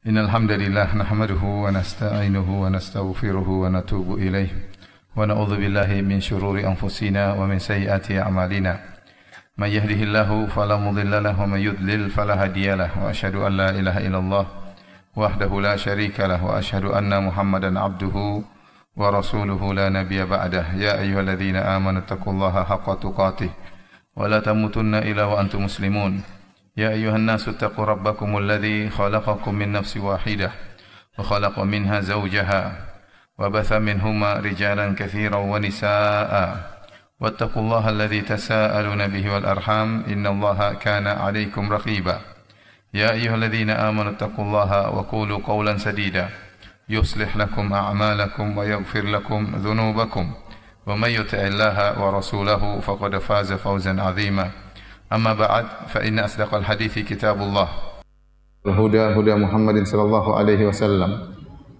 إن الحمد لله نحمده ونستعينه ونستغفره ونتوب إليه ونعوذ بالله من شرور أنفسنا ومن سيئات أعمالنا من يهده الله فلا مضل له ومن يضلل فلا هادي له وأشهد أن لا إله إلا الله وحده لا شريك له وأشهد أن محمدا عبده ورسوله لا نبي بعده يا أيها الذين آمنوا اتقوا الله حق تقاته ولا تموتن إلا وأنتم مسلمون يا أيها الناس اتقوا ربكم الذي خلقكم من نفس واحدة وخلق منها زوجها وبث منهما رجالا كثيرا ونساء واتقوا الله الذي تساءلون به والأرحام إن الله كان عليكم رقيبا يا أيها الذين آمنوا اتقوا الله وقولوا قولا سديدا يصلح لكم أعمالكم ويغفر لكم ذنوبكم ومن يطع الله ورسوله فقد فاز فوزا عظيما أما بعد فإن أصدق الحديث كتاب الله الهدى هدى محمد صلى الله عليه وسلم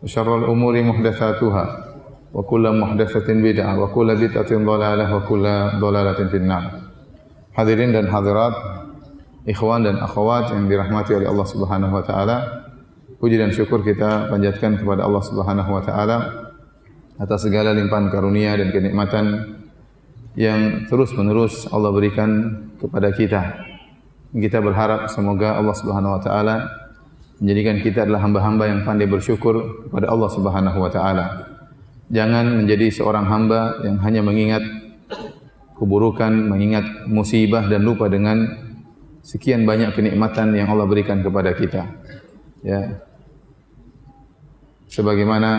وشر الأمور محدثاتها وكل محدثة بدعة وكل بدعة ضلالة وكل ضلالة في النار. Hadirin dan hadirat, ikhwan dan akhwat yang dirahmati oleh Allah Subhanahu wa taala, puji dan syukur kita panjatkan kepada Allah Subhanahu wa taala atas segala limpahan karunia dan kenikmatan yang terus-menerus Allah berikan kepada kita. Kita berharap semoga Allah Subhanahu wa taala menjadikan kita adalah hamba-hamba yang pandai bersyukur kepada Allah Subhanahu wa taala. Jangan menjadi seorang hamba yang hanya mengingat keburukan, mengingat musibah dan lupa dengan sekian banyak kenikmatan yang Allah berikan kepada kita. Ya. Sebagaimana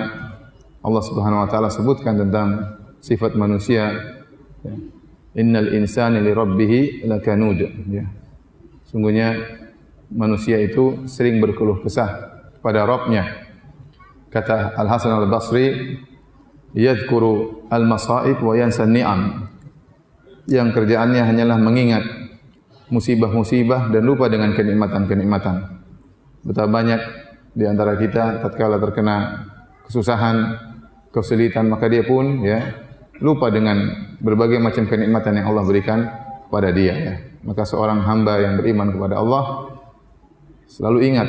Allah Subhanahu wa taala sebutkan tentang sifat manusia, innal insana li rabbih lakanud. Ya. Sungguhnya manusia itu sering berkeluh kesah kepada Rabbnya. Kata Al-Hasan Al-Basri, yadhkuru al-masaib wa yansa ni'am. Yang kerjaannya hanyalah mengingat musibah-musibah dan lupa dengan kenikmatan-kenikmatan. Betapa banyak di antara kita tatkala terkena kesusahan, kesulitan, maka dia pun lupa dengan berbagai macam kenikmatan yang Allah berikan kepada dia. Ya. Maka seorang hamba yang beriman kepada Allah selalu ingat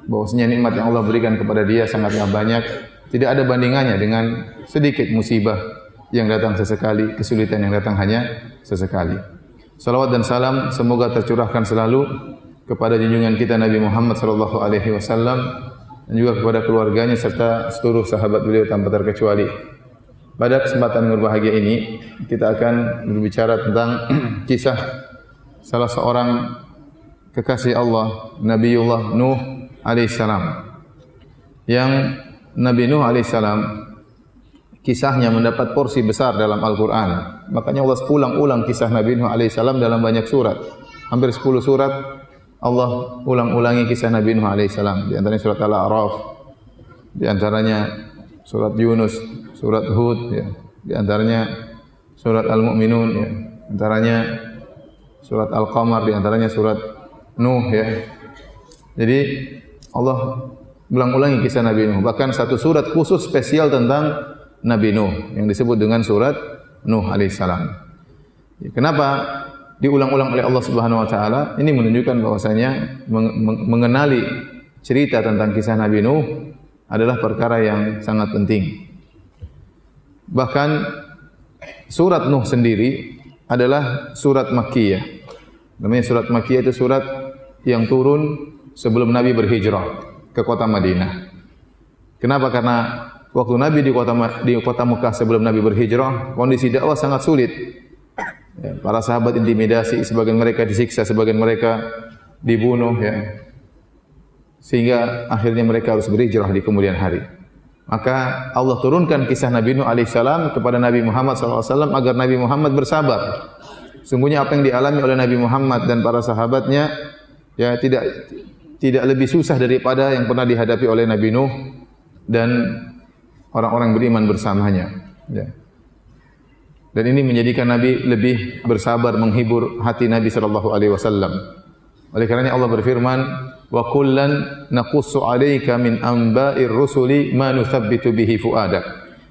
bahwasanya nikmat yang Allah berikan kepada dia sangatlah banyak, tidak ada bandingannya dengan sedikit musibah yang datang sesekali, kesulitan yang datang hanya sesekali. Salawat dan salam semoga tercurahkan selalu kepada junjungan kita Nabi Muhammad sallallahu alaihi wasallam dan juga kepada keluarganya serta seluruh sahabat beliau tanpa terkecuali. Pada kesempatan yang berbahagia ini, kita akan berbicara tentang kisah salah seorang kekasih Allah, Nabiullah Nuh alaihissalam. Yang Nabi Nuh alaihissalam, kisahnya mendapat porsi besar dalam Al-Quran. Makanya Allah ulang-ulang kisah Nabi Nuh alaihissalam dalam banyak surat. Hampir 10 surat Allah ulang-ulangi kisah Nabi Nuh alaihissalam. Di antaranya surat Al-A'raf, di antaranya surat Yunus, surat Hud, ya. Di antaranya surat Al-Mu'minun, ya. Di antaranya surat Al-Qamar, di antaranya surat Nuh, ya. Jadi Allah ulang-ulangi kisah Nabi Nuh. Bahkan satu surat khusus spesial tentang Nabi Nuh yang disebut dengan surat Nuh alaihissalam. Ya, kenapa diulang-ulang oleh Allah Subhanahu wa taala? Ini menunjukkan bahwasanya mengenali cerita tentang kisah Nabi Nuh adalah perkara yang sangat penting. Bahkan surat Nuh sendiri adalah surat Makkiyah. Namanya surat Makkiyah itu surat yang turun sebelum Nabi berhijrah ke kota Madinah. Kenapa? Karena waktu Nabi di kota Mekah sebelum Nabi berhijrah, kondisi dakwah sangat sulit. Para sahabat intimidasi, sebagian mereka disiksa, sebagian mereka dibunuh, ya. Sehingga akhirnya mereka harus berhijrah di kemudian hari. Maka Allah turunkan kisah Nabi Nuh alaihissalam kepada Nabi Muhammad SAW agar Nabi Muhammad bersabar. Sungguhnya apa yang dialami oleh Nabi Muhammad dan para sahabatnya ya tidak lebih susah daripada yang pernah dihadapi oleh Nabi Nuh dan orang-orang beriman bersamanya. Ya. Dan ini menjadikan Nabi lebih bersabar, menghibur hati Nabi SAW. Oleh karenanya Allah berfirman, wa kullan naqussu 'alaika min anba'ir rusuli ma nuthabbitu bihi fuadak.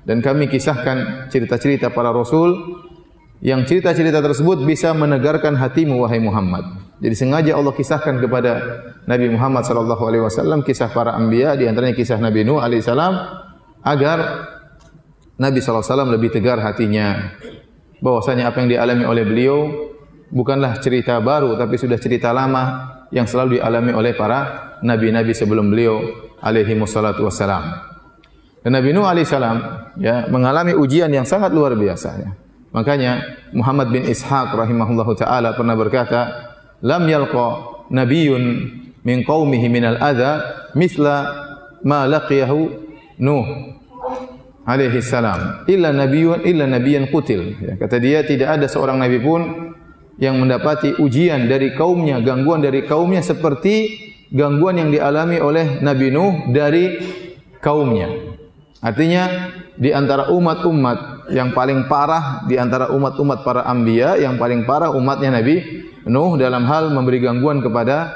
Dan kami kisahkan cerita-cerita para rasul yang cerita-cerita tersebut bisa menegarkan hatimu wahai Muhammad. Jadi sengaja Allah kisahkan kepada Nabi Muhammad sallallahu alaihi wasallam kisah para anbiya, di antaranya kisah Nabi Nuh alaihi salam, agar Nabi sallallahu alaihi wasallam lebih tegar hatinya bahwasanya apa yang dialami oleh beliau bukanlah cerita baru tapi sudah cerita lama yang selalu dialami oleh para nabi-nabi sebelum beliau alaihi wassalatu wassalam. Dan Nabi Nuh alaihi salam ya mengalami ujian yang sangat luar biasa ya. Makanya Muhammad bin Ishaq rahimahullahu taala pernah berkata, "Lam yalqa nabiyyun min qaumihi minal adza mithla ma laqiyahu Nuh alaihi salam illa nabiyyan qutil." Ya, kata dia tidak ada seorang nabi pun yang mendapati ujian dari kaumnya, gangguan dari kaumnya seperti gangguan yang dialami oleh Nabi Nuh dari kaumnya. Artinya di antara umat-umat yang paling parah, di antara umat-umat para anbiya yang paling parah umatnya Nabi Nuh dalam hal memberi gangguan kepada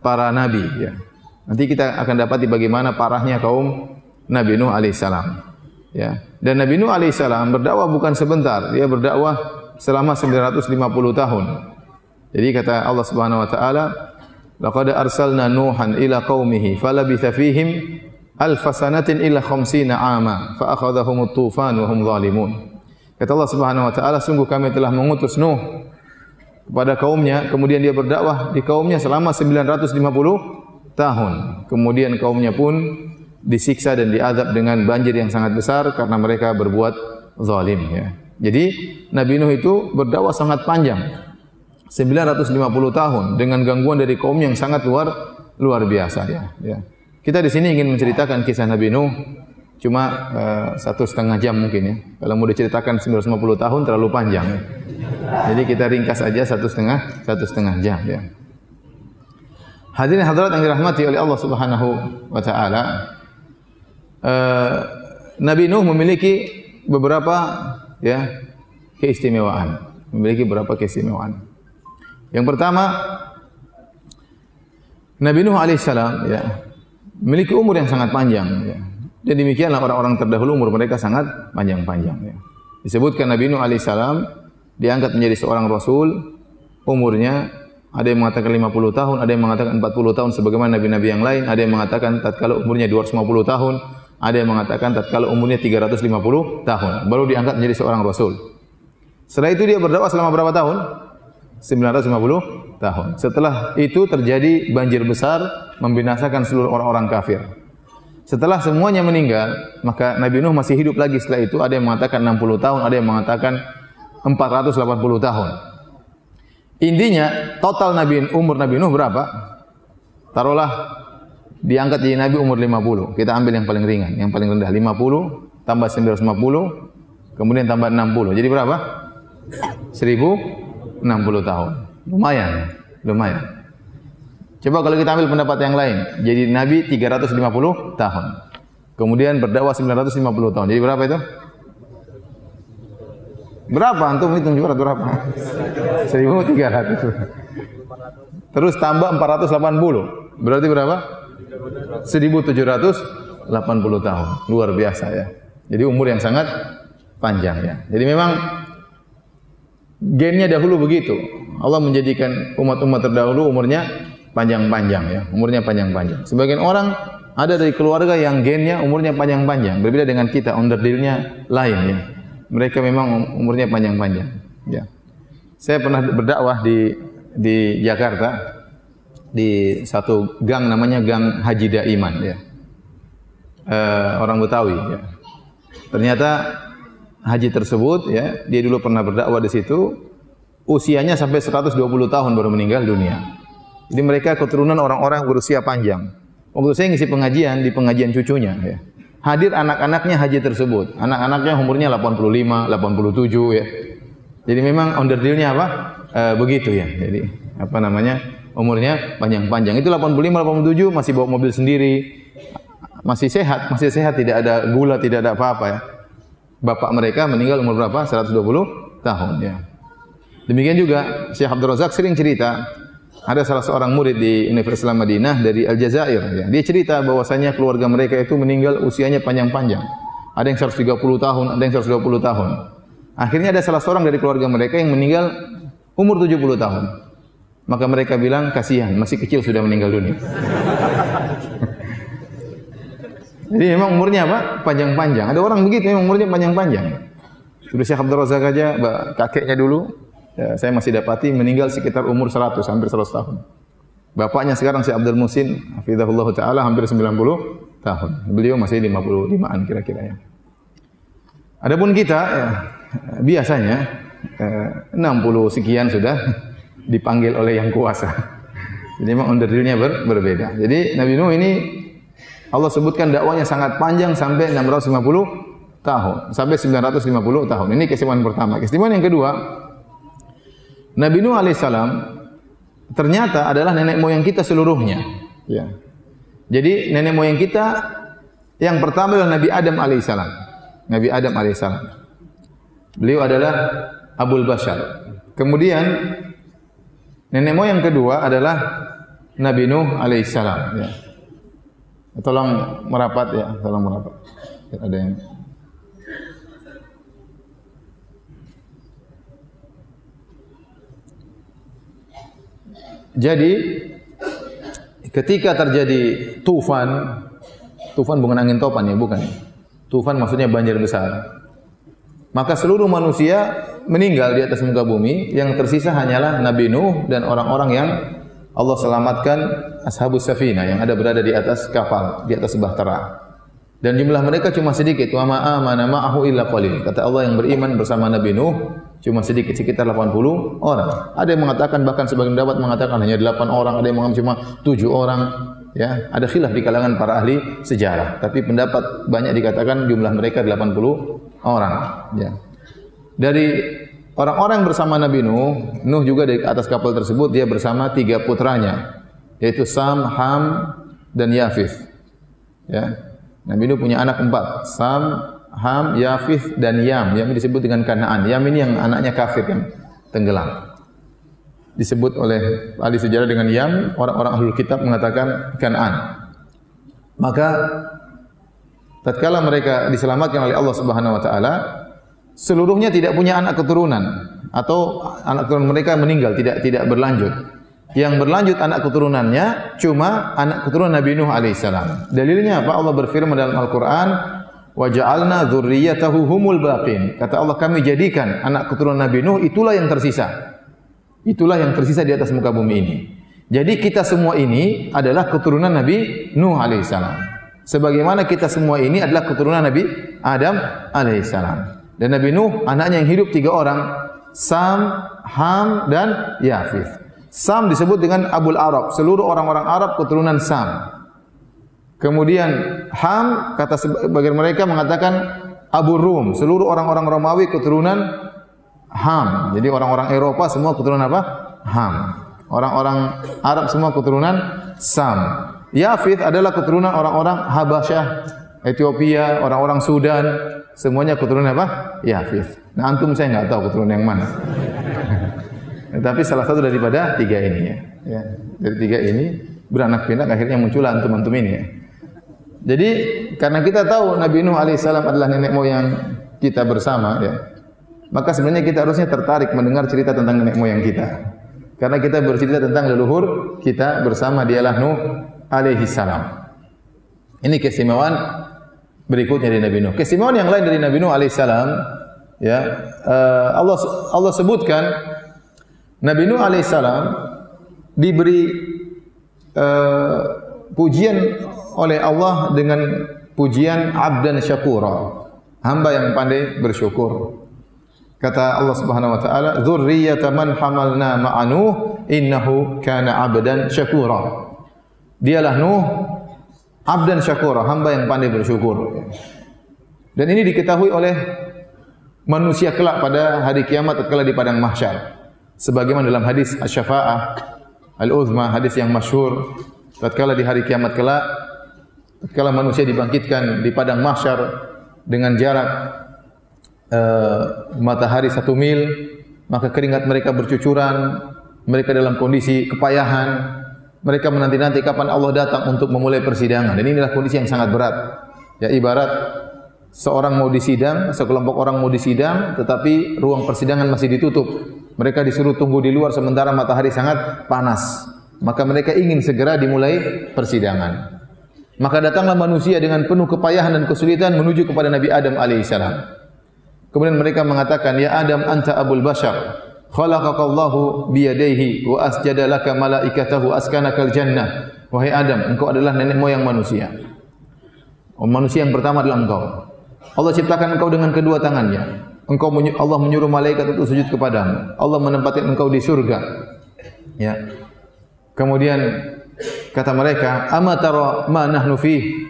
para nabi ya. Nanti kita akan dapati bagaimana parahnya kaum Nabi Nuh alaihissalam ya. Dan Nabi Nuh alaihissalam berdakwah bukan sebentar, dia berdakwah selama 950 tahun. Jadi kata Allah Subhanahu wa taala, "Laqad arsalna Nuhan ila qaumihi falabitha fihim alfasanatin illa khamsina ama fa akhadhahumut tufan wa hum zalimun." Kata Allah Subhanahu wa taala, sungguh kami telah mengutus Nuh kepada kaumnya, kemudian dia berdakwah di kaumnya selama 950 tahun. Kemudian kaumnya pun disiksa dan diazab dengan banjir yang sangat besar karena mereka berbuat zalim ya. Jadi Nabi Nuh itu berdakwah sangat panjang, 950 tahun dengan gangguan dari kaum yang sangat luar biasa ya. Kita di sini ingin menceritakan kisah Nabi Nuh cuma 1,5 jam mungkin ya. Kalau mau diceritakan 950 tahun terlalu panjang ya. Jadi kita ringkas aja 1,5 jam ya. Hadirin hadirat yang dirahmati oleh Allah Subhanahu wa taala, Nabi Nuh memiliki beberapa ya keistimewaan. Yang pertama, Nabi Nuh alaihissalam ya memiliki umur yang sangat panjang ya. Dan demikianlah orang-orang terdahulu umur mereka sangat panjang-panjang ya. Disebutkan Nabi Nuh alaihissalam diangkat menjadi seorang rasul, umurnya ada yang mengatakan 50 tahun, ada yang mengatakan 40 tahun sebagaimana nabi-nabi yang lain, ada yang mengatakan tatkala umurnya 250 tahun, ada yang mengatakan tatkala umurnya 350 tahun baru diangkat menjadi seorang rasul. Setelah itu dia berdakwah selama berapa tahun? 950 tahun. Setelah itu terjadi banjir besar membinasakan seluruh orang-orang kafir. Setelah semuanya meninggal, maka Nabi Nuh masih hidup lagi setelah itu. Ada yang mengatakan 60 tahun, ada yang mengatakan 480 tahun. Intinya total umur Nabi Nuh berapa? Taruhlah diangkat jadi Nabi umur 50. Kita ambil yang paling ringan, yang paling rendah 50 tambah 950 kemudian tambah 60. Jadi berapa? 1060 tahun. Lumayan. Coba kalau kita ambil pendapat yang lain, jadi Nabi 350 tahun. Kemudian berdakwah 950 tahun. Jadi berapa itu? Berapa antum hitung juga berapa? 1300. Terus tambah 480. Berarti berapa? 1780 tahun. Luar biasa ya. Jadi umur yang sangat panjang ya. Jadi memang gennya dahulu begitu. Allah menjadikan umat-umat terdahulu umurnya panjang-panjang ya. Umurnya panjang-panjang. Sebagian orang ada dari keluarga yang gennya umurnya panjang-panjang. Berbeda dengan kita, onderdilnya lain ya. Mereka memang umurnya panjang-panjang ya. Saya pernah berdakwah di Jakarta di satu gang namanya Gang Haji Daiman ya. Orang Betawi ya. Ternyata haji tersebut ya, dia dulu pernah berdakwah di situ, usianya sampai 120 tahun baru meninggal dunia. Jadi mereka keturunan orang-orang berusia panjang. Waktu saya ngisi pengajian di pengajian cucunya ya. Hadir anak-anaknya haji tersebut. Anak-anaknya umurnya 85, 87 ya. Jadi memang onderdilnya apa? Begitu ya. Jadi apa namanya? Umurnya panjang-panjang. Itu 85, 87 masih bawa mobil sendiri. Masih sehat, tidak ada gula, tidak ada apa-apa ya. Bapak mereka meninggal umur berapa? 120 tahun ya. Demikian juga Syekh Abdul Razak sering cerita, ada salah seorang murid di Universitas Islam Madinah dari Aljazair ya. Dia cerita bahwasanya keluarga mereka itu meninggal usianya panjang-panjang. Ada yang 130 tahun, ada yang 120 tahun. Akhirnya ada salah seorang dari keluarga mereka yang meninggal umur 70 tahun. Maka mereka bilang, kasihan, masih kecil sudah meninggal dunia. Jadi memang umurnya apa? Panjang-panjang. Ada orang begitu, memang umurnya panjang-panjang. Dulu Syekh Abdul Razak aja, kakeknya dulu, ya, saya masih dapati meninggal sekitar umur 100, hampir 100 tahun. Bapaknya sekarang Syekh Abdul Musin, hafizahullah ta'ala, hampir 90 tahun. Beliau masih 55-an kira-kira ya. Adapun kita, ya, biasanya 60 sekian sudah dipanggil oleh yang kuasa. Jadi memang onderdilnya berbeda. Jadi Nabi Nuh ini Allah sebutkan dakwanya sangat panjang sampai 650 tahun, sampai 950 tahun. Ini keistimewaan pertama. Keistimewaan yang kedua, Nabi Nuh alaihissalam ternyata adalah nenek moyang kita seluruhnya. Ya. Jadi nenek moyang kita yang pertama adalah Nabi Adam alaihissalam. Nabi Adam alaihissalam. Beliau adalah Abul Bashar. Kemudian nenek moyang kedua adalah Nabi Nuh alaihissalam. Ya. Tolong merapat ya, tolong merapat. Ada yang jadi ketika terjadi tufan bukan angin topan ya, bukan. Tufan maksudnya banjir besar. Maka seluruh manusia meninggal di atas muka bumi, yang tersisa hanyalah Nabi Nuh dan orang-orang yang Allah selamatkan, ashabus safinah, yang ada berada di atas kapal, di atas bahtera. Dan jumlah mereka cuma sedikit. Wa ma amana ma'ahu illa qalil. Kata Allah, yang beriman bersama Nabi Nuh cuma sedikit, sekitar 80 orang. Ada yang mengatakan, bahkan sebagian pendapat mengatakan hanya 8 orang, ada yang mengatakan cuma 7 orang. Ya, ada khilaf di kalangan para ahli sejarah. Tapi pendapat banyak dikatakan jumlah mereka 80 orang. Ya. Dari orang-orang bersama Nabi Nuh, Nuh juga di atas kapal tersebut, dia bersama 3 putranya, yaitu Sam, Ham, dan Yafith. Ya. Nabi Nuh punya anak 4, Sam, Ham, Yafith, dan Yam. Yam disebut dengan Kanaan. Yam ini yang anaknya kafir yang tenggelam. Disebut oleh ahli sejarah dengan Yam, orang-orang ahlul kitab mengatakan Kanaan. Maka tatkala mereka diselamatkan oleh Allah Subhanahu wa taala, seluruhnya tidak punya anak keturunan, atau anak keturunan mereka meninggal, tidak berlanjut. Yang berlanjut anak keturunannya cuma anak keturunan Nabi Nuh alaihissalam. Dalilnya apa? Allah berfirman dalam Al-Qur'an, wa ja'alna dzurriyyatahu humul baqin. Kata Allah, kami jadikan anak keturunan Nabi Nuh itulah yang tersisa. Itulah yang tersisa di atas muka bumi ini. Jadi kita semua ini adalah keturunan Nabi Nuh alaihissalam. Sebagaimana kita semua ini adalah keturunan Nabi Adam alaihissalam. Dan Nabi Nuh anaknya yang hidup 3 orang, Sam, Ham, dan Yafith. Sam disebut dengan Abul Arab, seluruh orang-orang Arab keturunan Sam. Kemudian Ham, kata sebagian mereka mengatakan Abu Rum, seluruh orang-orang Romawi keturunan Ham. Jadi orang-orang Eropa semua keturunan apa? Ham. Orang-orang Arab semua keturunan Sam. Yafith adalah keturunan orang-orang Habasyah, Ethiopia, orang-orang Sudan, semuanya keturunan apa? Yafith. Nah, antum saya enggak tahu keturunan yang mana. Tapi salah satu daripada 3 ini ya. Ya, dari 3 ini beranak pinak akhirnya muncullah antum-antum ini ya. Jadi karena kita tahu Nabi Nuh alaihissalam adalah nenek moyang kita bersama ya, maka sebenarnya kita harusnya tertarik mendengar cerita tentang nenek moyang kita. Karena kita bercerita tentang leluhur kita bersama, dialah Nuh alaihissalam. Ini keistimewaan berikutnya dari Nabi Nuh. Keistimewaan yang lain dari Nabi Nuh alaihissalam ya, Allah sebutkan Nabi Nuh alaihissalam diberi pujian oleh Allah dengan pujian abdan syakura, hamba yang pandai bersyukur. Kata Allah Subhanahu wa taala, "Dzurriyyata man hamalna ma'a Nuh, innahu kana 'abdan syakura." Dialah Nuh abdan syakura, hamba yang pandai bersyukur. Dan ini diketahui oleh manusia kelak pada hari kiamat tatkala di padang mahsyar. Sebagaimana dalam hadis Asy-Syafa'ah Al-Uzma, hadis yang masyhur, tatkala di hari kiamat kelak, tatkala manusia dibangkitkan di padang mahsyar dengan jarak matahari 1 mil, maka keringat mereka bercucuran, mereka dalam kondisi kepayahan, mereka menanti-nanti kapan Allah datang untuk memulai persidangan. Dan inilah kondisi yang sangat berat. Ya, ibarat seorang mau disidang, sekelompok orang mau disidang, tetapi ruang persidangan masih ditutup. Mereka disuruh tunggu di luar sementara matahari sangat panas. Maka mereka ingin segera dimulai persidangan. Maka datanglah manusia dengan penuh kepayahan dan kesulitan menuju kepada Nabi Adam alaihissalam. Kemudian mereka mengatakan, "Ya Adam, anta abul bashar, khalaqakallahu biyadaihi wa asjada laka malaikatahu askanakal jannah." Wahai Adam, engkau adalah nenek moyang manusia. Manusia yang pertama adalah engkau. Allah ciptakan engkau dengan kedua tangannya. Allah menyuruh malaikat untuk sujud kepadamu. Allah menempatkan engkau di surga. Ya. Kemudian kata mereka, "Ama tara ma nahnu fihi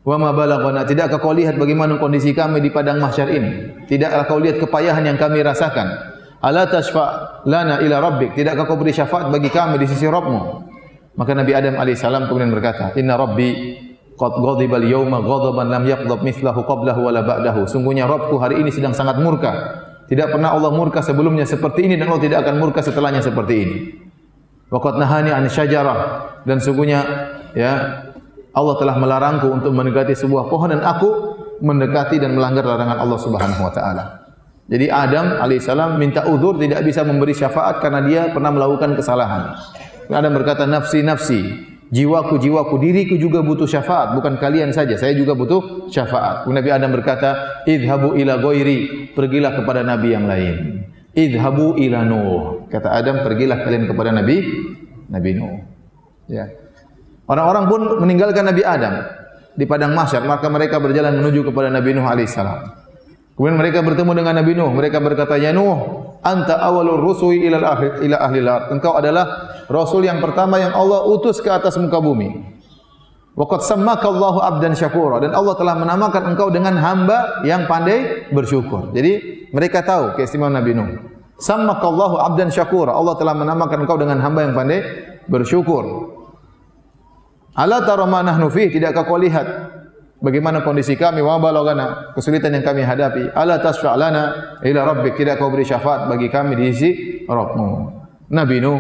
wa ma balaghana." Tidakkah kau lihat bagaimana kondisi kami di padang mahsyar ini? Tidakkah kau lihat kepayahan yang kami rasakan? Ala tashfa' lana ila rabbik. Tidakkah kau beri syafaat bagi kami di sisi Rabbmu? Maka Nabi Adam alaihissalam kemudian berkata, "Inna rabbi qad ghadiba al-yawma ghadaban lam yaghdab mithlahu qablahu wala ba'dahu." Sungguhnya Rabbku hari ini sedang sangat murka. Tidak pernah Allah murka sebelumnya seperti ini dan Allah tidak akan murka setelahnya seperti ini. Wa qad nahani 'an syajarah, dan sungguhnya ya Allah telah melarangku untuk mendekati sebuah pohon dan aku mendekati dan melanggar larangan Allah Subhanahu wa taala. Jadi Adam alaihissalam minta uzur, tidak bisa memberi syafaat karena dia pernah melakukan kesalahan. Adam berkata, "Nafsi nafsi, jiwaku jiwaku, diriku juga butuh syafaat, bukan kalian saja, saya juga butuh syafaat." Nabi Adam berkata, "Idhabu ila ghairi," pergilah kepada nabi yang lain. "Idhabu ila Nuh," kata Adam, pergilah kalian kepada Nabi Nuh. Ya. Orang-orang pun meninggalkan Nabi Adam di padang mahsyar, maka mereka berjalan menuju kepada Nabi Nuh alaihissalam. Kemudian mereka bertemu dengan Nabi Nuh. Mereka berkata, "Ya Nuh, anta awalur rusuli ila ahli al-ard." Engkau adalah rasul yang pertama yang Allah utus ke atas muka bumi. Wa qad sammaka Allahu 'abdan syakura, dan Allah telah menamakan engkau dengan hamba yang pandai bersyukur. Jadi mereka tahu keistimewaan Nabi Nuh. Sammaka Allahu 'abdan syakura, Allah telah menamakan engkau dengan hamba yang pandai bersyukur. Ala tara ma nahnu fihi, tidakkah kau lihat bagaimana kondisi kami, wa balagana, kesulitan yang kami hadapi. Ala tasfa' lana ila rabbik, tidak kau beri syafaat bagi kami di sisi Rabbmu. Nabi Nuh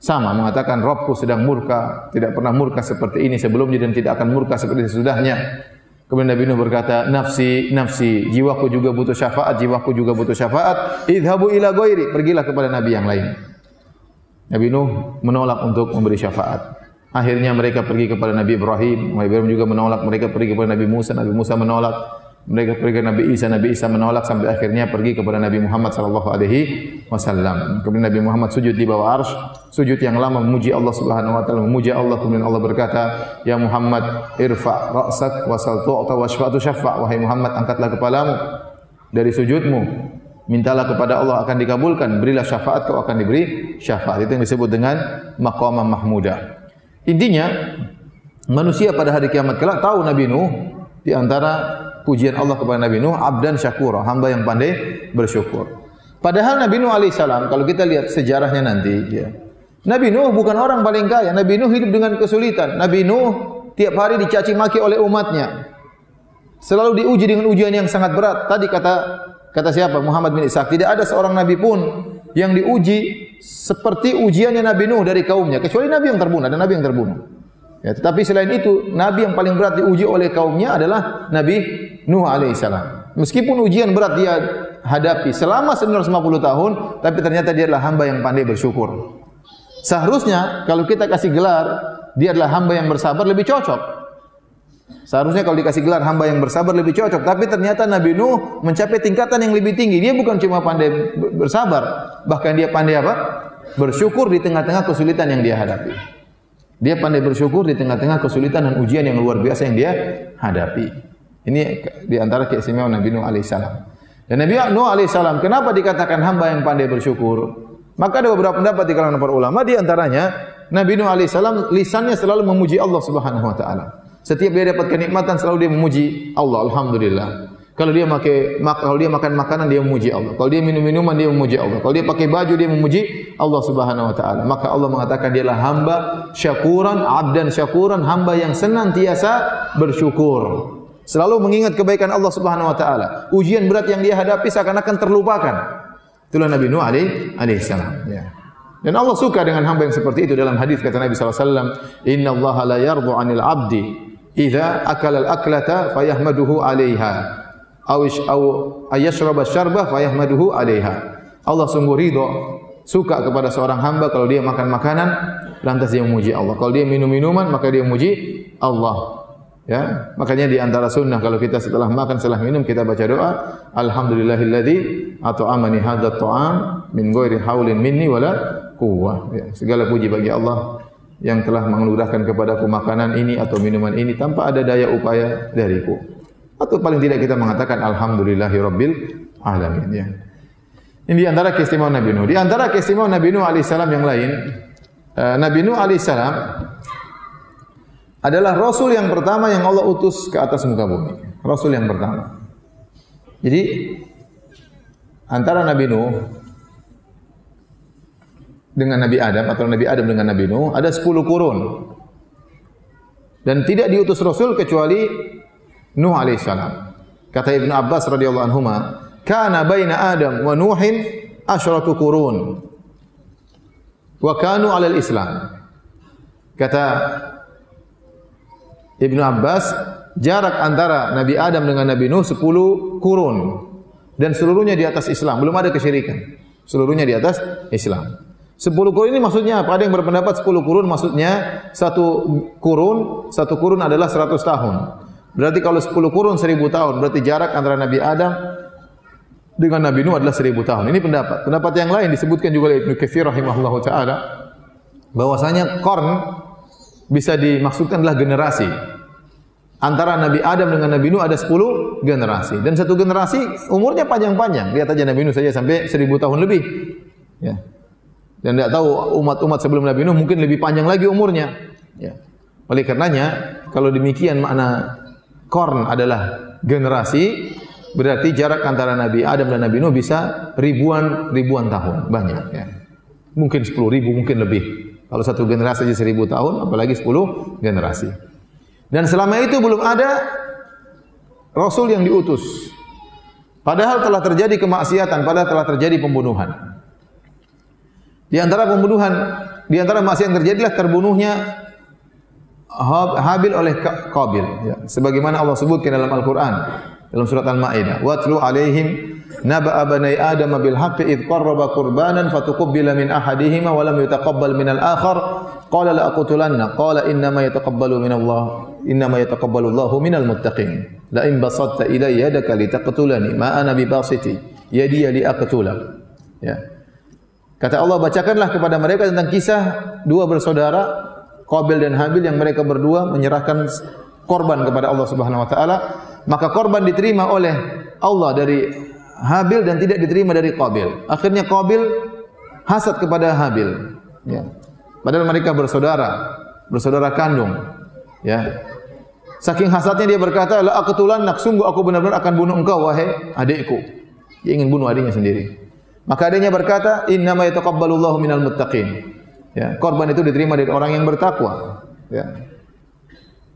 sama mengatakan, Rabbku sedang murka, tidak pernah murka seperti ini sebelumnya dan tidak akan murka seperti sesudahnya. Kemudian Nabi Nuh berkata, "Nafsi nafsi, jiwaku juga butuh syafaat, jiwaku juga butuh syafaat. Idhabu ila ghairi," pergilah kepada nabi yang lain. Nabi Nuh menolak untuk memberi syafaat. Akhirnya mereka pergi kepada Nabi Ibrahim. Nabi Ibrahim juga menolak. Mereka pergi kepada Nabi Musa. Nabi Musa menolak. Mereka pergi ke Nabi Isa. Nabi Isa menolak sampai akhirnya pergi kepada Nabi Muhammad sallallahu alaihi wasallam. Kemudian Nabi Muhammad sujud di bawah arsy, sujud yang lama memuji Allah Subhanahu wa taala, memuji Allah. Kemudian Allah berkata, "Ya Muhammad, irfa' ra'sak wasal tu'ta washfa'tu syaffa'." Wahai Muhammad, angkatlah kepalamu dari sujudmu. Mintalah kepada Allah akan dikabulkan. Berilah syafaat, kau akan diberi syafaat. Itu yang disebut dengan maqamah mahmudah. Intinya, manusia pada hari kiamat kelak tahu Nabi Nuh. Di antara pujian Allah kepada Nabi Nuh, abdan syakura, hamba yang pandai bersyukur. Padahal Nabi Nuh alaihissalam, kalau kita lihat sejarahnya nanti, ya, Nabi Nuh bukan orang paling kaya. Nabi Nuh hidup dengan kesulitan. Nabi Nuh tiap hari dicaci maki oleh umatnya. Selalu diuji dengan ujian yang sangat berat. Tadi kata siapa? Muhammad bin Ishaq. Tidak ada seorang nabi pun yang diuji seperti ujiannya Nabi Nuh dari kaumnya, kecuali nabi yang terbunuh, ada nabi yang terbunuh. Ya, tetapi selain itu, nabi yang paling berat diuji oleh kaumnya adalah Nabi Nuh alaihissalam. Meskipun ujian berat dia hadapi selama 950 tahun, tapi ternyata dia adalah hamba yang pandai bersyukur. Seharusnya kalau kita kasih gelar, dia adalah hamba yang bersabar, lebih cocok. Seharusnya kalau dikasih gelar hamba yang bersabar lebih cocok, tapi ternyata Nabi Nuh mencapai tingkatan yang lebih tinggi. Dia bukan cuma pandai bersabar, bahkan dia pandai apa? Bersyukur di tengah-tengah kesulitan yang dia hadapi. Dia pandai bersyukur di tengah-tengah kesulitan dan ujian yang luar biasa yang dia hadapi. Ini di antara keistimewaan Nabi Nuh alaihissalam. Dan Nabi Nuh alaihissalam kenapa dikatakan hamba yang pandai bersyukur? Maka ada beberapa pendapat di kalangan para ulama, di antaranya Nabi Nuh alaihissalam lisannya selalu memuji Allah Subhanahu wa taala. Setiap dia dapat kenikmatan selalu dia memuji Allah, alhamdulillah. Kalau dia makan makanan dia memuji Allah. Kalau dia minum minuman dia memuji Allah. Kalau dia pakai baju dia memuji Allah Subhanahu wa taala. Maka Allah mengatakan dialah hamba syakuran, abdan syakuran, hamba yang senantiasa bersyukur. Selalu mengingat kebaikan Allah Subhanahu wa taala. Ujian berat yang dia hadapi seakan-akan terlupakan. Itulah Nabi Nuh alaihissalam. Ya. Dan Allah suka dengan hamba yang seperti itu. Dalam hadis kata Nabi SAW, "Inna Allah la yardu 'anil 'abdi idza akala al-aklata fayahmaduhu 'alaiha aw ayashraba asy-syarbah fayahmaduhu 'alaiha. Allah sungguh ridha, suka kepada seorang hamba kalau dia makan makanan lantas dia memuji Allah. Kalau dia minum minuman maka dia memuji Allah. Ya, makanya di antara sunnah kalau kita setelah makan, setelah minum kita baca doa, alhamdulillahilladzi at'amani hadzal ta'am min ghairi haulin minni wala quwwah. Ya, segala puji bagi Allah yang telah menganugerahkan kepadaku makanan ini atau minuman ini tanpa ada daya upaya dariku. Atau paling tidak kita mengatakan alhamdulillahirabbil alamin, ya. Ini di antara keistimewaan Nabi Nuh. Di antara keistimewaan Nabi Nuh alaihissalam yang lain, Nabi Nuh alaihissalam adalah Rasul yang pertama yang Allah utus ke atas muka bumi. Rasul yang pertama. Jadi antara Nabi Nuh dengan Nabi Adam atau Nabi Adam dengan Nabi Nuh ada 10 kurun. Dan tidak diutus Rasul kecuali Nuh alaihissalam. Kata Ibnu Abbas radhiyallahu anhuma, kana baina Adam wa Nuhin asyratu qurun wa kanu 'alal Islam. Kata Ibnu Abbas, jarak antara Nabi Adam dengan Nabi Nuh 10 kurun dan seluruhnya di atas Islam, belum ada kesyirikan. Seluruhnya di atas Islam. 10 kurun ini maksudnya apa? Ada yang berpendapat 10 kurun maksudnya satu kurun adalah 100 tahun. Berarti kalau 10 kurun 1000 tahun, berarti jarak antara Nabi Adam dengan Nabi Nuh adalah 1000 tahun. Ini pendapat. Pendapat yang lain disebutkan juga oleh Ibnu Katsir rahimahullahu taala bahwasanya qarn bisa dimaksudkan adalah generasi. Antara Nabi Adam dengan Nabi Nuh ada 10 generasi. Dan satu generasi umurnya panjang-panjang. Lihat aja Nabi Nuh saja sampai 1000 tahun lebih. Ya. Dan tidak tahu umat-umat sebelum Nabi Nuh mungkin lebih panjang lagi umurnya. Ya. Oleh karenanya, kalau demikian makna qarn adalah generasi, berarti jarak antara Nabi Adam dan Nabi Nuh bisa ribuan tahun. Banyak. Ya. Mungkin 10.000, mungkin lebih. Kalau satu generasi saja 1000 tahun, apalagi 10 generasi. Dan selama itu belum ada Rasul yang diutus. Padahal telah terjadi kemaksiatan, padahal telah terjadi pembunuhan. Di antara maksiat yang terjadilah terbunuhnya Habil oleh Qabil. Ya. Sebagaimana Allah sebutkan dalam Al-Quran, dalam surat Al-Ma'idah. Watlu alaihim naba'a bani Adam bil haqqi id qarraba qurbanan fatuqabbala min ahadihima wa lam yutaqabbal min al-akhar qala la aqtulanna qala innama yataqabbalu Allahu minal muttaqin la in basatta ilayya yadaka litaqtulani ma ana bibasiti yadi li aqtulak. Ya. Kata Allah, bacakanlah kepada mereka tentang kisah dua bersaudara Qabil dan Habil yang mereka berdua menyerahkan korban kepada Allah Subhanahu wa taala, maka korban diterima oleh Allah dari Habil dan tidak diterima dari Qabil. Akhirnya Qabil hasad kepada Habil. Ya. Padahal mereka bersaudara kandung. Ya. Saking hasadnya dia berkata, la aqtulannak, sungguh aku benar-benar akan bunuh engkau wahai adikku. Dia ingin bunuh adiknya sendiri. Maka adiknya berkata, innama yataqabbalullahu minal muttaqin. Ya, korban itu diterima dari orang yang bertakwa. Ya.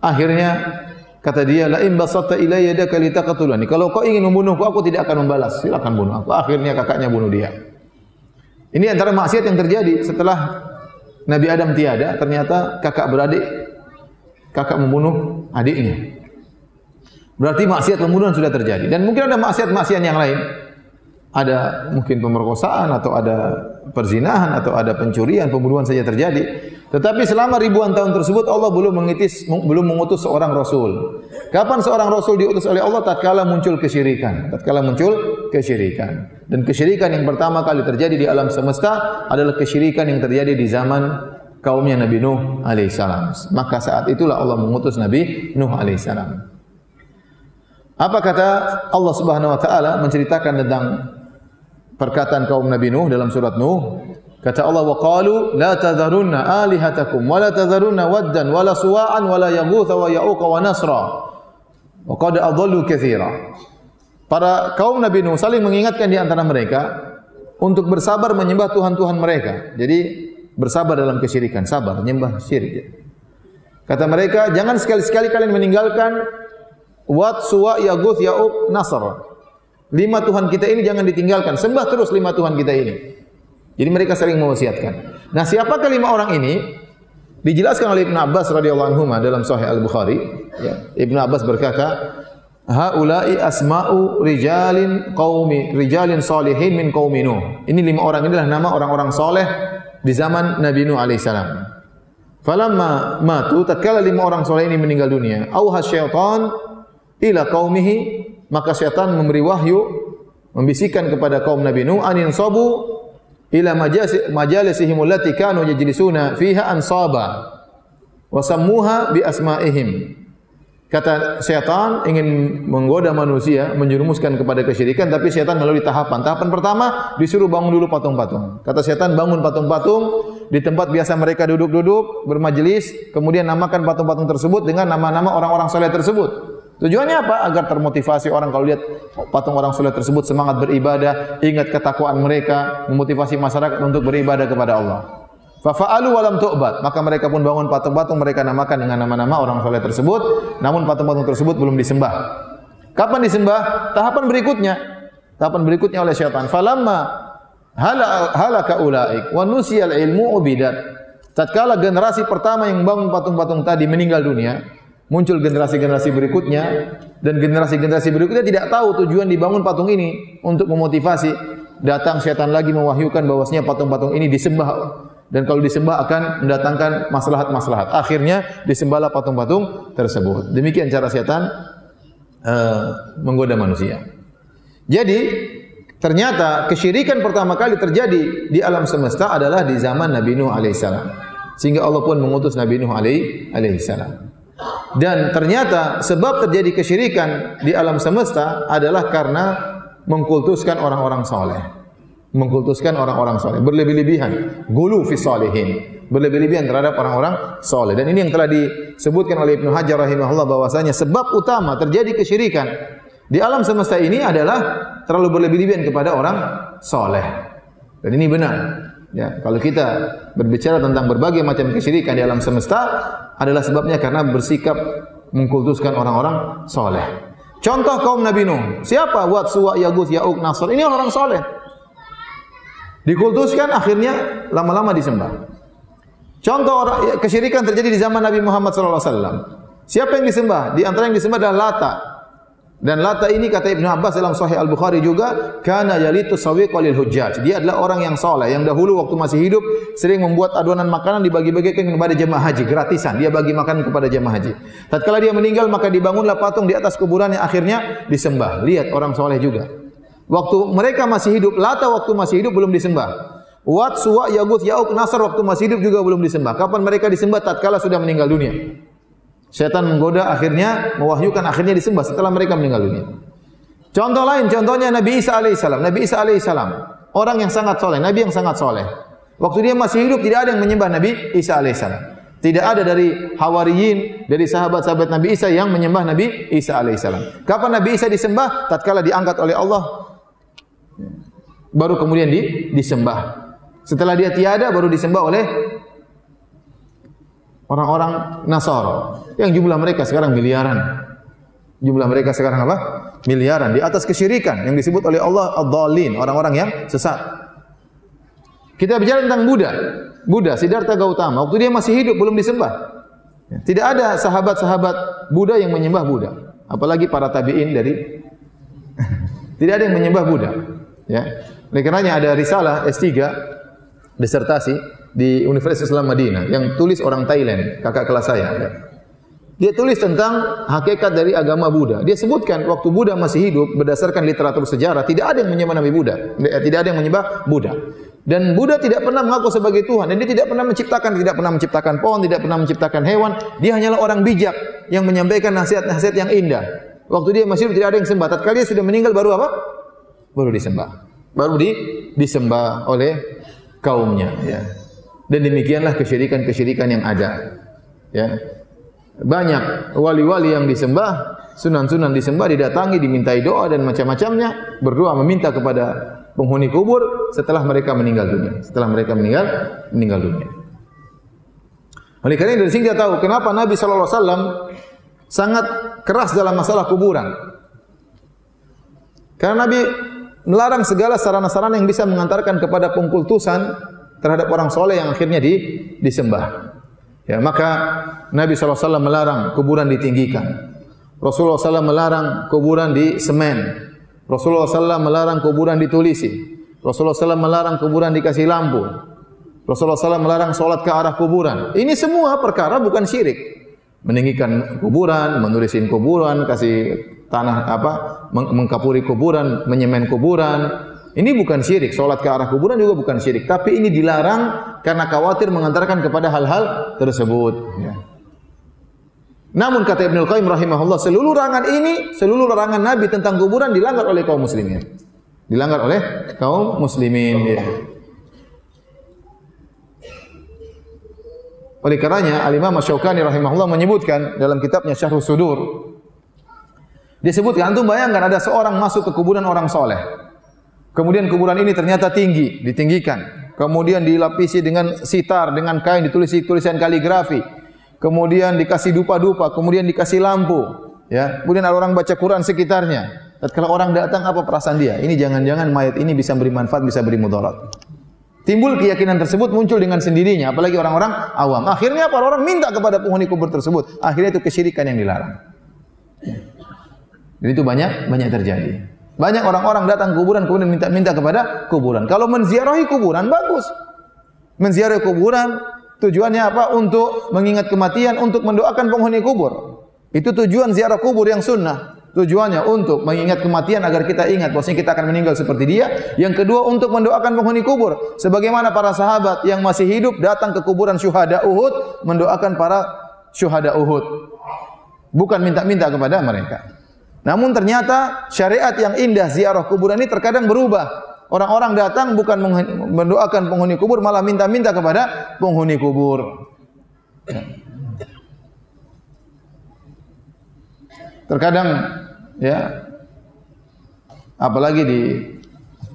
Akhirnya kata dia, la in basatta ilayya yadaka litaqtulani. Kalau kau ingin membunuhku, aku tidak akan membalas. Silakan bunuh aku. Akhirnya kakaknya bunuh dia. Ini antara maksiat yang terjadi setelah Nabi Adam tiada, ternyata kakak membunuh adiknya. Berarti maksiat pembunuhan sudah terjadi. Dan mungkin ada maksiat-maksiat yang lain. Ada mungkin pemerkosaan atau ada perzinahan atau ada pencurian, pembunuhan saja terjadi. Tetapi selama ribuan tahun tersebut Allah belum mengutus seorang rasul. Kapan seorang rasul diutus oleh Allah? Tatkala muncul kesyirikan. Dan kesyirikan yang pertama kali terjadi di alam semesta adalah kesyirikan yang terjadi di zaman kaumnya Nabi Nuh alaihissalam. Maka saat itulah Allah mengutus Nabi Nuh alaihissalam. Apa kata Allah Subhanahu wa taala menceritakan tentang perkataan kaum Nabi Nuh dalam surat Nuh? Kata Allah, wa qalu la tadharunna alihatakum wa la tadharunna waddan wa la suwa'an wa la yaghutha wa ya'uqa wa nasra wa qad adallu katsira. Para kaum Nabi Nuh saling mengingatkan di antara mereka untuk bersabar menyembah tuhan-tuhan mereka. Jadi bersabar dalam kesyirikan, sabar menyembah syirik. Kata mereka, jangan sekali-sekali kalian meninggalkan Wat, Suwa, Yaguth, Ya'uq, Nasr. 5 Tuhan kita ini jangan ditinggalkan. Sembah terus 5 Tuhan kita ini. Jadi mereka sering mewasiatkan. Nah, siapakah 5 orang ini? Dijelaskan oleh Ibnu Abbas radhiyallahu anhu dalam Sahih Al-Bukhari, ya. Ibnu Abbas berkata, "Haula'i asma'u rijalin salihin min qaumi Nuh." Ini 5 orang inilah nama orang-orang soleh di zaman Nabi Nuh alaihissalam. Falamma matu, tatkala 5 orang soleh ini meninggal dunia, auha syaitan ila qaumihi, maka syaitan memberi wahyu, membisikkan kepada kaum Nabi Nuh, anin sabu ila majalisihim allati kanu yajlisuna fiha ansaba wa sammuha bi asma'ihim. Kata syaitan ingin menggoda manusia, menjerumuskan kepada kesyirikan, tapi syaitan melalui tahapan. Tahapan pertama disuruh bangun dulu patung-patung. Kata syaitan, bangun patung-patung di tempat biasa mereka duduk-duduk bermajelis, kemudian namakan patung-patung tersebut dengan nama-nama orang-orang saleh tersebut. Tujuannya apa? Agar termotivasi orang kalau lihat patung orang soleh tersebut semangat beribadah, ingat ketakwaan mereka, memotivasi masyarakat untuk beribadah kepada Allah. Fafa'alu walam tu'bad, maka mereka pun bangun patung-patung, mereka namakan dengan nama-nama orang soleh tersebut, namun patung-patung tersebut belum disembah. Kapan disembah? Tahapan berikutnya oleh syaitan. Falamma halaka ulaik wa nusiyal ilmu ubidat. Tatkala generasi pertama yang bangun patung-patung tadi meninggal dunia, muncul generasi-generasi berikutnya, dan generasi-generasi berikutnya tidak tahu tujuan dibangun patung ini untuk memotivasi. Datang syaitan lagi mewahyukan bahwasanya patung-patung ini disembah, dan kalau disembah akan mendatangkan maslahat-maslahat. Akhirnya disembahlah patung-patung tersebut. Demikian cara syaitan menggoda manusia. Jadi ternyata kesyirikan pertama kali terjadi di alam semesta adalah di zaman Nabi Nuh alaihissalam. Sehingga Allah pun mengutus Nabi Nuh alaihissalam. Dan ternyata sebab terjadi kesyirikan di alam semesta adalah karena mengkultuskan orang-orang soleh. Mengkultuskan orang-orang soleh. Berlebih-lebihan. Gulu fi salihin. Berlebih-lebihan terhadap orang-orang soleh. Dan ini yang telah disebutkan oleh Ibnu Hajar rahimahullah bahwasanya sebab utama terjadi kesyirikan di alam semesta ini adalah terlalu berlebih-lebihan kepada orang soleh. Dan ini benar. Ya, kalau kita berbicara tentang berbagai macam kesyirikan di alam semesta adalah sebabnya karena bersikap mengkultuskan orang-orang soleh. Contoh kaum Nabi Nuh. Siapa? Wad, Suwa, Yaguth, Ya'uq, Nasr. Ini orang soleh. Dikultuskan, akhirnya lama-lama disembah. Contoh kesyirikan terjadi di zaman Nabi Muhammad SAW. Siapa yang disembah? Di antara yang disembah adalah Lata. Dan Lata ini kata Ibnu Abbas dalam Sahih Al-Bukhari juga, kana yalitu sawiqa lil hujjaj. Dia adalah orang yang saleh, yang dahulu waktu masih hidup sering membuat adonan makanan dibagi-bagikan kepada jemaah haji gratisan. Dia bagi makan kepada jemaah haji. Tatkala dia meninggal maka dibangunlah patung di atas kuburannya, akhirnya disembah. Lihat orang saleh juga. Waktu mereka masih hidup, Lata waktu masih hidup belum disembah. Wat, Suwa, Yaguth, Ya'uq, Nasr waktu masih hidup juga belum disembah. Kapan mereka disembah? Tatkala sudah meninggal dunia. Syaitan menggoda, akhirnya mewahyukan, akhirnya disembah setelah mereka meninggal dunia. Contoh lain, contohnya Nabi Isa alaihissalam. Nabi Isa alaihissalam, orang yang sangat soleh, Nabi yang sangat soleh. Waktu dia masih hidup tidak ada yang menyembah Nabi Isa alaihissalam. Tidak ada dari hawariyin, dari sahabat-sahabat Nabi Isa yang menyembah Nabi Isa alaihissalam. Kapan Nabi Isa disembah? Tatkala diangkat oleh Allah, baru kemudian disembah. Setelah dia tiada, baru disembah oleh orang-orang Nasara yang jumlah mereka sekarang miliaran. Jumlah mereka sekarang apa? Miliaran. Di atas kesyirikan yang disebut oleh Allah ad-dhalin, orang-orang yang sesat. Kita bicara tentang Buddha, Siddhartha Gautama. Waktu dia masih hidup belum disembah. Tidak ada sahabat-sahabat Buddha yang menyembah Buddha. Apalagi para tabi'in dari tidak ada yang menyembah Buddha. Ya. Oleh karenanya ada risalah S3 disertasi di Universitas Islam Madinah yang tulis orang Thailand, kakak kelas saya. Dia tulis tentang hakikat dari agama Buddha. Dia sebutkan waktu Buddha masih hidup, berdasarkan literatur sejarah, tidak ada yang menyembah Nabi Buddha, tidak ada yang menyembah Buddha. Dan Buddha tidak pernah mengaku sebagai Tuhan, dan dia tidak pernah menciptakan pohon, tidak pernah menciptakan hewan. Dia hanyalah orang bijak yang menyampaikan nasihat-nasihat yang indah. Waktu dia masih hidup tidak ada yang sembah. Tatkala dia sudah meninggal baru apa? Baru disembah. Baru disembah oleh kaumnya. Ya. Dan demikianlah kesyirikan-kesyirikan yang ada. Ya. Banyak wali-wali yang disembah, sunan-sunan disembah, didatangi, dimintai doa dan macam-macamnya, berdoa meminta kepada penghuni kubur setelah mereka meninggal dunia. Setelah mereka meninggal dunia. Oleh karena dari sini kita tahu kenapa Nabi sallallahu alaihi wasallam sangat keras dalam masalah kuburan. Karena Nabi melarang segala sarana-sarana yang bisa mengantarkan kepada pengkultusan terhadap orang soleh yang akhirnya disembah. Ya, maka Nabi SAW melarang kuburan ditinggikan. Rasulullah SAW melarang kuburan di semen. Rasulullah SAW melarang kuburan ditulisi. Rasulullah SAW melarang kuburan dikasih lampu. Rasulullah SAW melarang solat ke arah kuburan. Ini semua perkara bukan syirik. Meninggikan kuburan, menulisin kuburan, kasih tanah mengkapuri kuburan, menyemen kuburan. Ini bukan syirik. Solat ke arah kuburan juga bukan syirik. Tapi ini dilarang karena khawatir mengantarkan kepada hal-hal tersebut. Ya. Namun kata Ibnul Qayyim rahimahullah, seluruh larangan Nabi tentang kuburan dilanggar oleh kaum muslimin. Dilanggar oleh kaum muslimin. Ya. Oleh karenanya Al-Imam Asy-Syaukani rahimahullah menyebutkan dalam kitabnya Syarhus Sudur, disebutkan, antum bayangkan ada seorang masuk ke kuburan orang soleh. Kemudian kuburan ini ternyata tinggi, ditinggikan. Kemudian dilapisi dengan sitar, dengan kain, ditulis tulisan kaligrafi. Kemudian dikasih dupa-dupa, kemudian dikasih lampu. Ya, kemudian ada orang baca Quran sekitarnya. Kalau orang datang, apa perasaan dia? Ini jangan-jangan mayat ini bisa beri manfaat, bisa beri mudarat. Timbul keyakinan tersebut muncul dengan sendirinya, apalagi orang-orang awam. Akhirnya para orang minta kepada penghuni kubur tersebut. Akhirnya itu kesyirikan yang dilarang. Jadi itu banyak terjadi. Banyak orang-orang datang ke kuburan kemudian minta kepada kuburan. Kalau menziarahi kuburan bagus. Menziarahi kuburan tujuannya apa? Untuk mengingat kematian, untuk mendoakan penghuni kubur. Itu tujuan ziarah kubur yang sunnah. Tujuannya untuk mengingat kematian agar kita ingat bahwasanya kita akan meninggal seperti dia. Yang kedua untuk mendoakan penghuni kubur. Sebagaimana para sahabat yang masih hidup datang ke kuburan syuhada Uhud mendoakan para syuhada Uhud. Bukan minta-minta kepada mereka. Namun ternyata syariat yang indah ziarah kuburan ini terkadang berubah. Orang-orang datang bukan mendoakan penghuni kubur, malah minta-minta kepada penghuni kubur. Terkadang ya, apalagi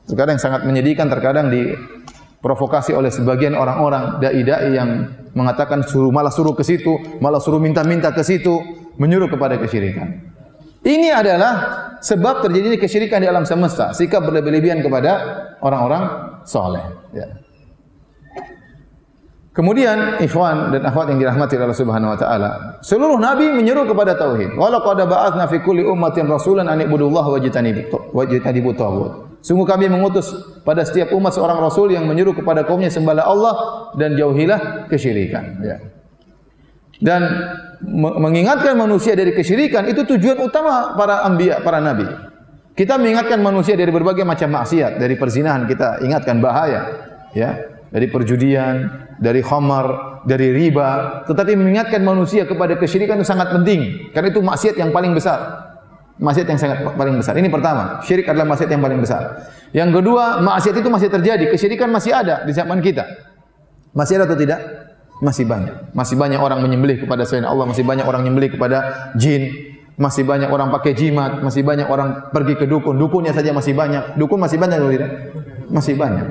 terkadang sangat menyedihkan, terkadang diprovokasi oleh sebagian orang-orang dai-dai yang mengatakan malah suruh ke situ, malah suruh minta-minta ke situ, menyuruh kepada kesyirikan. Ini adalah sebab terjadinya kesyirikan di alam semesta, sikap berlebih-lebihan kepada orang-orang saleh. Ya. Kemudian ikhwan dan akhwat yang dirahmati Allah Subhanahu wa taala, seluruh nabi menyeru kepada tauhid. Wa laqad ba'atsna fi kulli ummatin rasulan an ibudullaha wajtanibu taghut. Sungguh kami mengutus pada setiap umat seorang rasul yang menyeru kepada kaumnya sembahlah Allah dan jauhilah kesyirikan. Ya. Dan mengingatkan manusia dari kesyirikan itu tujuan utama para anbiya, para nabi. Kita mengingatkan manusia dari berbagai macam maksiat, dari perzinahan kita ingatkan bahaya, ya, dari perjudian, dari khamar, dari riba, tetapi mengingatkan manusia kepada kesyirikan itu sangat penting karena itu maksiat yang paling besar. Maksiat yang sangat paling besar. Ini pertama, syirik adalah maksiat yang paling besar. Yang kedua, maksiat itu masih terjadi, kesyirikan masih ada di zaman kita. Masih ada atau tidak? Masih banyak. Masih banyak orang menyembelih kepada selain Allah, masih banyak orang menyembelih kepada jin, masih banyak orang pakai jimat, masih banyak orang pergi ke dukun. Dukunnya saja masih banyak. Dukun masih banyak atau tidak? Masih banyak.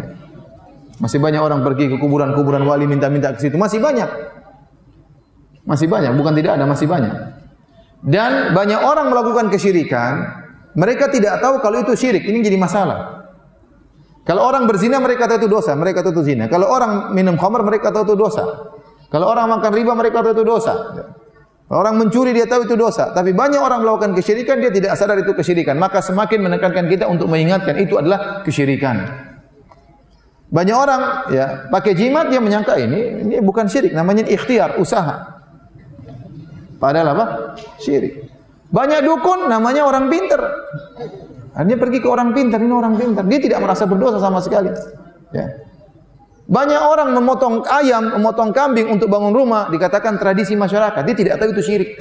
Masih banyak orang pergi ke kuburan-kuburan wali minta-minta ke situ. Masih banyak. Masih banyak, bukan tidak ada, masih banyak. Dan banyak orang melakukan kesyirikan, mereka tidak tahu kalau itu syirik. Ini jadi masalah. Kalau orang berzina mereka tahu itu dosa, mereka tahu itu zina. Kalau orang minum khamar mereka tahu itu dosa. Kalau orang makan riba mereka tahu itu dosa. Kalau orang mencuri dia tahu itu dosa. Tapi banyak orang melakukan kesyirikan dia tidak sadar itu kesyirikan. Maka semakin menekankan kita untuk mengingatkan itu adalah kesyirikan. Banyak orang ya pakai jimat dia menyangka ini bukan syirik, namanya ikhtiar, usaha. Padahal apa? Syirik. Banyak dukun namanya orang pintar. Dia pergi ke orang pintar, ini orang pintar. Dia tidak merasa berdosa sama sekali. Ya. Banyak orang memotong ayam, memotong kambing untuk bangun rumah, dikatakan tradisi masyarakat. Dia tidak tahu itu syirik.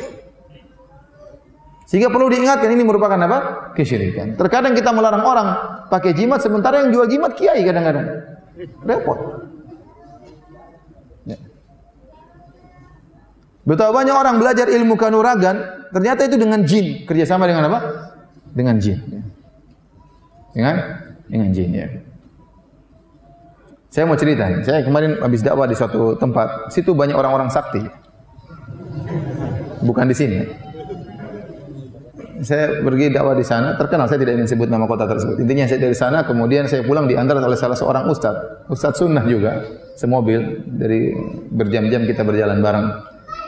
Sehingga perlu diingatkan ini merupakan apa? Kesyirikan. Terkadang kita melarang orang pakai jimat, sementara yang jual jimat kiai kadang-kadang. Repot. Ya. Betapa banyak orang belajar ilmu kanuragan, ternyata itu dengan jin. Kerjasama dengan apa? Dengan jin. Dengan jin ya. Saya mau cerita nih. Saya kemarin habis dakwah di suatu tempat. Situ banyak orang-orang sakti. Bukan di sini. saya pergi dakwah di sana, terkenal, saya tidak ingin sebut nama kota tersebut. Intinya saya dari sana, kemudian saya pulang diantar oleh salah seorang ustadz sunnah juga, semobil, dari berjam-jam kita berjalan bareng.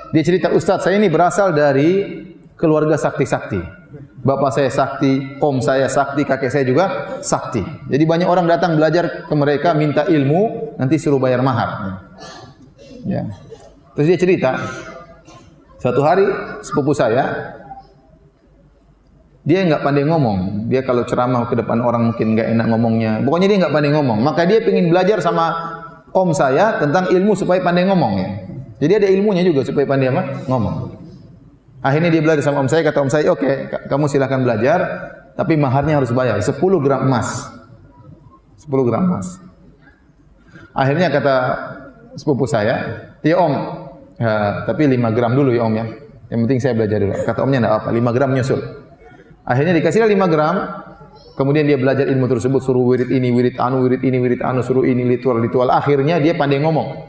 Dia cerita, Ustadz, saya ini berasal dari keluarga sakti-sakti. Bapak saya sakti, om saya sakti, kakek saya juga sakti. Jadi banyak orang datang belajar ke mereka, minta ilmu, nanti suruh bayar mahar. Ya. Terus dia cerita, suatu hari sepupu saya, dia nggak pandai ngomong. Dia kalau ceramah ke depan orang mungkin nggak enak ngomongnya. Pokoknya dia nggak pandai ngomong. Maka dia ingin belajar sama om saya tentang ilmu supaya pandai ngomong ya. Jadi ada ilmunya juga supaya pandai ngomong. Akhirnya dia belajar sama om saya, kata om saya, oke, kamu silahkan belajar, tapi maharnya harus bayar, 10 gram emas. 10 gram emas. Akhirnya kata sepupu saya, ya om, ya, tapi 5 gram dulu ya om ya. Yang penting saya belajar dulu. Kata omnya enggak apa, 5 gram nyusul. Akhirnya dikasihlah 5 gram, kemudian dia belajar ilmu tersebut, suruh wirid ini, wirid anu, suruh ini, ritual. Akhirnya dia pandai ngomong.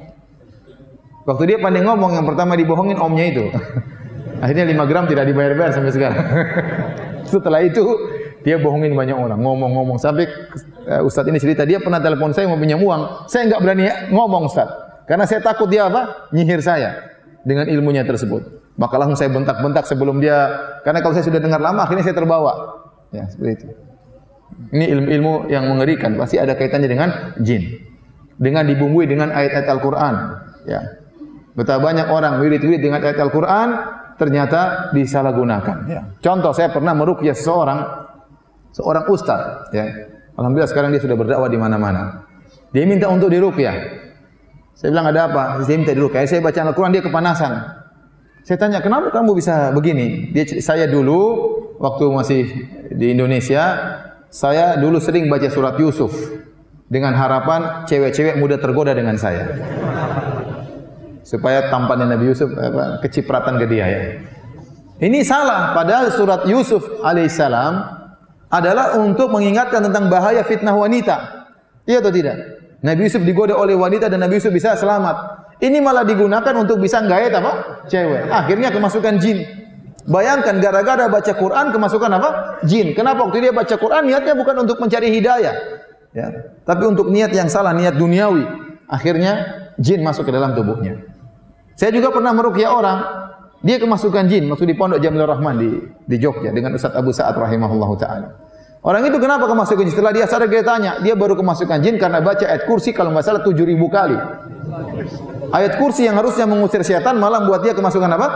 Waktu dia pandai ngomong, yang pertama dibohongin omnya itu. Akhirnya 5 gram tidak dibayar-bayar sampai sekarang. Setelah itu dia bohongin banyak orang, ngomong sampai Ustadz ini cerita, dia pernah telepon saya mau pinjam uang, saya enggak berani ngomong Ustadz, karena saya takut dia apa? Nyihir saya dengan ilmunya tersebut. Maka langsung saya bentak-bentak sebelum dia, karena kalau saya sudah dengar lama akhirnya saya terbawa. Ya, seperti itu. Ini ilmu-ilmu yang mengerikan, pasti ada kaitannya dengan jin. Dengan dibumbui dengan ayat-ayat Al-Qur'an, ya. Betapa banyak orang wirid-wirid dengan ayat Al-Qur'an ternyata disalahgunakan. Ya. Contoh, saya pernah meruqyah seorang ustaz, ya. Alhamdulillah sekarang dia sudah berdakwah di mana-mana. Dia minta untuk diruqyah. Saya bilang, ada apa? Dia minta diruqyah. Saya baca Al-Qur'an, dia kepanasan. Saya tanya, kenapa kamu bisa begini? Saya dulu waktu masih di Indonesia, saya dulu sering baca surat Yusuf dengan harapan cewek-cewek muda tergoda dengan saya. Supaya tampannya Nabi Yusuf kecipratan ke dia ya. Ini salah, padahal surat Yusuf alaihissalam adalah untuk mengingatkan tentang bahaya fitnah wanita. Iya atau tidak? Nabi Yusuf digoda oleh wanita dan Nabi Yusuf bisa selamat. Ini malah digunakan untuk bisa nggait apa? Cewek. Akhirnya kemasukan jin. Bayangkan gara-gara baca Quran kemasukan apa? Jin. Kenapa waktu dia baca Quran niatnya bukan untuk mencari hidayah, ya, tapi untuk niat yang salah, niat duniawi. Akhirnya jin masuk ke dalam tubuhnya. Saya juga pernah meruqyah orang, dia kemasukan jin, waktu di Pondok Jamilur Rahman di Jogja dengan Ustaz Abu Sa'ad rahimahullahu taala. Orang itu kenapa kemasukan jin? Setelah dia sadar dia tanya, dia baru kemasukan jin karena baca ayat kursi kalau enggak salah 7.000 kali. Ayat kursi yang harusnya mengusir setan malah buat dia kemasukan apa?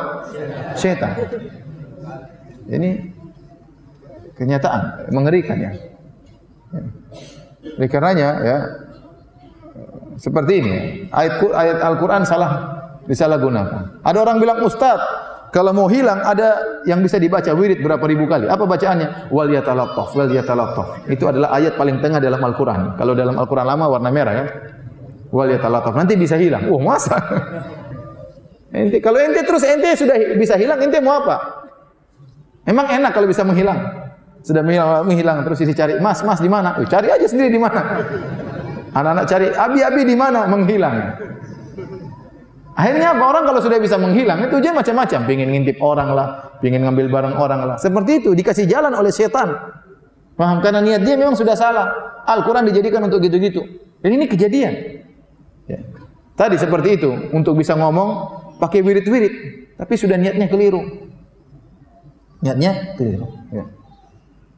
Setan. Ini kenyataan, mengerikan ya. Oleh karenanya ya, seperti ini ayat Al-Qur'an disalahgunakan. Ada orang bilang, Ustaz, kalau mau hilang ada yang bisa dibaca wirid berapa ribu kali. Apa bacaannya? Wal yatalattaf, wal yatalattaf. Itu adalah ayat paling tengah dalam Al-Qur'an. Kalau dalam Al-Qur'an lama warna merah ya. Wal yatalattaf. Nanti bisa hilang. Oh, masa? Kalau ente sudah bisa hilang, ente mau apa? Emang enak kalau bisa menghilang. Sudah menghilang terus cari, Mas di mana? Cari aja sendiri di mana. Anak-anak cari, Abi di mana? Menghilang. Akhirnya apa? Orang kalau sudah bisa menghilang, itu dia macam-macam. Pengen ngintip orang lah, pengen ngambil barang orang lah. Seperti itu, dikasih jalan oleh setan. Paham? Karena niat dia memang sudah salah. Al-Quran dijadikan untuk gitu-gitu. Dan ini kejadian. Ya. Tadi seperti itu, untuk bisa ngomong, pakai wirid-wirid. Tapi sudah niatnya keliru. Niatnya keliru. Ya.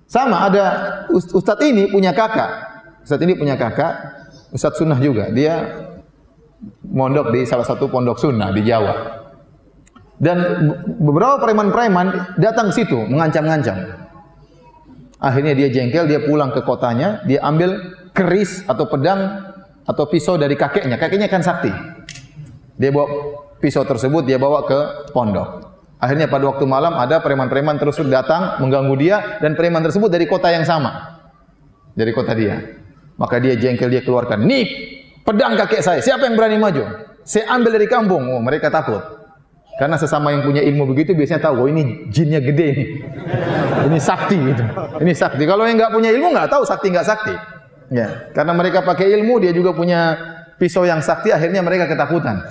Sama ada Ustadz ini punya kakak. Ustadz sunnah juga. Dia mondok di salah satu pondok sunnah di Jawa. Dan beberapa preman-preman datang ke situ mengancam-ngancam. Akhirnya dia jengkel, dia pulang ke kotanya, dia ambil keris atau pedang atau pisau dari kakeknya. Kakeknya kan sakti. Dia bawa pisau tersebut, dia bawa ke pondok. Akhirnya pada waktu malam ada preman-preman terus datang mengganggu dia, dan preman tersebut dari kota yang sama. Dari kota dia. Maka dia jengkel, dia keluarkan, "Nih, pedang kakek saya, siapa yang berani maju? Saya ambil dari kampung." Oh, mereka takut. Karena sesama yang punya ilmu begitu biasanya tahu, oh ini jinnya gede nih. Ini sakti gitu. Ini sakti. Kalau yang enggak punya ilmu enggak tahu sakti enggak sakti. Ya, karena mereka pakai ilmu, dia juga punya pisau yang sakti, akhirnya mereka ketakutan.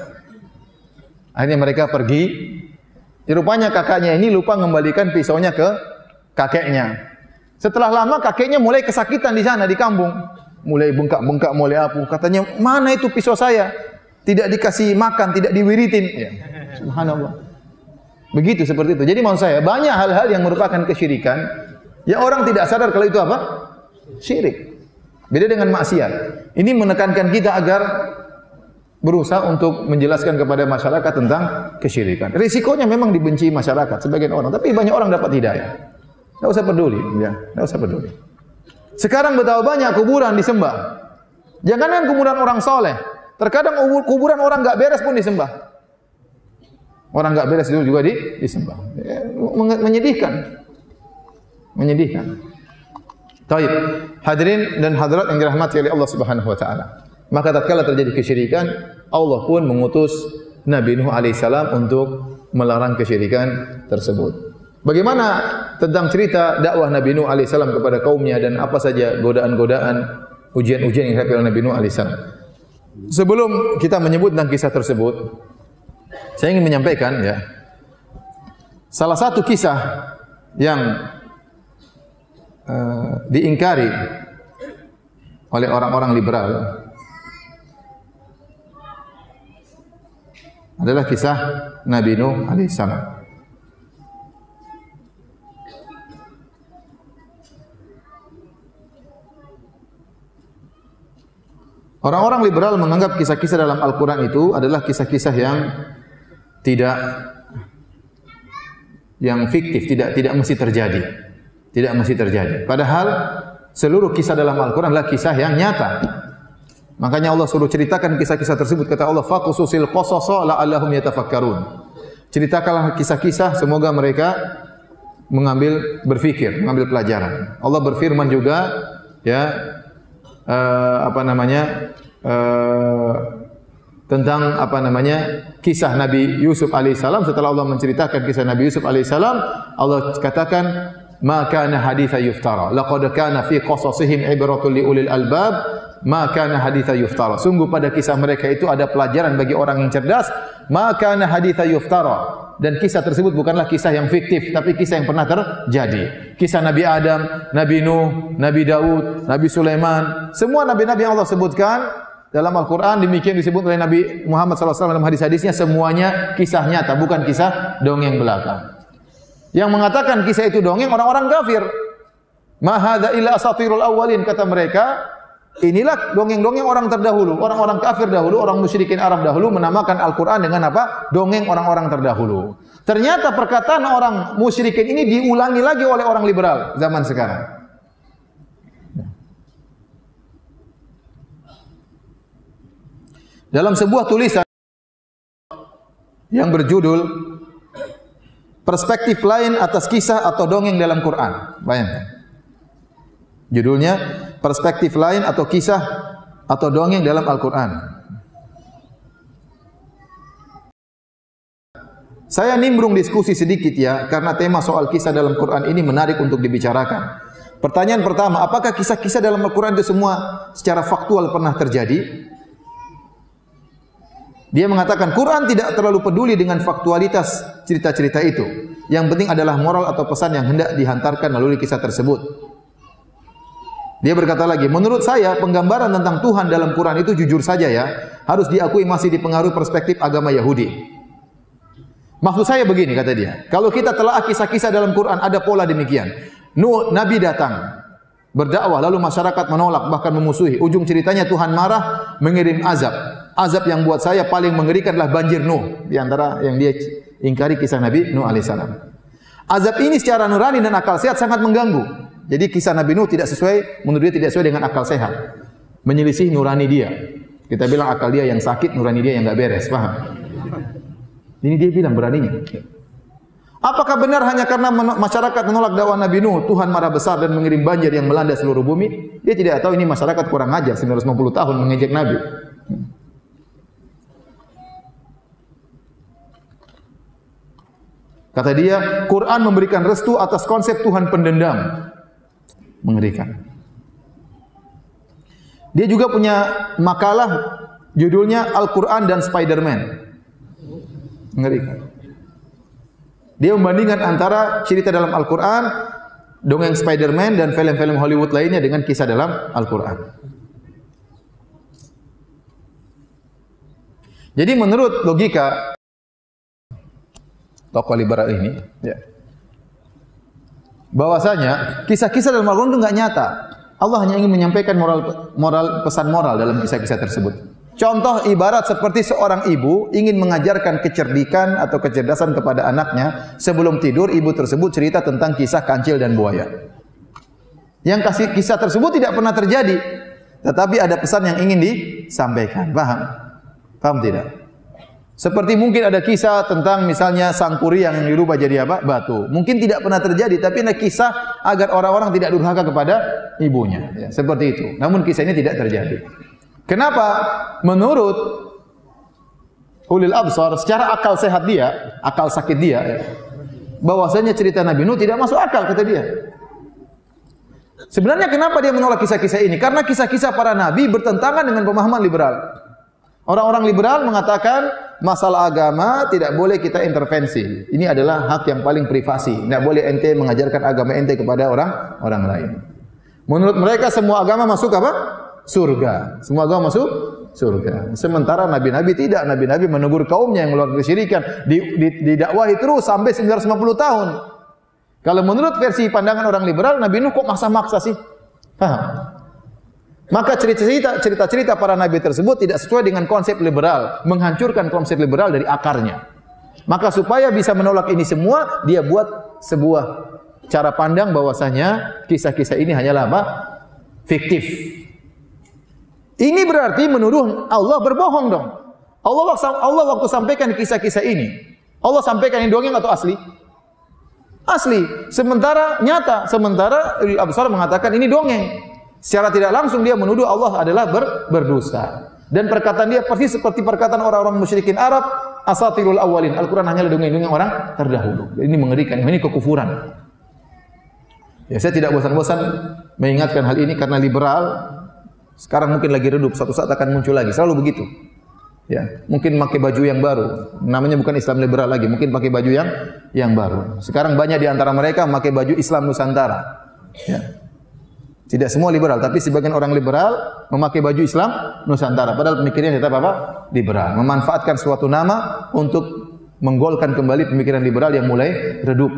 Akhirnya mereka pergi. Rupanya kakaknya ini lupa mengembalikan pisaunya ke kakeknya. Setelah lama kakeknya mulai kesakitan di sana di kampung, mulai bengkak-bengkak, mulai apa? Katanya, mana itu pisau saya? Tidak dikasih makan, tidak diwiritin. Ya. Subhanallah. Begitu seperti itu. Jadi maksud saya banyak hal-hal yang merupakan kesyirikan yang orang tidak sadar kalau itu apa? Syirik. Beda dengan maksiat. Ini menekankan kita agar berusaha untuk menjelaskan kepada masyarakat tentang kesyirikan. Risikonya memang dibenci masyarakat sebagian orang, tapi banyak orang dapat hidayah. Tidak usah peduli, ya. Tidak usah peduli. Sekarang betapa banyak kuburan disembah. Jangankan kuburan orang soleh, terkadang kuburan orang enggak beres pun disembah. Orang enggak beres itu juga disembah. Menyedihkan. Menyedihkan. Taib. Hadirin dan hadirat yang dirahmati oleh Allah Subhanahu wa taala. Maka tatkala terjadi kesyirikan, Allah pun mengutus Nabi Nuh alaihissalam untuk melarang kesyirikan tersebut. Bagaimana tentang cerita dakwah Nabi Nuh alaihissalam kepada kaumnya dan apa saja godaan-godaan, ujian-ujian yang dihadapi oleh Nabi Nuh alaihissalam. Sebelum kita menyebut tentang kisah tersebut, saya ingin menyampaikan ya, salah satu kisah yang diingkari oleh orang-orang liberal adalah kisah Nabi Nuh alaihissalam. Orang-orang liberal menganggap kisah-kisah dalam Al-Quran itu adalah kisah-kisah yang fiktif, tidak mesti terjadi. Tidak mesti terjadi. Padahal seluruh kisah dalam Al-Quran adalah kisah yang nyata. Makanya Allah suruh ceritakan kisah-kisah tersebut. Kata Allah, "Faqususil qasasa la'allahum yatafakkarun." Ceritakanlah kisah-kisah, semoga mereka berpikir, mengambil pelajaran. Allah berfirman juga, ya, tentang kisah Nabi Yusuf alaihissalam. Setelah Allah menceritakan kisah Nabi Yusuf alaihissalam, Allah katakan, "Ma kana haditha yuftara, laqad kana fi qasasihim ibratun liulil albab, ma kana haditha yuftara." Sungguh pada kisah mereka itu ada pelajaran bagi orang yang cerdas. Ma kana haditha yuftara. Dan kisah tersebut bukanlah kisah yang fiktif, tapi kisah yang pernah terjadi. Kisah Nabi Adam, Nabi Nuh, Nabi Daud, Nabi Sulaiman, semua nabi-nabi yang Allah sebutkan dalam Al-Quran, demikian disebut oleh Nabi Muhammad SAW dalam hadis-hadisnya, semuanya kisah nyata, bukan kisah dongeng belaka. Yang mengatakan kisah itu dongeng orang-orang kafir. Ma hadza illa asatirul awwalin, kata mereka. Inilah dongeng-dongeng orang terdahulu, orang-orang kafir dahulu, orang musyrikin Arab dahulu menamakan Al-Quran dengan apa? Dongeng orang-orang terdahulu. Ternyata perkataan orang musyrikin ini diulangi lagi oleh orang liberal zaman sekarang. Dalam sebuah tulisan yang berjudul "Perspektif Lain Atas Kisah atau Dongeng dalam Quran". Bayangkan. Judulnya "Perspektif Lain atau Kisah atau Dongeng dalam Al-Quran". Saya nimbrung diskusi sedikit ya, karena tema soal kisah dalam Quran ini menarik untuk dibicarakan. Pertanyaan pertama, apakah kisah-kisah dalam Al-Quran itu semua secara faktual pernah terjadi? Dia mengatakan Quran tidak terlalu peduli dengan faktualitas cerita-cerita itu. Yang penting adalah moral atau pesan yang hendak dihantarkan melalui kisah tersebut. Dia berkata lagi, menurut saya penggambaran tentang Tuhan dalam Quran itu jujur saja ya, harus diakui masih dipengaruhi perspektif agama Yahudi. Maksud saya begini, kata dia, kalau kita telah kisah-kisah dalam Quran ada pola demikian. Nuh, Nabi datang, berdakwah, lalu masyarakat menolak, bahkan memusuhi. Ujung ceritanya Tuhan marah, mengirim azab. Azab yang buat saya paling mengerikan adalah banjir Nuh. Di antara yang dia ingkari kisah Nabi Nuh alaihissalam. Azab ini secara nurani dan akal sehat sangat mengganggu. Jadi kisah Nabi Nuh tidak sesuai, menurut dia tidak sesuai dengan akal sehat. Menyelisih nurani dia. Kita bilang akal dia yang sakit, nurani dia yang enggak beres, paham? Ini dia bilang beraninya. Apakah benar hanya karena masyarakat menolak dakwah Nabi Nuh, Tuhan marah besar dan mengirim banjir yang melanda seluruh bumi? Dia tidak tahu ini masyarakat kurang ajar, 950 tahun mengejek Nabi. Kata dia, Quran memberikan restu atas konsep Tuhan pendendam. Mengerikan. Dia juga punya makalah judulnya Al-Quran dan Spider-Man. Mengerikan. Dia membandingkan antara cerita dalam Al-Quran dongeng Spider-Man dan film-film Hollywood lainnya dengan kisah dalam Al-Quran. Jadi menurut logika tokoh liberal ini, ya, bahwasanya kisah-kisah dalam Al-Quran itu enggak nyata. Allah hanya ingin menyampaikan pesan moral dalam kisah-kisah tersebut. Contoh ibarat seperti seorang ibu ingin mengajarkan kecerdikan atau kecerdasan kepada anaknya, sebelum tidur ibu tersebut cerita tentang kisah kancil dan buaya. Yang kisah tersebut tidak pernah terjadi, tetapi ada pesan yang ingin disampaikan. Paham? Paham tidak? Seperti mungkin ada kisah tentang misalnya sang puri yang dirubah jadi apa? Batu. Mungkin tidak pernah terjadi, tapi ada kisah agar orang-orang tidak durhaka kepada ibunya. Ya, seperti itu. Namun kisah ini tidak terjadi. Kenapa? Menurut ulil absar, secara akal sehat dia, akal sakit dia, ya, bahwasanya cerita Nabi Nuh tidak masuk akal, kata dia. Sebenarnya kenapa dia menolak kisah-kisah ini? Karena kisah-kisah para nabi bertentangan dengan pemahaman liberal. Orang-orang liberal mengatakan masalah agama tidak boleh kita intervensi. Ini adalah hak yang paling privasi. Tidak boleh ente mengajarkan agama ente kepada orang lain. Menurut mereka semua agama masuk apa? Surga. Semua agama masuk surga. Sementara nabi-nabi tidak. Nabi-nabi menegur kaumnya yang melakukan kesyirikan, didakwahi terus sampai 950 tahun. Kalau menurut versi pandangan orang liberal, Nabi Nuh kok maksa-maksa sih? Paham? Maka cerita-cerita para nabi tersebut tidak sesuai dengan konsep liberal, menghancurkan konsep liberal dari akarnya. Maka supaya bisa menolak ini semua, dia buat sebuah cara pandang bahwasanya kisah-kisah ini hanyalah apa? Fiktif. Ini berarti menuduh Allah berbohong dong. Allah waktu sampaikan kisah-kisah ini, Allah sampaikan ini dongeng atau asli? Asli. Sementara nyata, sementara ulil absar mengatakan ini dongeng. Secara tidak langsung dia menuduh Allah adalah berdosa. Dan perkataan dia persis seperti perkataan orang-orang musyrikin Arab, asatirul awwalin. Al-Quran hanyalah dongeng-dongeng orang terdahulu. Ini mengerikan, ini kekufuran. Ya, saya tidak bosan-bosan mengingatkan hal ini karena liberal sekarang mungkin lagi redup, suatu saat akan muncul lagi. Selalu begitu. Ya, mungkin pakai baju yang baru. Namanya bukan Islam liberal lagi, mungkin pakai baju yang baru. Sekarang banyak di antara mereka memakai baju Islam Nusantara. Ya. Tidak semua liberal, tapi sebagian orang liberal memakai baju Islam Nusantara. Padahal pemikirannya tetap apa? Liberal. Memanfaatkan suatu nama untuk menggolkan kembali pemikiran liberal yang mulai redup.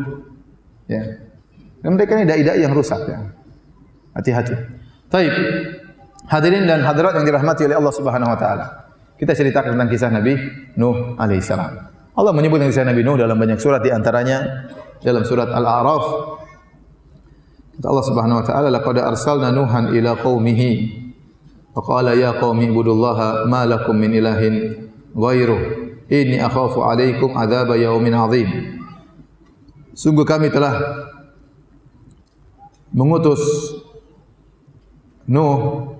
Ya. Dan mereka ini dai-dai yang rusak. Ya. Hati-hati. Taib. Hadirin dan hadirat yang dirahmati oleh Allah Subhanahu wa taala. Kita ceritakan tentang kisah Nabi Nuh alaihissalam. Allah menyebut kisah Nabi Nuh dalam banyak surat, di antaranya dalam surat Al-A'raf. Kata Allah Subhanahu wa taala, "Laqad arsalna Nuhan ila qaumihi fa qala ya qaumi ibudullaha ma lakum min ilahin ghairuh inni akhafu 'alaikum adzab yaumin 'adzim." Sungguh kami telah mengutus Nuh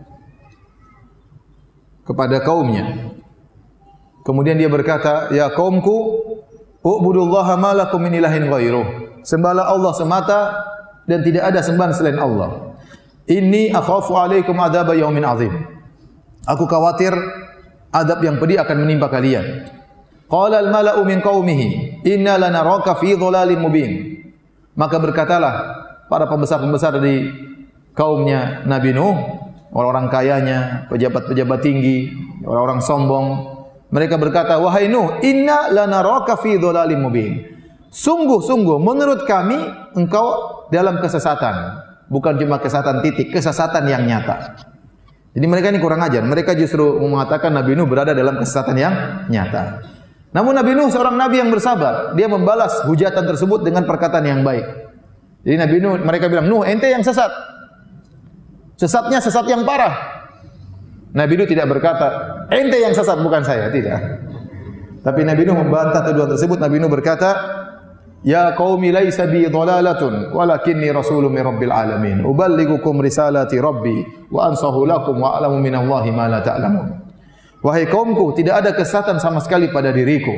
kepada kaumnya. Kemudian dia berkata, "Ya kaumku, u'budullaha ma lakum min ilahin ghairuh." Sembahlah Allah semata dan tidak ada sembahan selain Allah. Inni akhafu 'alaikum adzab yaumin 'adzim. Aku khawatir adab yang pedih akan menimpa kalian. Qala al-mala'u min qaumihi, "Inna lanaraka fi dhalalin mubin." Maka berkatalah para pembesar-pembesar dari kaumnya Nabi Nuh, orang-orang kayanya, pejabat-pejabat tinggi, orang-orang sombong, mereka berkata, "Wahai Nuh, inna lanaraka fi dhalalin mubin." Sungguh-sungguh menurut kami engkau dalam kesesatan, bukan cuma kesesatan titik, kesesatan yang nyata. Jadi mereka ini kurang ajar. Mereka justru mengatakan Nabi Nuh berada dalam kesesatan yang nyata. Namun Nabi Nuh seorang nabi yang bersabar. Dia membalas hujatan tersebut dengan perkataan yang baik. Jadi Nabi Nuh, mereka bilang, "Nuh, ente yang sesat. Sesatnya sesat yang parah." Nabi Nuh tidak berkata, "Ente yang sesat, bukan saya." Tidak. Tapi Nabi Nuh membantah tuduhan tersebut. Nabi Nuh berkata, "Ya qaumi laisa bi dhalalatun walakinni rasulun min rabbil alamin. Uballighukum risalati rabbi wa ansahu lakum wa a'lamu minallahi ma la ta'lamun." Wahai kaumku, tidak ada kesesatan sama sekali pada diriku.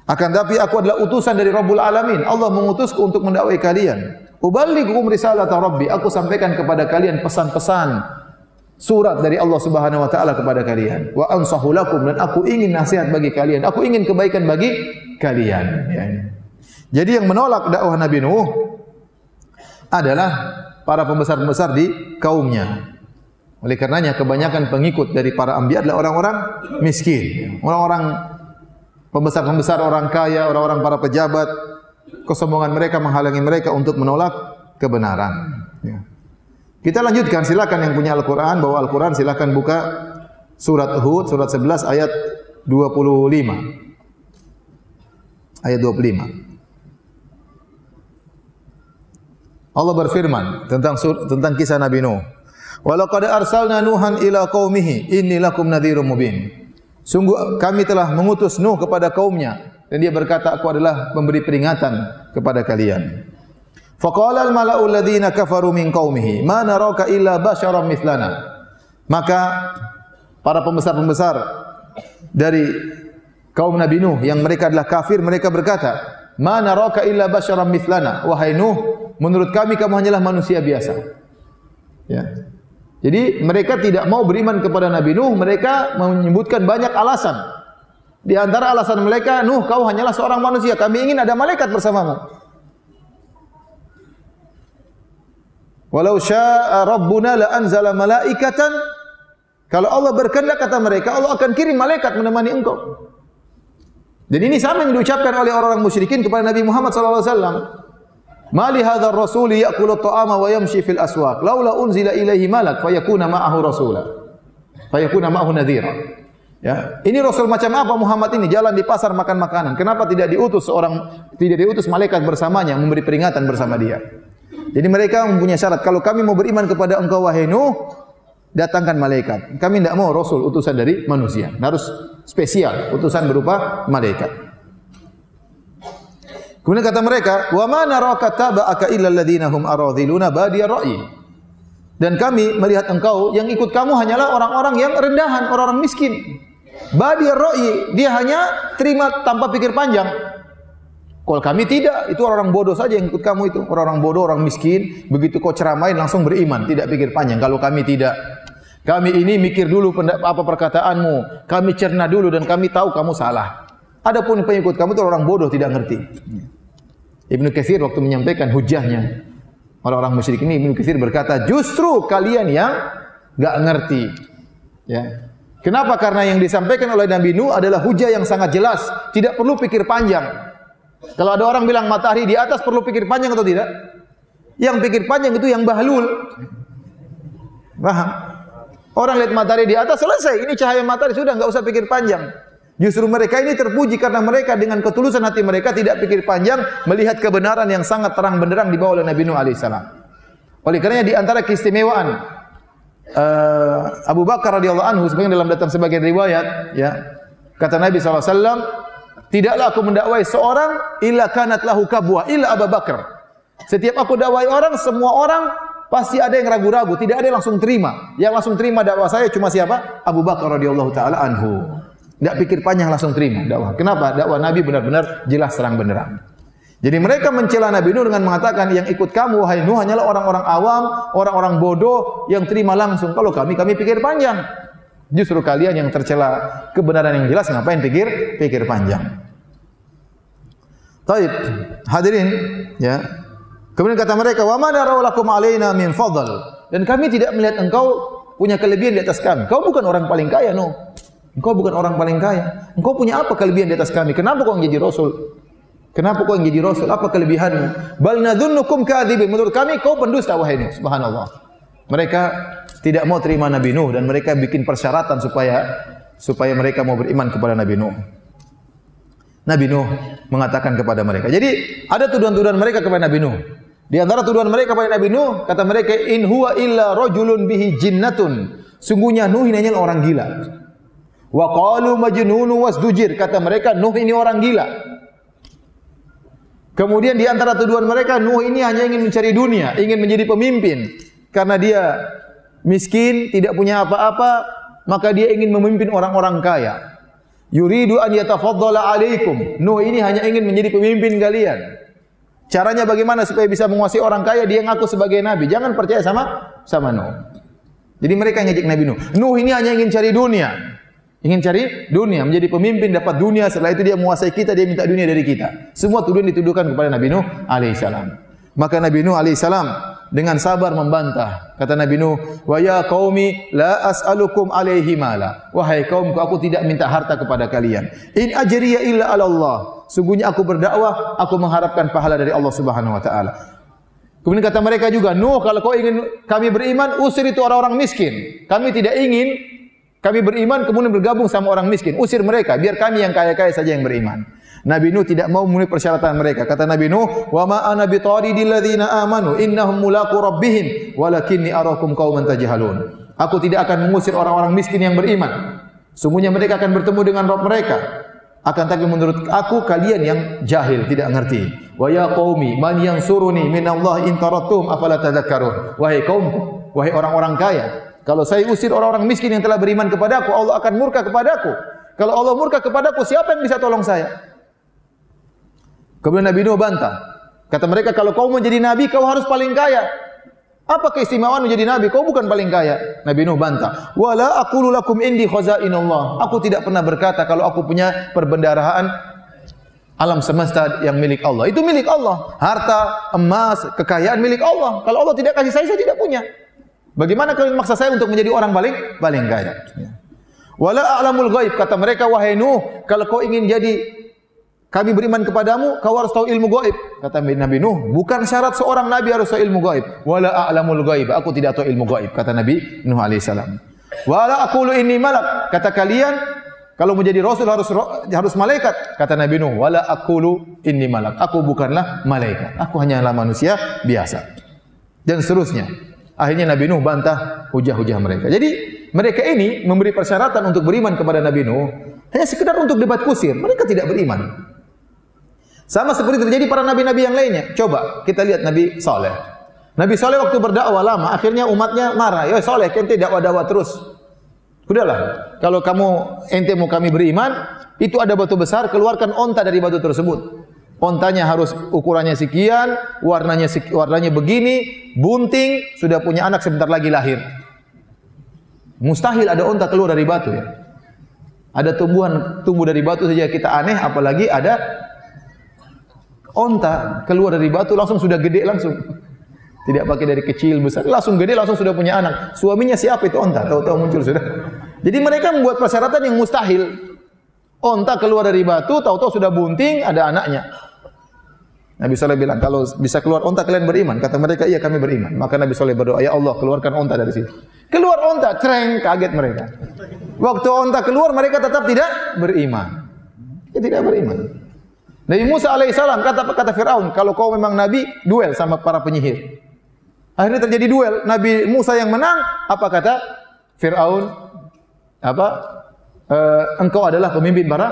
Akan tapi aku adalah utusan dari Rabbul Alamin. Allah mengutusku untuk mendakwai kalian. Uballighukum risalata rabbi. Aku sampaikan kepada kalian pesan-pesan surat dari Allah Subhanahu wa taala kepada kalian. Wa ansahu lakum, dan aku ingin nasihat bagi kalian. Aku ingin kebaikan bagi kalian. Ya. Jadi yang menolak dakwah Nabi Nuh adalah para pembesar-pembesar di kaumnya. Oleh karenanya kebanyakan pengikut dari para anbiya adalah orang-orang miskin, orang-orang pembesar-pembesar, orang kaya, orang-orang para pejabat. Kesombongan mereka menghalangi mereka untuk menolak kebenaran. Ya. Kita lanjutkan, silakan yang punya Al-Quran, bawa Al-Quran, silakan buka surat Hud, surat 11 ayat 25. Ayat 25. Allah berfirman tentang kisah Nabi Nuh. Walaqad arsalna Nuhan ila qaumihi inni lakum nadhirum mubin. Sungguh kami telah mengutus Nuh kepada kaumnya dan dia berkata, aku adalah pemberi peringatan kepada kalian. Faqala al-mala'u alladhina kafaru min qaumihi ma naraka illa basyaran mithlana. Maka para pembesar-pembesar dari kaum Nabi Nuh yang mereka adalah kafir, mereka berkata, ma naraka illa basyaran mithlana. Wahai Nuh, menurut kami kamu hanyalah manusia biasa. Ya. Jadi mereka tidak mau beriman kepada Nabi Nuh, mereka menyebutkan banyak alasan. Di antara alasan mereka, Nuh, kau hanyalah seorang manusia, kami ingin ada malaikat bersamamu. Walau syaa Rabbuna la anzala malaikatan. Kalau Allah berkehendak, kata mereka, Allah akan kirim malaikat menemani engkau. Dan ini sama yang diucapkan oleh orang-orang musyrikin kepada Nabi Muhammad sallallahu alaihi wasallam. Mali hadzal rasul ya'kulu at-ta'ama wa yamshi fil aswaq laula unzila ilaihi malak fayakuna ma'ahu rasula fayakuna ma'ahu nadhira. Ya, ini rasul macam apa Muhammad ini, jalan di pasar makan makanan. Kenapa tidak diutus malaikat bersamanya memberi peringatan bersama dia? Jadi mereka mempunyai syarat, kalau kami mau beriman kepada engkau wahai Nuh, datangkan malaikat. Kami tidak mau rasul utusan dari manusia. Harus spesial, utusan berupa malaikat. Kemudian kata mereka, wa ma naraka taba'aka illa alladziina hum aradhiluna badiyar ra'yi. Dan kami melihat engkau, yang ikut kamu hanyalah orang-orang yang rendahan, orang-orang miskin. Badiyar ra'yi, dia hanya terima tanpa pikir panjang. Kalau kami tidak, itu orang-orang bodoh saja yang ikut kamu itu. Orang-orang bodoh, orang miskin, begitu kau ceramain langsung beriman, tidak pikir panjang. Kalau kami tidak, kami ini mikir dulu apa perkataanmu, kami cerna dulu dan kami tahu kamu salah. Adapun pengikut kamu itu orang bodoh, tidak ngerti. Ibnu Katsir waktu menyampaikan hujahnya orang-orang musyrik ini, Ibnu Katsir berkata, justru kalian yang enggak ngerti. Ya. Kenapa? Karena yang disampaikan oleh Nabi Nuh adalah hujah yang sangat jelas, tidak perlu pikir panjang. Kalau ada orang bilang matahari di atas, perlu pikir panjang atau tidak? Yang pikir panjang itu yang bahlul. Paham? Orang lihat matahari di atas, selesai. Ini cahaya matahari, sudah, enggak usah pikir panjang. Justru mereka ini terpuji karena mereka dengan ketulusan hati mereka tidak pikir panjang, melihat kebenaran yang sangat terang benderang dibawa oleh Nabi Nuh alaihissalam. Oleh karenanya di antara keistimewaan Abu Bakar radhiyallahu anhu, sebagian dalam datang sebagian riwayat, ya, kata Nabi SAW, tidaklah aku mendakwai seorang illa kanat lahu kabwah illa Abu Bakar. Setiap aku dakwai orang, semua orang pasti ada yang ragu-ragu, tidak ada yang langsung terima. Yang langsung terima dakwah saya cuma siapa? Abu Bakar radhiyallahu taala anhu. Tidak pikir panjang, langsung terima dakwah. Kenapa? Dakwah Nabi benar-benar jelas terang benderang. Jadi mereka mencela Nabi Nuh dengan mengatakan, yang ikut kamu wahai Nuh hanyalah orang-orang awam, orang-orang bodoh yang terima langsung. Kalau kami pikir panjang. Justru kalian yang tercela kebenaran yang jelas, ngapain pikir panjang. Taib, hadirin, ya. Kemudian kata mereka, wa ma narau lakum alaina min fadl. Dan kami tidak melihat engkau punya kelebihan di atas kami. Kau bukan orang paling kaya, Nuh. Engkau bukan orang paling kaya. Engkau punya apa kelebihan di atas kami? Kenapa kau menjadi rasul? Kenapa kau menjadi rasul? Apa kelebihanmu? Bal nadhunnukum kadzibin. Menurut kami kau pendusta wahai Nuh. Subhanallah. Mereka tidak mau terima Nabi Nuh dan mereka bikin persyaratan supaya mereka mau beriman kepada Nabi Nuh. Nabi Nuh mengatakan kepada mereka. Jadi ada tuduhan-tuduhan mereka kepada Nabi Nuh. Di antara tuduhan mereka kepada Nabi Nuh, kata mereka, in huwa illa rajulun bihi jinnatun. Sungguhnya Nuh ini hanya orang gila. Wa qalu majnunu wasdujir, kata mereka Nuh ini orang gila. Kemudian di antara tuduhan mereka, Nuh ini hanya ingin mencari dunia, ingin menjadi pemimpin. Karena dia miskin, tidak punya apa-apa, maka dia ingin memimpin orang-orang kaya. Yuridu an yatafaddala alaikum. Nuh ini hanya ingin menjadi pemimpin kalian. Caranya bagaimana supaya bisa menguasai orang kaya? Dia ngaku sebagai nabi. Jangan percaya sama Nuh. Jadi mereka ngejek Nabi Nuh. Nuh ini hanya ingin cari dunia. Ingin cari dunia, menjadi pemimpin, dapat dunia, setelah itu dia menguasai kita, dia minta dunia dari kita. Semua tuduhan dituduhkan kepada Nabi Nuh alaihissalam. Maka Nabi Nuh alaihissalam dengan sabar membantah. Kata Nabi Nuh, "Wa ya qaumi la as'alukum alaihi mala." Wahai kaumku, aku tidak minta harta kepada kalian. In ajriya illa 'ala Allah. Sungguhnya aku berdakwah, aku mengharapkan pahala dari Allah Subhanahu wa taala. Kemudian kata mereka juga, "Nuh, kalau kau ingin kami beriman, usir itu orang-orang miskin. Kami tidak ingin kami beriman kemudian bergabung sama orang miskin. Usir mereka, biar kami yang kaya-kaya saja yang beriman." Nabi Nuh tidak mau memenuhi persyaratan mereka. Kata Nabi Nuh, "Wa ma ana bitaridil ladzina amanu innahum mulaqu rabbihim walakinni arakum qauman tajhalun." Aku tidak akan mengusir orang-orang miskin yang beriman. Sungguhnya mereka akan bertemu dengan Rabb mereka. Akan tapi menurut aku kalian yang jahil, tidak mengerti. Wa ya qaumi man yansuruni minallahi in tarattum afala tadhakkarun. Wahai kaumku, wahai orang-orang kaya, kalau saya usir orang-orang miskin yang telah beriman kepadaku, Allah akan murka kepadaku. Kalau Allah murka kepadaku, siapa yang bisa tolong saya? Kemudian Nabi Nuh bantah. Kata mereka, kalau kau menjadi nabi, kau harus paling kaya. Apa keistimewaan menjadi nabi? Kau bukan paling kaya. Nabi Nuh bantah. Wala aqulu lakum indi khazainullah. Aku tidak pernah berkata kalau aku punya perbendaharaan alam semesta yang milik Allah. Itu milik Allah. Harta, emas, kekayaan milik Allah. Kalau Allah tidak kasih saya tidak punya. Bagaimana kalian maksa saya untuk menjadi orang paling kaya? Wala a'lamul ghaib. Kata mereka, wahai Nuh, kalau kau ingin jadi kami beriman kepadamu, kau harus tahu ilmu gaib. Kata Nabi Nuh, bukan syarat seorang nabi harus tahu ilmu gaib. Wala a'lamul gaib, aku tidak tahu ilmu gaib. Kata Nabi Nuh alaihissalam. Wala aqulu inni malak. Kata kalian, kalau menjadi rasul harus malaikat. Kata Nabi Nuh, wala aqulu inni malak. Aku bukanlah malaikat. Aku hanyalah manusia biasa. Dan seterusnya. Akhirnya Nabi Nuh bantah hujah-hujah mereka. Jadi mereka ini memberi persyaratan untuk beriman kepada Nabi Nuh hanya sekedar untuk debat kusir. Mereka tidak beriman. Sama seperti terjadi para nabi-nabi yang lainnya. Coba kita lihat Nabi Saleh. Nabi Saleh waktu berdakwah lama, akhirnya umatnya marah. Ya Saleh, ente dakwah-dakwah terus. Udahlah, kalau ente mau kami beriman, itu ada batu besar, keluarkan onta dari batu tersebut. Ontanya harus ukurannya sekian, warnanya begini, bunting, sudah punya anak sebentar lagi lahir. Mustahil ada onta keluar dari batu ya. Ada tumbuh dari batu saja kita aneh, apalagi ada onta keluar dari batu langsung sudah gede langsung. Tidak pakai dari kecil besar, langsung gede langsung sudah punya anak. Suaminya siapa itu onta? Tahu-tahu muncul sudah. Jadi mereka membuat persyaratan yang mustahil. Onta keluar dari batu, tahu-tahu sudah bunting, ada anaknya. Nabi Saleh bilang, kalau bisa keluar onta kalian beriman. Kata mereka, iya kami beriman. Maka Nabi Saleh berdoa, ya Allah keluarkan onta dari situ. Keluar onta, cereng, kaget mereka. Waktu onta keluar mereka tetap tidak beriman. Tidak beriman. Nabi Musa alaihissalam kata Fir'aun, kalau kau memang nabi, duel sama para penyihir. Akhirnya terjadi duel. Nabi Musa yang menang. Apa kata Fir'aun? Engkau adalah pemimpin para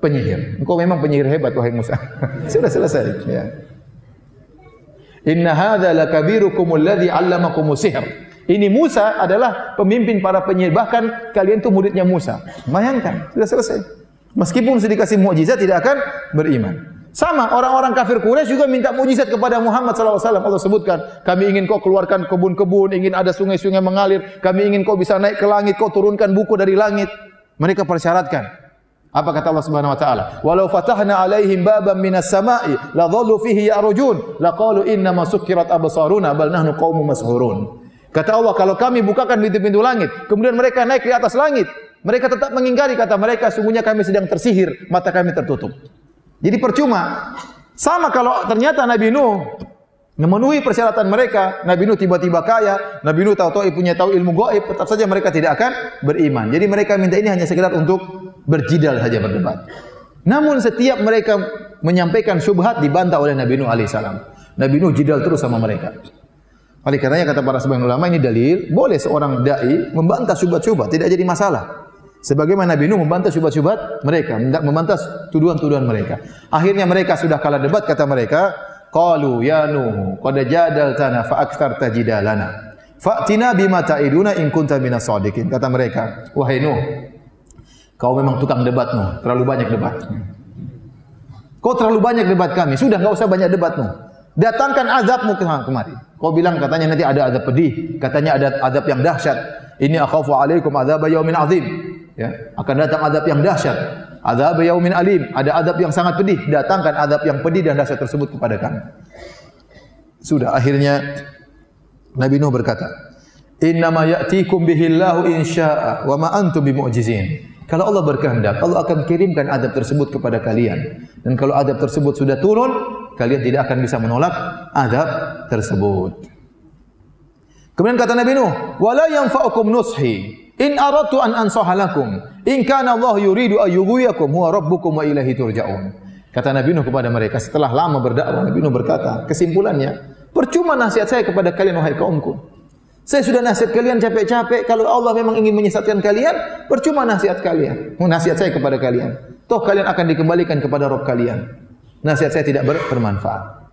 penyihir. Engkau memang penyihir hebat wahai Musa. Sudah selesai. Ya. Inna hadza lakabirukumul ladzi 'allamakumus sihr. Ini Musa adalah pemimpin para penyihir. Bahkan kalian itu muridnya Musa. Bayangkan, sudah selesai. Meskipun sudah dikasih mukjizat tidak akan beriman. Sama orang-orang kafir Quraisy juga minta mukjizat kepada Muhammad sallallahu alaihi wasallam. Allah sebutkan, kami ingin kau keluarkan kebun-kebun, ingin ada sungai-sungai mengalir, kami ingin kau bisa naik ke langit, kau turunkan buku dari langit. Mereka persyaratkan. Apa kata Allah Subhanahu wa taala? Walau fatahna alaihim baban minas sama'i la dhallu fihi ya'rujun laqalu inna ma sukkirat absaruna bal nahnu qaumun mashhurun. Kata Allah, kalau kami bukakan pintu-pintu langit, kemudian mereka naik ke atas langit, mereka tetap mengingkari, kata mereka, sungguhnya kami sedang tersihir, mata kami tertutup. Jadi percuma. Sama kalau ternyata Nabi Nuh memenuhi persyaratan mereka, Nabi Nuh tiba-tiba kaya, Nabi Nuh tahu-tahu tahu ilmu gaib, tetap saja mereka tidak akan beriman. Jadi mereka minta ini hanya sekedar untuk berjidal saja, berdebat. Namun setiap mereka menyampaikan syubhat dibantah oleh Nabi Nuh alaihissalam. Nabi Nuh jidal terus sama mereka. Oleh karenanya kata para sebagian ulama, ini dalil boleh seorang dai membantah syubhat-syubhat, tidak jadi masalah. Sebagaimana Nabi Nuh membantah syubhat-syubhat mereka, membantah tuduhan-tuduhan mereka. Akhirnya mereka sudah kalah debat, kata mereka, qalu ya Nuh qad jadaltana fa aktsarta jidalana fa'tina bima ta'iduna in kunta minas shadiqin. Kata mereka, wahai Nuh, kau memang tukang debat Nuh, terlalu banyak debat. Kau terlalu banyak debat kami, sudah enggak usah banyak debat Nuh. Datangkan azabmu kemari. Kau bilang katanya nanti ada azab pedih, katanya ada azab yang dahsyat. Ini akhafu alaikum azab yaumin azim. Ya, akan datang azab yang dahsyat. Azab yaumin alim, ada azab yang sangat pedih. Datangkan azab yang pedih dan dahsyat tersebut kepada kami. Sudah, akhirnya Nabi Nuh berkata, "Innama ya'tikum bihillahu insya'a wa ma antum bimu'jizin." Kalau Allah berkehendak, Allah akan kirimkan adab tersebut kepada kalian. Dan kalau adab tersebut sudah turun, kalian tidak akan bisa menolak adab tersebut. Kemudian kata Nabi Nuh, "Wala yanfa'ukum nushi in aradtu an ansaha lakum in kana Allah yuridu an yughwiyakum huwa rabbukum wa ilaihi turja'un." Kata Nabi Nuh kepada mereka setelah lama berdakwah, Nabi Nuh berkata, kesimpulannya, percuma nasihat saya kepada kalian wahai kaumku. Saya sudah nasihat kalian capek-capek. Kalau Allah memang ingin menyesatkan kalian, percuma nasihat kalian. Nasihat saya kepada kalian. Toh kalian akan dikembalikan kepada Rabb kalian. Nasihat saya tidak bermanfaat.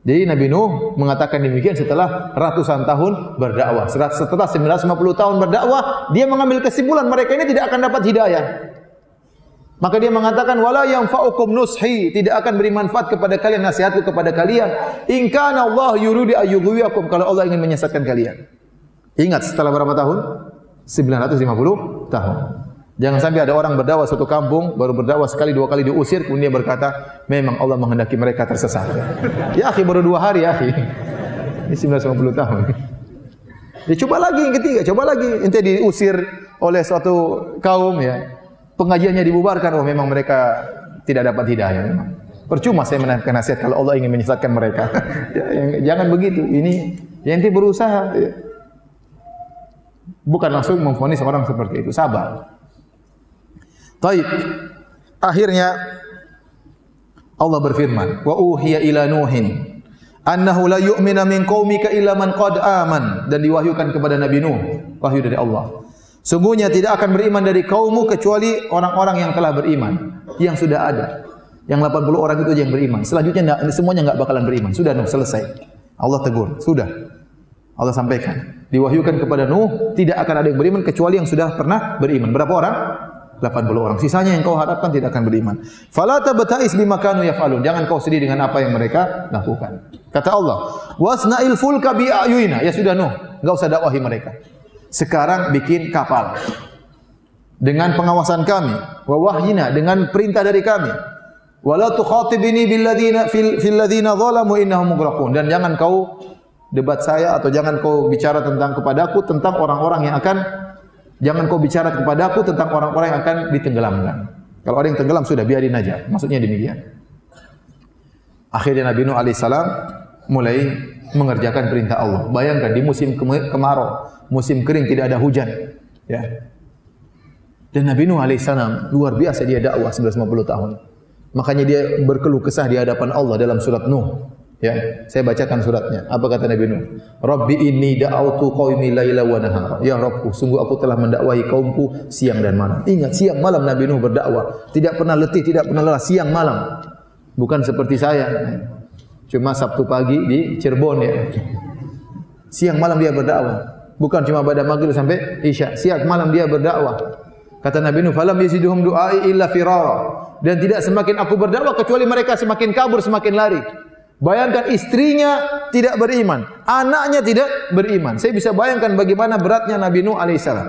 Jadi Nabi Nuh mengatakan demikian setelah ratusan tahun berdakwah. Setelah 950 tahun berdakwah, dia mengambil kesimpulan mereka ini tidak akan dapat hidayah. Maka dia mengatakan, "Wala yanfa'ukum nushi," tidak akan beri manfaat kepada kalian nasihatku kepada kalian. "In kana Allah yuridu an yughwiyakum," kalau Allah ingin menyesatkan kalian. Ingat setelah berapa tahun? 950 tahun. Jangan sampai ada orang berdakwah suatu kampung, baru berdakwah sekali dua kali diusir, kemudian dia berkata, memang Allah menghendaki mereka tersesat. Ya akhi, baru 2 hari ya akhi. Ini 950 tahun. Ya, coba lagi yang ketiga, coba lagi. Ente diusir oleh suatu kaum ya. Pengajiannya dibubarkan, oh memang mereka tidak dapat hidayah memang. Percuma saya menasihatkan nasihat kalau Allah ingin menyesatkan mereka. Ya, jangan begitu. Ini ya ente berusaha ya. Bukan langsung memvonis orang seperti itu, sabar. Taib. Akhirnya Allah berfirman, "Wa uhiya ila Nuhin annahu la yu'mina min qaumika illa man qad aman." Dan diwahyukan kepada Nabi Nuh, wahyu dari Allah. Sungguhnya tidak akan beriman dari kaummu kecuali orang-orang yang telah beriman, yang sudah ada. Yang 80 orang itu yang beriman. Selanjutnya semuanya enggak bakalan beriman. Sudah Nuh, selesai. Allah tegur, sudah. Allah sampaikan, diwahyukan kepada Nuh, tidak akan ada yang beriman kecuali yang sudah pernah beriman. Berapa orang? 80 orang. Sisanya yang kau harapkan tidak akan beriman. Fala tabta'is bima kanu yaf'alun. Jangan kau sedih dengan apa yang mereka lakukan. Kata Allah, "Wasna'il fulka bi a'yunina." Ya sudah Nuh, enggak usah dakwahi mereka. Sekarang bikin kapal dengan pengawasan kami, wa wahyina, dengan perintah dari kami. Wala tukhatibini bil ladzina fil ladzina zalamu innahum mughraqun. Dan jangan kau debat saya atau jangan kau bicara tentang kepadaku tentang orang-orang yang akan tentang orang-orang yang akan ditenggelamkan. Kalau ada yang tenggelam sudah biarin aja. Maksudnya demikian. Akhirnya Nabi Nuh alaihissalam mulai mengerjakan perintah Allah. Bayangkan di musim kemarau, musim kering tidak ada hujan, ya. Dan Nabi Nuh alaihissalam luar biasa dia dakwah 950 tahun. Makanya dia berkeluh kesah di hadapan Allah dalam surat Nuh. Ya, saya bacakan suratnya. Apa kata Nabi Nuh? Rabbi inni da'autu qaumi laila wa nahara. Ya Rabbku, sungguh aku telah mendakwahi kaumku siang dan malam. Ingat, siang malam Nabi Nuh berdakwah. Tidak pernah letih, tidak pernah lelah, siang malam. Bukan seperti saya. Cuma Sabtu pagi di Cirebon ya. Siang malam dia berdakwah. Bukan cuma pada maghrib sampai isya. Siang malam dia berdakwah. Kata Nabi Nuh, "Falam yaziduhum du'ai illa firara." Dan tidak semakin aku berdakwah kecuali mereka semakin kabur, semakin lari. Bayangkan istrinya tidak beriman, anaknya tidak beriman. Saya bisa bayangkan bagaimana beratnya Nabi Nuh alaihissalam.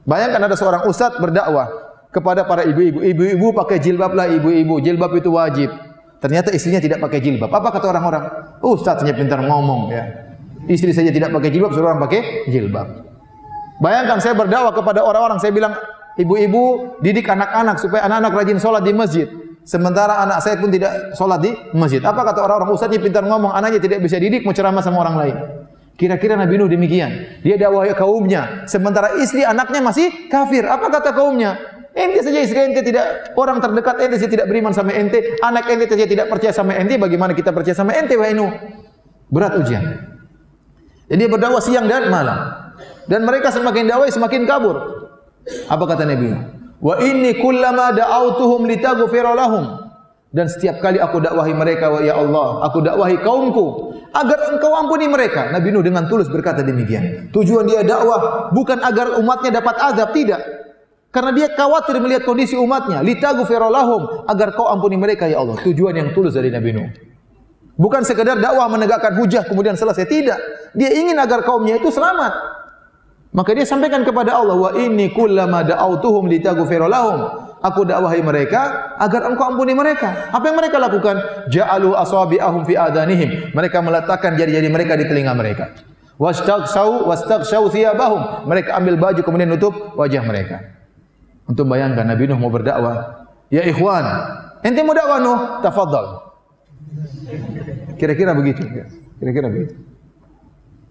Bayangkan ada seorang ustaz berdakwah kepada para ibu-ibu. Ibu-ibu pakai jilbab lah ibu-ibu. Jilbab itu wajib. Ternyata istrinya tidak pakai jilbab. Apa kata orang-orang? Ustaznya pintar ngomong ya. Istri saja tidak pakai jilbab, suruh orang pakai jilbab. Bayangkan saya berdakwah kepada orang-orang, saya bilang, ibu-ibu didik anak-anak supaya anak-anak rajin sholat di masjid. Sementara anak saya pun tidak sholat di masjid. Apa kata orang-orang? Ustaznya pintar ngomong, anaknya tidak bisa didik, mau ceramah sama orang lain. Kira-kira Nabi Nuh demikian. Dia dakwahi kaumnya. Sementara istri anaknya masih kafir. Apa kata kaumnya? Ente saja istri ente tidak, orang terdekat ente saja tidak beriman sama ente. Anak ente saja tidak percaya sama ente. Bagaimana kita percaya sama ente, wahai Nuh? Berat ujian. Jadi dia berdakwah siang dan malam. Dan mereka semakin dakwah semakin kabur. Apa kata Nabi Nuh? Wa inni kullama da'autuhum litaghfira lahum. Dan setiap kali aku dakwahi mereka, ya Allah, aku dakwahi kaumku agar engkau ampuni mereka. Nabi Nuh dengan tulus berkata demikian. Tujuan dia dakwah bukan agar umatnya dapat azab, tidak. Karena dia khawatir melihat kondisi umatnya. Litaghfira lahum, agar kau ampuni mereka ya Allah. Tujuan yang tulus dari Nabi Nuh. Bukan sekedar dakwah menegakkan hujah kemudian selesai, tidak. Dia ingin agar kaumnya itu selamat. Maka dia sampaikan kepada Allah, wa inni kullama da'autuhum litaghfira lahum, Aku dakwahi mereka agar engkau ampuni mereka. Apa yang mereka lakukan? Ja'alu asabi'ahum fi adanihim. Mereka meletakkan jari-jari mereka di telinga mereka. Wastaghshaw thiyabahum. Mereka ambil baju kemudian nutup wajah mereka. Untuk bayangkan Nabi Nuh mau berdakwah. Ya ikhwan, ente mau dakwah Nuh? Tafadhal. Kira-kira begitu. Kira-kira begitu.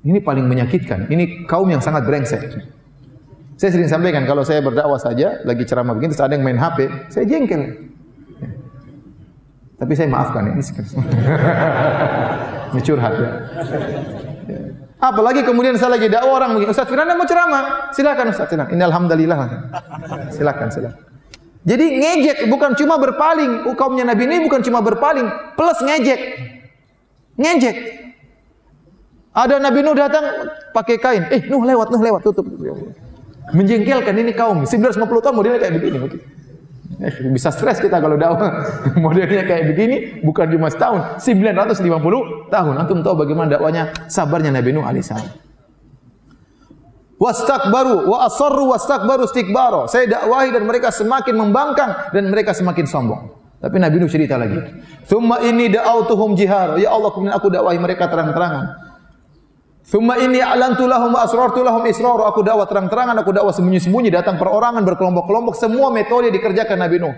Ini paling menyakitkan. Ini kaum yang sangat brengsek. Saya sering sampaikan kalau saya berdakwah saja, lagi ceramah begini, terus ada yang main HP, saya jengkel. Tapi saya maafkan ya. Ini curhat ya. Apalagi kemudian saya lagi dakwah orang begini, Ustaz Firanda mau ceramah, silakan Ustaz, silakan. Alhamdulillah. Silakan. Jadi ngejek bukan cuma berpaling. Kaumnya Nabi ini bukan cuma berpaling, plus ngejek. Ngejek. Ada Nabi Nuh datang pakai kain. Nuh lewat, tutup. Menjengkelkan ini kaum 950 tahun modelnya kayak begini. Bisa stres kita kalau dakwah modelnya kayak begini, bukan cuma setahun, 950 tahun. Antum tahu bagaimana dakwanya, sabarnya Nabi Nuh alaihissalam. Wastakbaru wa asarru wastakbaru istikbara. Saya dakwahi dan mereka semakin membangkang dan mereka semakin sombong. Tapi Nabi Nuh cerita lagi. Tsumma inni da'autuhum jihara. Ya Allah, kemudian aku dakwahi mereka terang-terangan. Tsumma inni a'lantu lahum wa asrartu lahum israra. Aku dakwah terang-terangan, aku dakwah sembunyi-sembunyi, datang perorangan, berkelompok-kelompok, semua metode dikerjakan Nabi Nuh.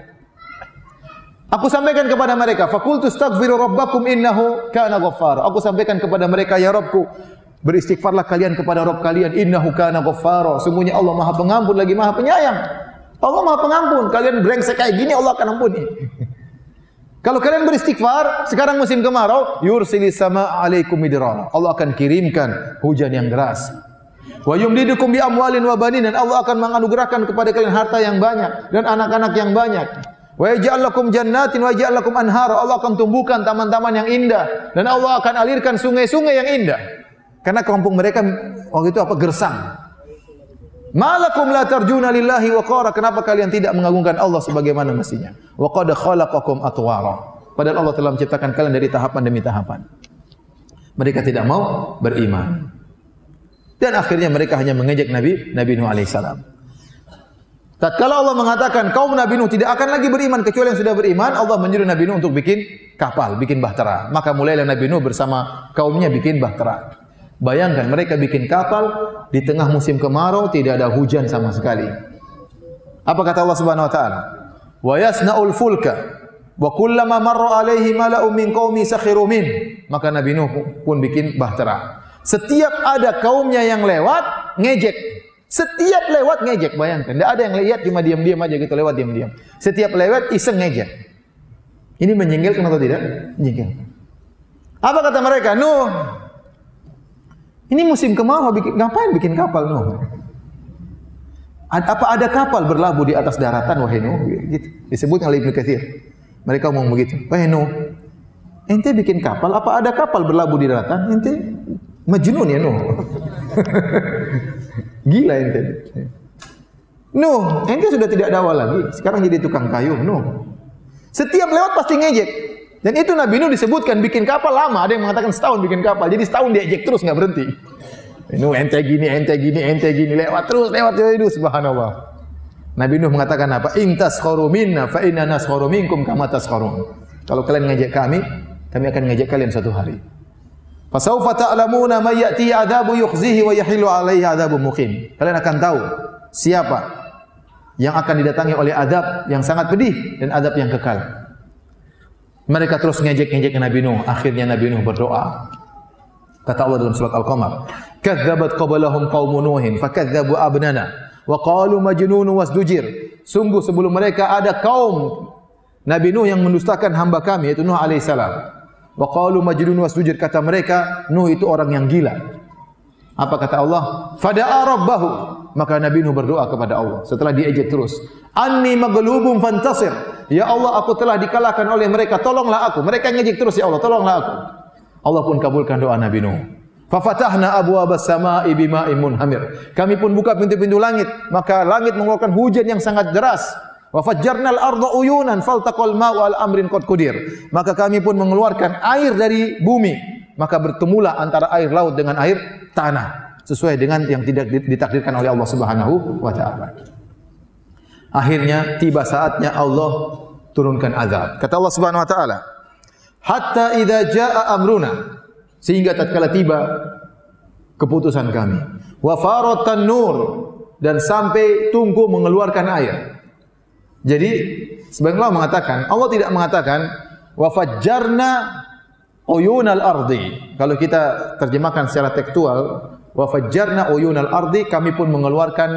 Aku sampaikan kepada mereka, faqultu astaghfiru rabbakum innahu kana ghaffara. Aku sampaikan kepada mereka, ya Rabbku, beristighfarlah kalian kepada Rabb kalian, innahu kana ghaffara. Sungguhnya Allah Maha Pengampun lagi Maha Penyayang. Allah Maha Pengampun. Kalian brengsek kayak gini Allah akan ampuni. Kalau kalian beristighfar, sekarang musim kemarau, yursilis sama alaikum midrara. Allah akan kirimkan hujan yang deras. Wa yumdidukum bi amwalin wa banin, dan Allah akan menganugerahkan kepada kalian harta yang banyak dan anak-anak yang banyak. Wa yaj'al lakum jannatin wa yaj'al lakum anhara. Allah akan tumbuhkan taman-taman yang indah dan Allah akan alirkan sungai-sungai yang indah. Karena kampung mereka waktu itu gersang. Malakum la tarjuna lillahi waqara. Kenapa kalian tidak mengagungkan Allah sebagaimana mestinya? Wa qad khalaqakum atwara. Padahal Allah telah menciptakan kalian dari tahapan demi tahapan. Mereka tidak mau beriman. Dan akhirnya mereka hanya mengejek Nabi Nuh alaihissalam. Tatkala Allah mengatakan kaum Nabi Nuh tidak akan lagi beriman kecuali yang sudah beriman, Allah menyuruh Nabi Nuh untuk bikin kapal, bikin bahtera. Maka mulailah Nabi Nuh bersama kaumnya bikin bahtera. Bayangkan mereka bikin kapal di tengah musim kemarau, tidak ada hujan sama sekali. Apa kata Allah Subhanahu wa taala? Wa yasna'ul fulka wa kullama marra alaihi mala'un min qaumi sakhiru min. Maka Nabi Nuh pun bikin bahtera. Setiap ada kaumnya yang lewat, ngejek. Setiap lewat ngejek, bayangkan. Tidak ada yang lihat, cuma diam-diam aja gitu, lewat diam-diam. Setiap lewat iseng ngejek. Ini menjengkelkan atau tidak? Menjengkelkan. Apa kata mereka? Nuh, ini musim kemarau, ngapain bikin kapal Nuh? Apa ada kapal berlabuh di atas daratan wahai Nuh? Gitu. Disebut oleh Ibnu Katsir. Mereka ngomong begitu. Wahai Nuh, ente bikin kapal, apa ada kapal berlabuh di daratan? Ente majnun ya Nuh. Gila ente. Nuh, ente sudah tidak dakwah lagi. Sekarang jadi tukang kayu Nuh. Setiap lewat pasti ngejek. Dan itu Nabi Nuh disebutkan bikin kapal lama. Ada yang mengatakan setahun bikin kapal. Jadi setahun diejek terus nggak berhenti. Nuh ente gini, lewat terus. Subhanallah. Nabi Nuh mengatakan apa? In taskharu minna fa inna naskharu minkum kama taskharun. Kalau kalian ngejek kami akan ngejek kalian suatu hari. Fa sawfa ta'lamuna may ya'ti 'adzabu yukhzihi wa yahilu 'alaihi 'adzabun muqim. Kalian akan tahu siapa yang akan didatangi oleh azab yang sangat pedih dan azab yang kekal. Mereka terus ngejek-ngejek Nabi Nuh. Akhirnya Nabi Nuh berdoa. Kata Allah dalam surat Al-Qamar, "Kadzabat qablahum qaumun Nuhin fakadzabu abnana wa qalu majnunun wasdujir." Sungguh sebelum mereka ada kaum Nabi Nuh yang mendustakan hamba kami, yaitu Nuh alaihissalam. Wa qalu majnunun wasdujir, kata mereka Nuh itu orang yang gila. Apa kata Allah? Fada'a rabbahu. Maka Nabi Nuh berdoa kepada Allah setelah diejek terus. Anni maghlubun fantasir. Ya Allah, aku telah dikalahkan oleh mereka, tolonglah aku. Mereka ngejek terus, ya Allah, tolonglah aku. Allah pun kabulkan doa Nabi Nuh. Fa fatahna abwaabas samaa'i bima'in munhamir. Kami pun buka pintu-pintu langit, maka langit mengeluarkan hujan yang sangat deras. Wa fajjarnal arda uyunan faltaqal ma'u al amrin qad qudir. Maka kami pun mengeluarkan air dari bumi, maka bertemulah antara air laut dengan air tanah sesuai dengan yang tidak ditakdirkan oleh Allah Subhanahu wa taala. Akhirnya tiba saatnya Allah turunkan azab. Kata Allah Subhanahu wa taala, "Hatta idza jaa amruna," sehingga tatkala tiba keputusan kami. "Wa faratan nur," dan sampai tungku mengeluarkan air. Jadi sebagian ulama mengatakan, Allah tidak mengatakan wa fajjarna uyunal ardi. Kalau kita terjemahkan secara tekstual, wa fajjarna uyunal ardi, kami pun mengeluarkan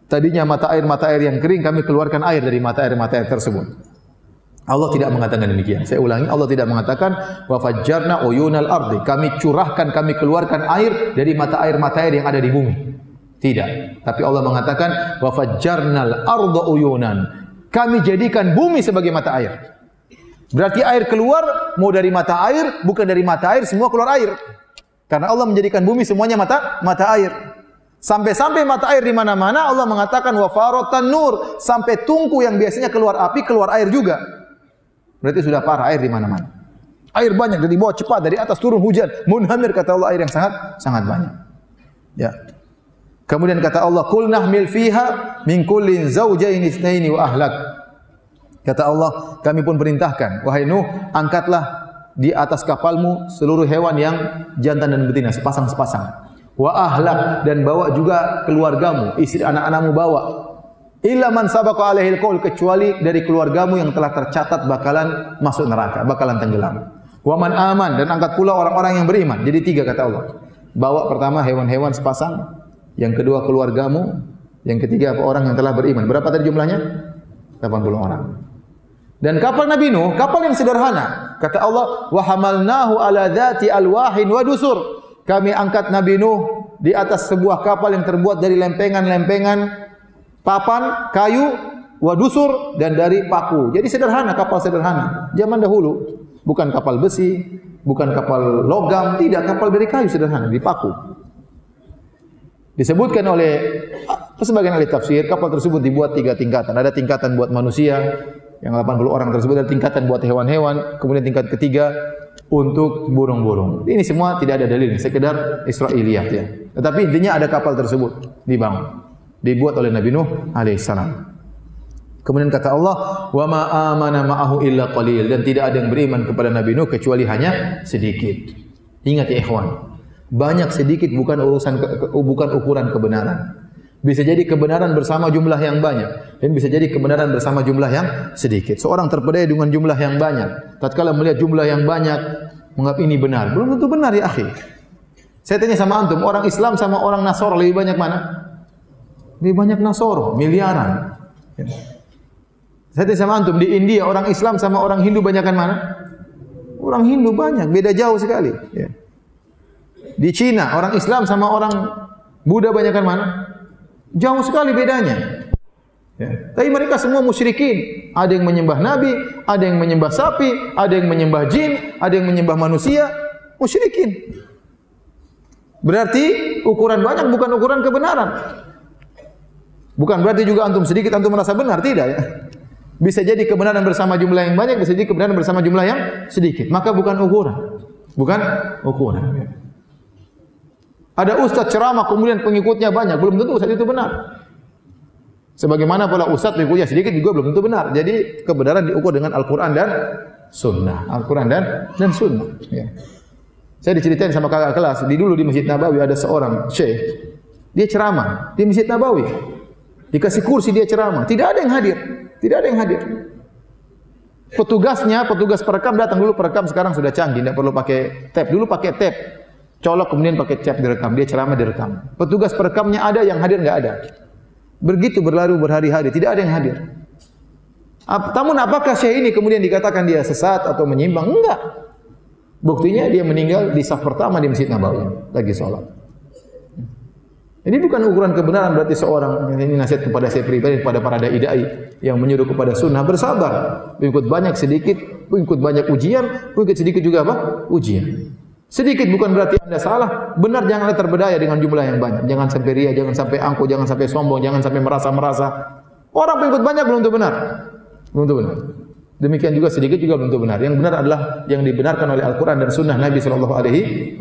tadinya mata air yang kering, kami keluarkan air dari mata air tersebut. Allah tidak mengatakan demikian. Saya ulangi, Allah tidak mengatakan wa fajjarna uyunal ardi, kami curahkan, kami keluarkan air dari mata air yang ada di bumi. Tidak. Tapi Allah mengatakan wa fajjarnal arda uyunan, kami jadikan bumi sebagai mata air. Berarti air keluar mau dari mata air, bukan dari mata air semua keluar air. Karena Allah menjadikan bumi semuanya mata air. Sampai-sampai mata air di mana-mana, Allah mengatakan wa faratan nur, sampai tungku yang biasanya keluar api keluar air juga. Berarti sudah parah air di mana-mana. Air banyak dari bawah cepat, dari atas turun hujan, munhamir, kata Allah, air yang sangat banyak. Ya. Kemudian kata Allah, "Qul nahmil fiha min kullin zawjaini itsnaini wa ahlak." Kata Allah, kami pun perintahkan, wahai Nuh, angkatlah di atas kapalmu seluruh hewan yang jantan dan betina, sepasang-sepasang. Wa ahlak, dan bawa juga keluargamu, istri anak-anakmu bawa. Illa man sabaqa alaihil qaul, kecuali dari keluargamu yang telah tercatat bakalan masuk neraka, bakalan tenggelam. Wa man aman, dan angkat pula orang-orang yang beriman. Jadi 3 kata Allah. Bawa pertama hewan-hewan sepasang, yang kedua keluargamu, yang ketiga orang yang telah beriman. Berapa tadi jumlahnya? 80 orang. Dan kapal Nabi Nuh, kapal yang sederhana. Kata Allah, "Wa hamalnahu ala dzati alwahin wa dusur." Kami angkat Nabi Nuh di atas sebuah kapal yang terbuat dari lempengan-lempengan papan, kayu, wa dusur, dan dari paku. Jadi sederhana, kapal sederhana. Zaman dahulu, bukan kapal besi, bukan kapal logam, tidak, kapal dari kayu sederhana, di paku. Disebutkan oleh sebagian ahli tafsir, kapal tersebut dibuat 3 tingkatan. Ada tingkatan buat manusia, yang 80 orang tersebut, ada tingkatan buat hewan-hewan, kemudian tingkat ketiga untuk burung-burung. Ini semua tidak ada dalil, sekedar Israiliyat ya. Tetapi intinya ada kapal tersebut dibangun, dibuat oleh Nabi Nuh alaihissalam. Kemudian kata Allah, "Wa ma amana ma'ahu illa qalil," dan tidak ada yang beriman kepada Nabi Nuh kecuali hanya sedikit. Ingat ya ikhwan, banyak sedikit bukan ukuran kebenaran. Bisa jadi kebenaran bersama jumlah yang banyak, dan bisa jadi kebenaran bersama jumlah yang sedikit. Seorang terpedaya dengan jumlah yang banyak, tatkala melihat jumlah yang banyak, menganggap ini benar. Belum tentu benar ya akhi. Saya tanya sama antum, orang Islam sama orang Nasoro lebih banyak mana? Lebih banyak Nasoro, miliaran. Saya tanya sama antum, di India orang Islam sama orang Hindu banyakan mana? Orang Hindu banyak, beda jauh sekali. Di Cina orang Islam sama orang Buddha banyakan mana? Jauh sekali bedanya. Tapi mereka semua musyrikin. Ada yang menyembah nabi, ada yang menyembah sapi, ada yang menyembah jin, ada yang menyembah manusia. Musyrikin. Berarti ukuran banyak bukan ukuran kebenaran. Bukan berarti juga antum sedikit antum merasa benar, tidak ya. Bisa jadi kebenaran bersama jumlah yang banyak, bisa jadi kebenaran bersama jumlah yang sedikit. Maka bukan ukuran. Bukan ukuran. Ada ustaz ceramah kemudian pengikutnya banyak, belum tentu ustaz itu benar. Sebagaimana pula ustaz pengikutnya sedikit juga belum tentu benar. Jadi kebenaran diukur dengan Al-Quran dan Sunnah. Al-Quran dan Sunnah. Ya. Saya diceritain sama kakak kelas, dulu di Masjid Nabawi ada seorang syekh, dia ceramah di Masjid Nabawi. Dikasih kursi dia ceramah, tidak ada yang hadir. Tidak ada yang hadir. Petugas perekam datang, dulu perekam sekarang sudah canggih, tidak perlu pakai tape. Dulu pakai tape. Colok kemudian pakai cap direkam, dia ceramah direkam. Petugas perekamnya ada, yang hadir enggak ada. Begitu berlalu berhari-hari, tidak ada yang hadir. Namun apakah syekh ini kemudian dikatakan dia sesat atau menyimpang? Enggak. Buktinya dia meninggal di saf pertama di Masjid Nabawi, lagi sholat. Ini bukan ukuran kebenaran berarti seorang, ini nasihat kepada saya pribadi, kepada para dai-dai yang menyuruh kepada sunnah, bersabar. Ikut banyak sedikit, ikut banyak ujian, ikut sedikit juga apa? Ujian. Sedikit bukan berarti Anda salah, benar janganlah terbedaya dengan jumlah yang banyak. Jangan sampai ria, jangan sampai angkuh, jangan sampai sombong, jangan sampai merasa-merasa. Orang pengikut banyak belum tentu benar. Belum tentu benar. Demikian juga sedikit juga belum tentu benar. Yang benar adalah yang dibenarkan oleh Al-Quran dan Sunnah Nabi SAW.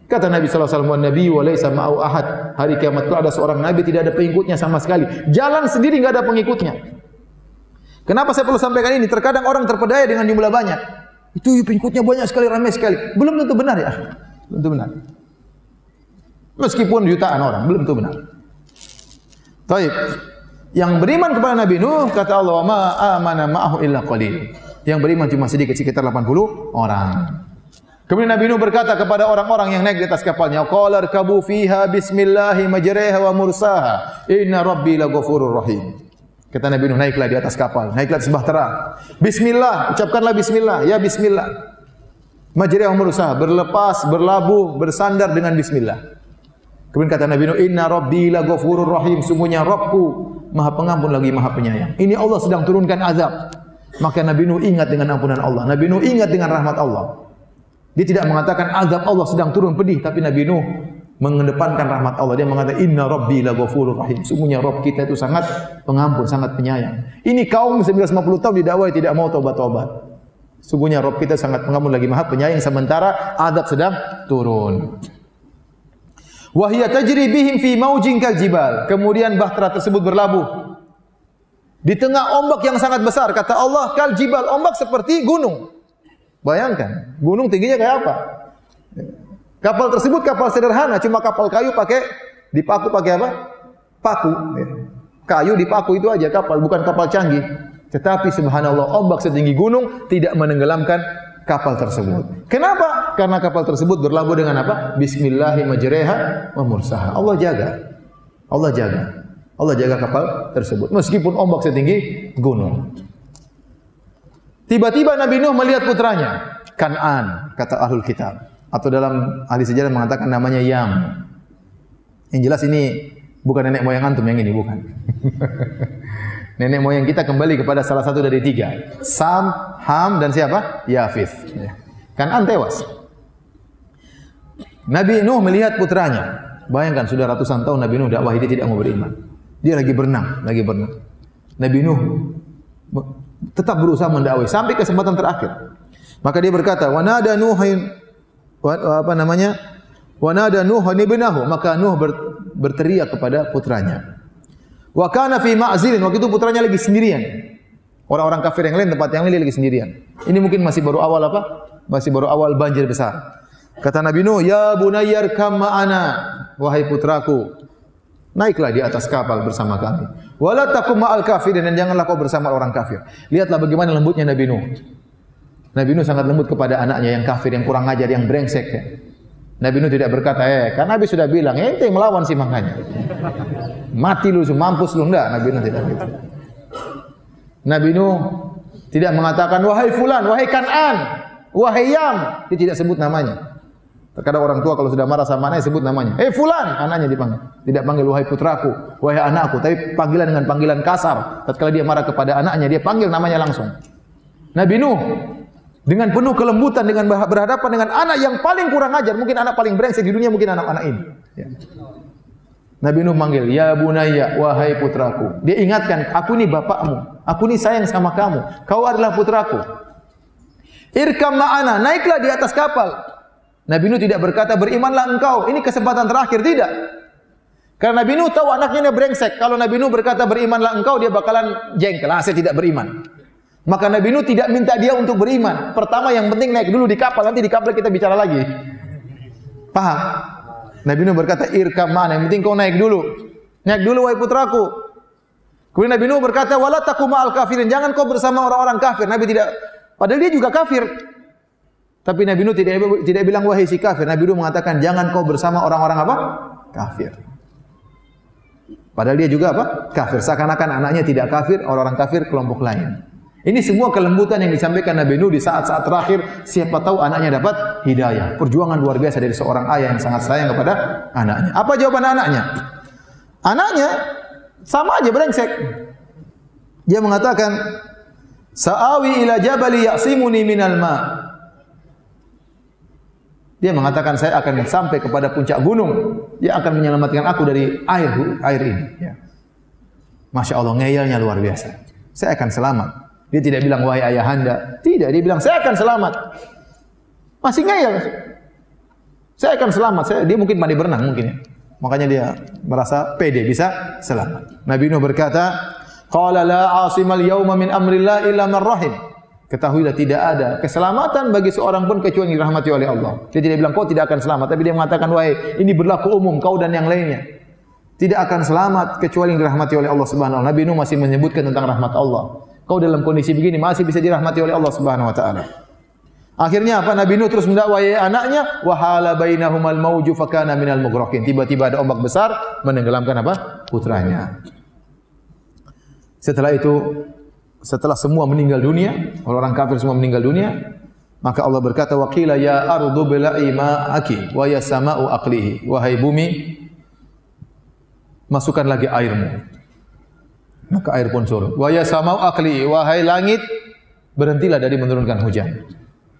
Kata Nabi sallallahu alaihi wasallam, "Nabi wa laisa ma'ahu ahad." Hari kiamat itu ada seorang nabi tidak ada pengikutnya sama sekali. Jalan sendiri enggak ada pengikutnya. Kenapa saya perlu sampaikan ini? Terkadang orang terpedaya dengan jumlah banyak. Itu pengikutnya banyak sekali, ramai sekali. Belum tentu benar ya. Belum tentu benar. Meskipun jutaan orang, belum tentu benar. Baik. Yang beriman kepada Nabi Nuh, kata Allah, "Ma amana ma'ahu illa qalil." Yang beriman cuma sedikit, sekitar 80 orang. Kemudian Nabi Nuh berkata kepada orang-orang yang naik di atas kapalnya, "Qala irkabu fiha bismillahi majriha wa mursaha, inna rabbi laghafurur rahim." Kata Nabi Nuh, naiklah di atas kapal, naiklah sebahtera. Bismillah, ucapkanlah bismillah, ya bismillah. Majriha wa mursaha, berlepas, berlabuh, bersandar dengan bismillah. Kemudian kata Nabi Nuh, inna rabbi laghafurur rahim, sungguhnya Rabbku Maha Pengampun lagi Maha Penyayang. Ini Allah sedang turunkan azab. Maka Nabi Nuh ingat dengan ampunan Allah. Nabi Nuh ingat dengan rahmat Allah. Dia tidak mengatakan azab Allah sedang turun pedih, tapi Nabi Nuh mengedepankan rahmat Allah. Dia mengatakan inna rabbi laghafurur rahim. Sungguhnya Rabb kita itu sangat pengampun, sangat penyayang. Ini kaum 950 tahun didakwai tidak mau taubat-taubat. Sungguhnya Rabb kita sangat pengampun lagi Maha Penyayang, sementara azab sedang turun. Wa hiya tajri bihim fi maujin kal jibal. Kemudian bahtera tersebut berlabuh di tengah ombak yang sangat besar. Kata Allah, kal jibal, ombak seperti gunung. Bayangkan, gunung tingginya kayak apa? Kapal tersebut kapal sederhana, cuma kapal kayu dipaku pakai apa? Paku. Kayu dipaku itu aja kapal, bukan kapal canggih. Tetapi subhanallah, ombak setinggi gunung tidak menenggelamkan kapal tersebut. Kenapa? Karena kapal tersebut berlabuh dengan apa? Bismillahi majriha wa mursaha. Allah jaga. Allah jaga. Allah jaga kapal tersebut meskipun ombak setinggi gunung. Tiba-tiba Nabi Nuh melihat putranya, Kan'an, kata Ahlul Kitab. Atau dalam ahli sejarah mengatakan namanya Yam. Yang jelas ini bukan nenek moyang antum yang ini, bukan. Nenek moyang kita kembali kepada salah satu dari tiga. Sam, Ham, dan siapa? Yafith. Kan'an tewas. Nabi Nuh melihat putranya. Bayangkan sudah ratusan tahun Nabi Nuh dakwah, dia tidak mau beriman. Dia lagi berenang. Nabi Nuh tetap berusaha mendakwai sampai kesempatan terakhir. Maka dia berkata, "Wa nada Nuhin Wa nada Nuhin ibnahu." Maka Nuh berteriak kepada putranya. Wa kana fi ma'zilin, waktu itu putranya lagi sendirian. Orang-orang kafir yang lain, tempat yang lain dia lagi sendirian. Ini mungkin masih baru awal apa? Masih baru awal banjir besar. Kata Nabi Nuh, "Ya bunayyar kam ma'ana." Wahai putraku, naiklah di atas kapal bersama kami. Wala takum ma'al kafirin, dan janganlah kau bersama orang kafir. Lihatlah bagaimana lembutnya Nabi Nuh. Nabi Nuh sangat lembut kepada anaknya yang kafir, yang kurang ajar, yang brengsek. Nabi Nuh tidak berkata, kan Nabi sudah bilang, ente melawan sih makanya. Mati lu, mampus lu. Enggak, Nabi Nuh tidak gitu. Nabi Nuh tidak mengatakan, wahai fulan, wahai Kan'an, wahai Yam. Dia tidak sebut namanya. Terkadang orang tua kalau sudah marah sama anaknya sebut namanya. Fulan, anaknya dipanggil. Tidak panggil wahai putraku, wahai anakku, tapi panggilan dengan panggilan kasar. Tatkala dia marah kepada anaknya, dia panggil namanya langsung. Nabi Nuh dengan penuh kelembutan, dengan berhadapan dengan anak yang paling kurang ajar, mungkin anak paling brengsek di dunia, mungkin anak-anak ini. Ya. Nabi Nuh manggil, ya bunayya, wahai putraku. Dia ingatkan, aku ini bapakmu, aku ini sayang sama kamu, kau adalah putraku. Irkam ma'ana, naiklah di atas kapal. Nabi Nuh tidak berkata, berimanlah engkau, ini kesempatan terakhir, tidak. Karena Nabi Nuh tahu anaknya brengsek. Kalau Nabi Nuh berkata, berimanlah engkau, dia bakalan jengkel, saya tidak beriman. Maka Nabi Nuh tidak minta dia untuk beriman. Pertama yang penting naik dulu di kapal, nanti di kapal kita bicara lagi. Paham? Nabi Nuh berkata, irkam ma'ana, yang penting kau naik dulu. Naik dulu wahai putraku. Kemudian Nabi Nuh berkata, wala takum ma'al kafirin, jangan kau bersama orang-orang kafir. Nabi tidak, padahal dia juga kafir. Tapi Nabi Nuh tidak bilang wahai si kafir. Nabi Nuh mengatakan jangan kau bersama orang-orang apa? Kafir. Padahal dia juga apa? Kafir. Seakan-akan anaknya tidak kafir, orang-orang kafir kelompok lain. Ini semua kelembutan yang disampaikan Nabi Nuh di saat-saat terakhir. Siapa tahu anaknya dapat hidayah. Perjuangan luar biasa dari seorang ayah yang sangat sayang kepada anaknya. Apa jawaban anaknya? Anaknya sama aja brengsek. Dia mengatakan, sa'awi ila jabali ya'simuni minal ma'. Dia mengatakan saya akan sampai kepada puncak gunung yang akan menyelamatkan aku dari air ini. Ya. Masya Allah, ngeyelnya luar biasa. Saya akan selamat. Dia tidak bilang wahai ayahanda. Tidak, dia bilang saya akan selamat. Masih ngeyel. Saya akan selamat. Dia mungkin pandai berenang mungkin ya. Makanya dia merasa pede bisa selamat. Nabi Nuh berkata, "Qala la 'asimal yauma min amrillah illa man rahim." Ketahuilah tidak ada keselamatan bagi seorang pun kecuali yang dirahmati oleh Allah. Dia tidak bilang kau tidak akan selamat, tapi dia mengatakan, "Wahai, ini berlaku umum kau dan yang lainnya. Tidak akan selamat kecuali yang dirahmati oleh Allah Subhanahu wa taala." Nabi Nuh masih menyebutkan tentang rahmat Allah. Kau dalam kondisi begini masih bisa dirahmati oleh Allah Subhanahu wa taala. Akhirnya apa? Nabi Nuh terus mendakwai anaknya, wa hala bainahumal mauju fakana minal mughraqin. Tiba-tiba ada ombak besar menenggelamkan apa? Putranya. Setelah itu, setelah semua meninggal dunia, orang kafir semua meninggal dunia, maka Allah berkata, wa qila ya ardu bila'i ma'aki wa ya sama'u aqlihi. Wahai bumi, masukkan lagi airmu. Maka air pun surut. Wa ya sama'u aqlihi. Wahai langit, berhentilah dari menurunkan hujan.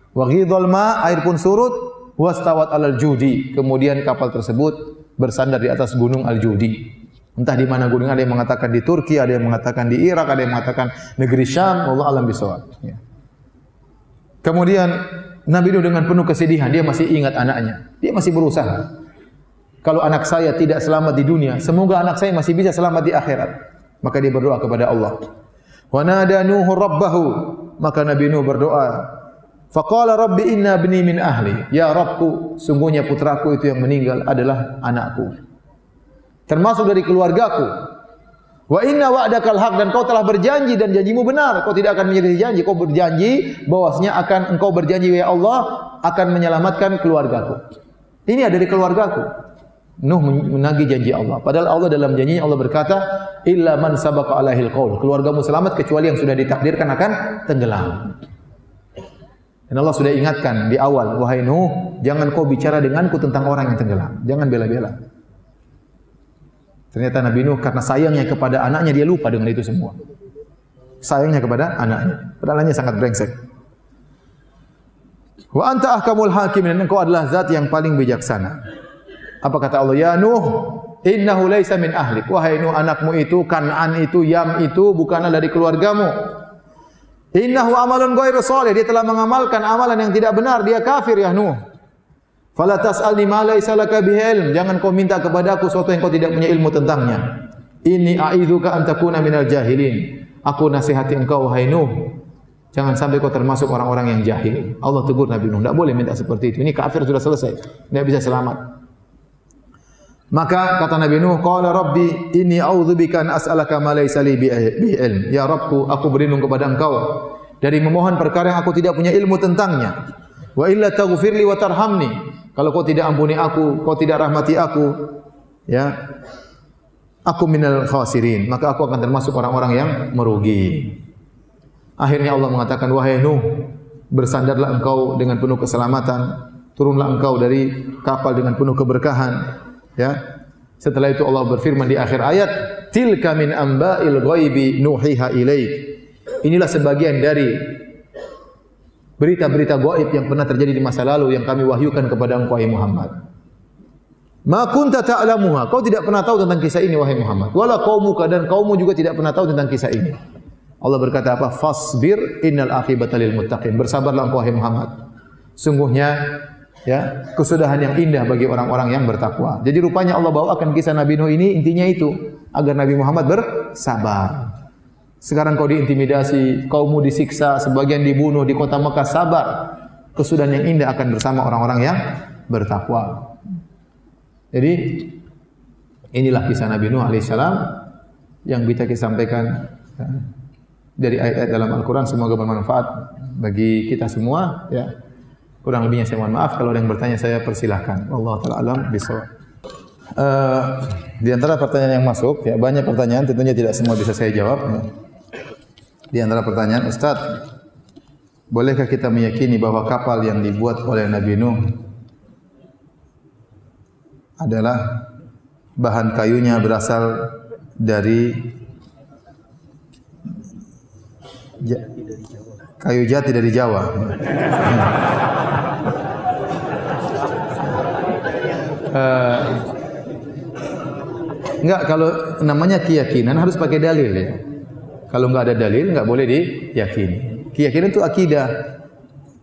Wa ghidhal ma, air pun surut, wastawat alal judi. Kemudian kapal tersebut bersandar di atas gunung Al-Judi. Entah di mana gunung, ada yang mengatakan di Turki, ada yang mengatakan di Irak, ada yang mengatakan negeri Syam, wallahu alam bisawab. Ya. Kemudian Nabi Nuh dengan penuh kesedihan, dia masih ingat anaknya. Dia masih berusaha. Kalau anak saya tidak selamat di dunia, semoga anak saya masih bisa selamat di akhirat. Maka dia berdoa kepada Allah. Wa nada Nuhu rabbahu, maka Nabi Nuh berdoa, faqala rabbi inna ibni min ahli. Ya Rabbku, sungguhnya putraku itu yang meninggal adalah anakku, termasuk dari keluargaku. Wa inna wa'dakal haq, dan kau telah berjanji dan janjimu benar. Kau tidak akan menyelisih janji. Kau berjanji bahwasanya engkau berjanji ya Allah akan menyelamatkan keluargaku. Ini ada dari keluargaku. Nuh menagih janji Allah. Padahal Allah dalam janjinya Allah berkata, illa man sabaqa alaihil qaul. Keluargamu selamat kecuali yang sudah ditakdirkan akan tenggelam. Dan Allah sudah ingatkan di awal, wahai Nuh, jangan kau bicara denganku tentang orang yang tenggelam. Jangan bela-bela. Ternyata Nabi Nuh karena sayangnya kepada anaknya, dia lupa dengan itu semua. Sayangnya kepada anaknya. Padahal anaknya sangat brengsek. Wa anta ahkamul hakimin, dan engkau adalah zat yang paling bijaksana. Apa kata Allah? Ya Nuh, innahu laisa min ahlik. Wahai Nuh, anakmu itu, Kan'an itu, Yam itu bukanlah dari keluargamu. Innahu amalun ghairu shalih, dia telah mengamalkan amalan yang tidak benar, dia kafir ya Nuh. Fala tas'alni ma laisa laka bihi ilm, jangan kau minta kepadaku sesuatu yang kau tidak punya ilmu tentangnya. Inni a'idzuka an takuna minal jahilin. Aku nasihati engkau wahai Nuh, jangan sampai kau termasuk orang-orang yang jahil. Allah tegur Nabi Nuh, tidak boleh minta seperti itu. Ini kafir sudah selesai, tidak bisa selamat. Maka kata Nabi Nuh, qala rabbi inni a'udzubika an as'alaka ma laysa li bihi ilm. Ya Rabbku, aku berlindung kepada engkau dari memohon perkara yang aku tidak punya ilmu tentangnya. Wa illa taghfirli wa tarhamni. Kalau kau tidak ampuni aku, kau tidak rahmati aku, ya, aku minal khasirin, maka aku akan termasuk orang-orang yang merugi. Akhirnya Allah mengatakan, wahai Nuh, bersandarlah engkau dengan penuh keselamatan, turunlah engkau dari kapal dengan penuh keberkahan. Ya. Setelah itu Allah berfirman di akhir ayat, tilka min amba'il ghaibi nuhiha ilaik. Inilah sebagian dari berita-berita gaib yang pernah terjadi di masa lalu yang kami wahyukan kepada engkau wahai Muhammad. Ma kunta ta'lamuha, kau tidak pernah tahu tentang kisah ini wahai Muhammad. Wala qaumuka, dan kaummu juga tidak pernah tahu tentang kisah ini. Allah berkata apa? Fasbir innal aqibata lil muttaqin. Bersabarlah engkau wahai Muhammad. Sungguhnya ya, kesudahan yang indah bagi orang-orang yang bertakwa. Jadi rupanya Allah bawakan kisah Nabi Nuh ini intinya itu agar Nabi Muhammad bersabar. Sekarang kau diintimidasi, kaummu disiksa, sebagian dibunuh di kota Mekah, sabar. Kesudahan yang indah akan bersama orang-orang yang bertakwa. Jadi inilah kisah Nabi Nuh alaihissalam yang bisa kita sampaikan dari ayat-ayat dalam Al-Quran. Semoga bermanfaat bagi kita semua. Ya. Kurang lebihnya saya mohon maaf. Kalau ada yang bertanya saya persilahkan. Wallahu ta'ala alam bisawab. Di antara pertanyaan yang masuk, ya banyak pertanyaan, tentunya tidak semua bisa saya jawab. Di antara pertanyaan, Ustaz, bolehkah kita meyakini bahwa kapal yang dibuat oleh Nabi Nuh adalah bahan kayunya berasal dari kayu jati dari Jawa? Enggak, kalau namanya keyakinan harus pakai dalil ya. Kalau enggak ada dalil enggak boleh diyakini. Keyakinan itu akidah.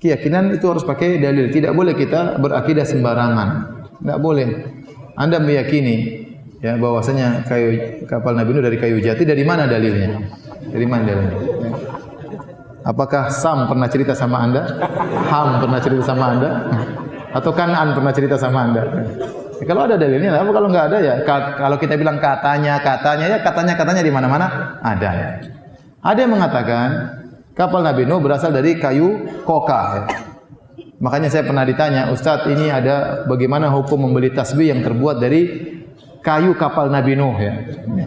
keyakinan itu harus pakai dalil. Tidak boleh kita berakidah sembarangan. Tidak boleh. Anda meyakini ya bahwasanya kapal Nabi Nuh dari kayu jati, dari mana dalilnya? Dari mana dalilnya? Ya. Apakah Sam pernah cerita sama Anda? Ham pernah cerita sama Anda? Atau Kan'an pernah cerita sama Anda? Ya, kalau ada dalilnya, apa kalau enggak ada ya? Kalau kita bilang katanya ya katanya di mana-mana ada ya. Ada yang mengatakan kapal Nabi Nuh berasal dari kayu koka. Ya. Makanya saya pernah ditanya, Ustadz ini ada bagaimana hukum membeli tasbih yang terbuat dari kayu kapal Nabi Nuh ya.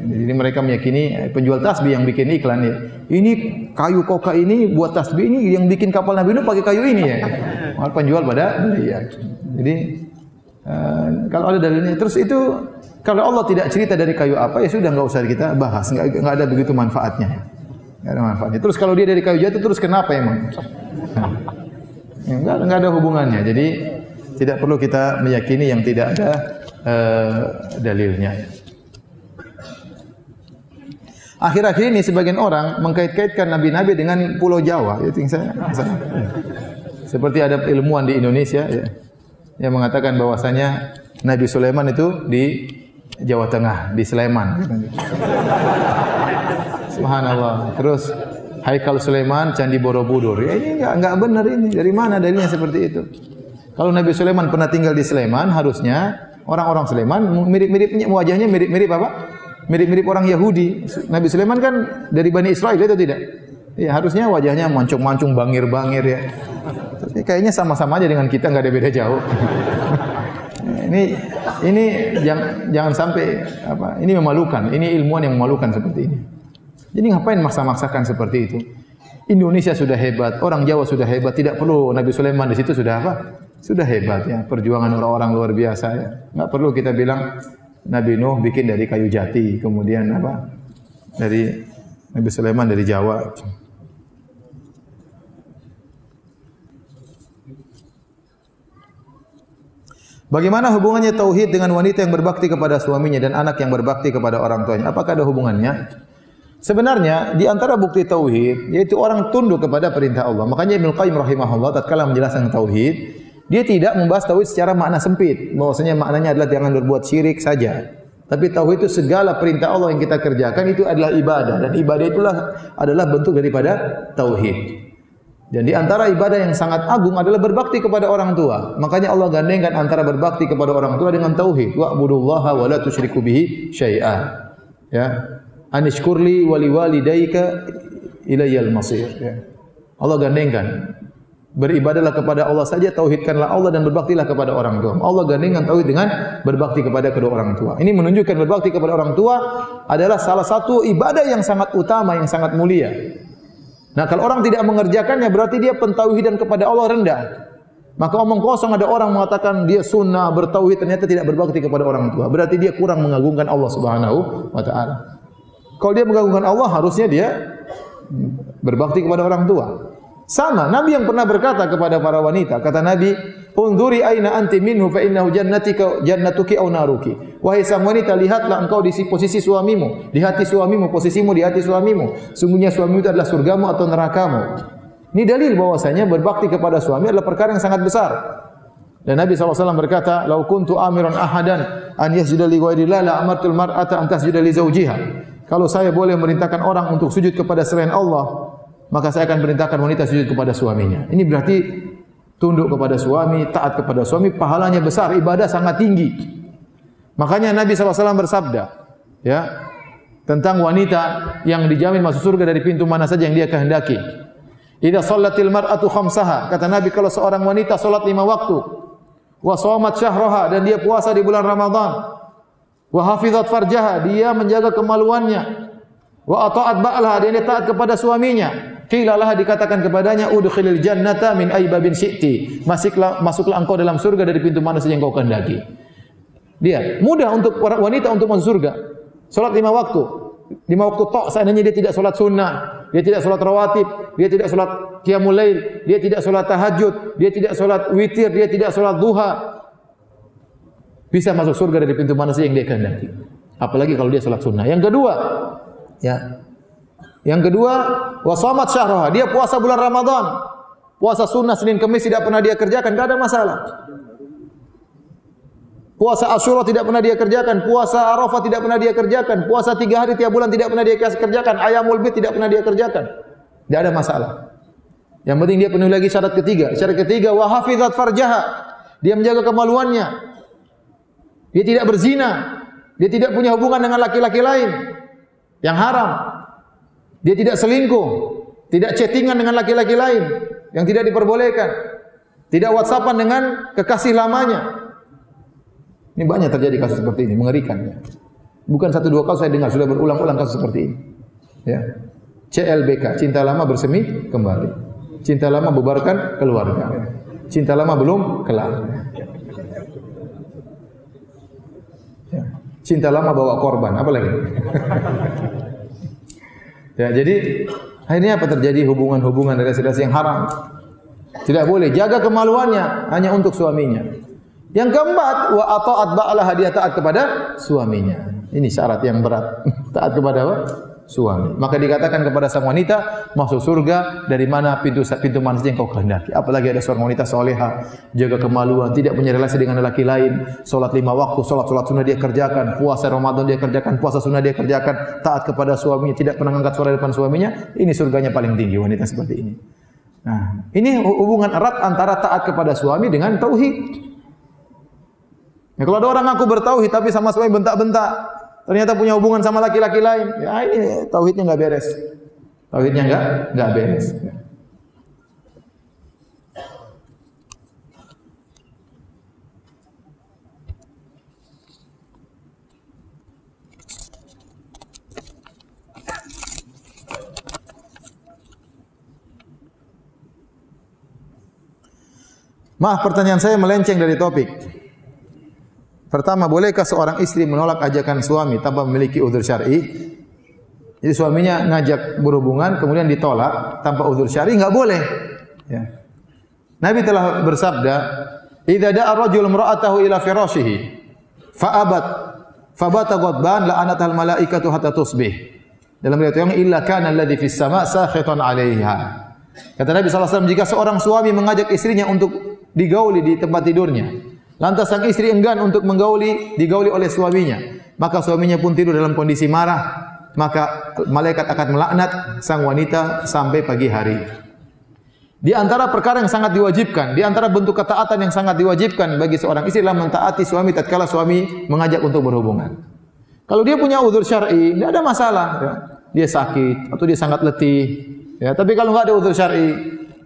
Jadi mereka meyakini penjual tasbih yang bikin iklan ya. Ini kayu koka ini buat tasbih ini yang bikin kapal Nabi Nuh pakai kayu ini ya. Malah penjual pada beli ya. Jadi kalau ada dalilnya, terus itu kalau Allah tidak cerita dari kayu apa ya sudah nggak usah kita bahas, nggak ada begitu manfaatnya. Nggak ada manfaatnya. Terus kalau dia dari kayu jati terus kenapa emang? Nggak ada hubungannya. Jadi tidak perlu kita meyakini yang tidak ada dalilnya. Akhir-akhir ini sebagian orang mengkait-kaitkan nabi-nabi dengan Pulau Jawa. Itu yang saya. Seperti ada ilmuwan di Indonesia ya, yang mengatakan bahwasanya Nabi Sulaiman itu di Jawa Tengah, di Sleman. Subhanallah. Terus Haikal Sulaiman, Candi Borobudur. Ya ini enggak benar ini. Dari mana dalilnya seperti itu? Kalau Nabi Sulaiman pernah tinggal di Sleman, harusnya orang-orang Sleman mirip-miripnya wajahnya mirip-mirip apa? Mirip-mirip orang Yahudi. Nabi Sulaiman kan dari Bani Israel itu tidak? Ya harusnya wajahnya mancung-mancung, bangir-bangir ya. Tapi kayaknya sama-sama aja dengan kita, enggak ada beda jauh. Ini jangan sampai apa? Ini memalukan. Ini ilmuwan yang memalukan seperti ini. Jadi ngapain maksa-maksakan seperti itu? Indonesia sudah hebat, orang Jawa sudah hebat, tidak perlu Nabi Sulaiman di situ sudah apa? Sudah hebat ya. Perjuangan orang-orang luar biasa ya. Enggak perlu kita bilang Nabi Nuh bikin dari kayu jati, kemudian apa? Dari Nabi Sulaiman dari Jawa. Bagaimana hubungannya tauhid dengan wanita yang berbakti kepada suaminya dan anak yang berbakti kepada orang tuanya? Apakah ada hubungannya? Sebenarnya di antara bukti tauhid yaitu orang tunduk kepada perintah Allah. Makanya Ibnu Qayyim rahimahullah tatkala menjelaskan tauhid, dia tidak membahas tauhid secara makna sempit. Bahwasanya maknanya adalah jangan berbuat syirik saja. Tapi tauhid itu segala perintah Allah yang kita kerjakan itu adalah ibadah, dan ibadah itulah adalah bentuk daripada tauhid. Dan di antara ibadah yang sangat agung adalah berbakti kepada orang tua. Makanya Allah gandengkan antara berbakti kepada orang tua dengan tauhid. Wa'budullaha wa la tusyriku bihi syai'a. Ya. Anishkurli wa liwalidayka ilayyal masir. Ya. Allah gandengkan. Beribadahlah kepada Allah saja, tauhidkanlah Allah dan berbaktilah kepada orang tua. Allah gandengkan tauhid dengan berbakti kepada kedua orang tua. Ini menunjukkan berbakti kepada orang tua adalah salah satu ibadah yang sangat utama, yang sangat mulia. Nah, kalau orang tidak mengerjakannya berarti dia pentauhidan kepada Allah rendah. Maka omong kosong ada orang mengatakan dia sunnah bertauhid ternyata tidak berbakti kepada orang tua. Berarti dia kurang mengagungkan Allah Subhanahu wa taala. Kalau dia mengagungkan Allah harusnya dia berbakti kepada orang tua. Sama Nabi yang pernah berkata kepada para wanita, kata Nabi, "Unzuri aina anti minhu fa innahu jannatuki aw naruki." Wahai sang wanita, lihatlah engkau di posisi suamimu, di hati suamimu, posisimu di hati suamimu. Sungguhnya suamimu itu adalah surgamu atau nerakamu. Ini dalil bahwasanya berbakti kepada suami adalah perkara yang sangat besar. Dan Nabi SAW berkata, "Lau kuntu amiran ahadan an yasjuda li ghairillah la amartul mar'ata an tasjuda li zawjiha." Kalau saya boleh merintahkan orang untuk sujud kepada selain Allah, maka saya akan perintahkan wanita sujud kepada suaminya. Ini berarti tunduk kepada suami, taat kepada suami, pahalanya besar, ibadah sangat tinggi. Makanya Nabi SAW bersabda, ya, tentang wanita yang dijamin masuk surga dari pintu mana saja yang dia kehendaki. Idza shallatil mar'atu khamsaha, kata Nabi kalau seorang wanita salat 5 waktu, wa shamat syahraha, dan dia puasa di bulan Ramadan, wa hafizat farjaha, dia menjaga kemaluannya, wa ata'at ba'laha, dia taat kepada suaminya. Qilalah, dikatakan kepadanya, udkhilil jannata min aybabin syi'ti, masuklah engkau dalam surga dari pintu mana saja yang kau kehendaki. Dia mudah untuk wanita untuk masuk surga. Salat 5 waktu. 5 waktu tok, seandainya dia tidak salat sunnah, dia tidak salat rawatib, dia tidak salat qiyamul lail, dia tidak salat tahajud, dia tidak salat witir, dia tidak salat duha, bisa masuk surga dari pintu mana saja yang dia kehendaki. Apalagi kalau dia salat sunnah. Yang kedua, ya. Yang kedua, wa shamat syahraha, dia puasa bulan Ramadan. Puasa sunnah Senin Kamis tidak pernah dia kerjakan, enggak ada masalah. Puasa Asyura tidak pernah dia kerjakan, puasa Arafah tidak pernah dia kerjakan, puasa 3 hari tiap bulan tidak pernah dia kerjakan, Ayyamul Bid tidak pernah dia kerjakan. Tidak ada masalah. Yang penting dia penuhi lagi syarat ketiga. Syarat ketiga, wa hafizat farjaha. Dia menjaga kemaluannya. Dia tidak berzina. Dia tidak punya hubungan dengan laki-laki lain yang haram. Dia tidak selingkuh, tidak chattingan dengan laki-laki lain yang tidak diperbolehkan. Tidak WhatsAppan dengan kekasih lamanya. Ini banyak terjadi kasus seperti ini, mengerikan. Ya. Bukan 1-2 kasus saya dengar, sudah berulang-ulang kasus seperti ini. Ya. CLBK, cinta lama bersemi kembali. Cinta lama bubarkan keluarga. Ya. Cinta lama belum kelar. Ya. Cinta lama bawa korban, apa lagi? Ya, jadi akhirnya apa terjadi? Hubungan-hubungan relasi-relasi yang haram. Tidak boleh, jaga kemaluannya hanya untuk suaminya. Yang keempat, wa ata'at ba'laha, dia taat kepada suaminya. Ini syarat yang berat. Taat kepada apa? Suami. Maka dikatakan kepada sang wanita, masuk surga dari mana pintu mana saja yang kau kehendaki. Apalagi ada seorang wanita soleha, jaga kemaluan, tidak punya relasi dengan lelaki lain, salat 5 waktu, salat sunnah dia kerjakan, puasa Ramadan dia kerjakan, puasa sunnah dia kerjakan, taat kepada suaminya, tidak pernah angkat suara depan suaminya. Ini surganya paling tinggi wanita seperti ini. Nah, ini hubungan erat antara taat kepada suami dengan tauhid. Ya, kalau ada orang ngaku bertauhid tapi sama suami bentak-bentak, ternyata punya hubungan sama laki-laki lain, ya ini tauhidnya enggak beres. Tauhidnya enggak beres. Ya. Maaf, pertanyaan saya melenceng dari topik. Pertama, bolehkah seorang istri menolak ajakan suami tanpa memiliki udzur syar'i? Jadi suaminya ngajak berhubungan kemudian ditolak tanpa udzur syar'i, enggak boleh. Ya. Nabi telah bersabda, "Idza da'a ar-rajul imra'atahu ila firashihi fa'abat fabata ghadban la'anatal malaikatu hatta tusbih." Dalam riwayat yang illa kana alladhi fis sama' sakhitan 'alaiha. Kata Nabi sallallahu alaihi wasallam, jika seorang suami mengajak istrinya untuk digauli di tempat tidurnya, lantas sang istri enggan untuk digauli oleh suaminya, maka suaminya pun tidur dalam kondisi marah, maka malaikat akan melaknat sang wanita sampai pagi hari. Di antara perkara yang sangat diwajibkan, di antara bentuk ketaatan yang sangat diwajibkan bagi seorang istri adalah mentaati suami tatkala suami mengajak untuk berhubungan. Kalau dia punya udzur syar'i, tidak ada masalah. Ya. Dia sakit atau dia sangat letih. Ya, tapi kalau enggak ada udzur syar'i,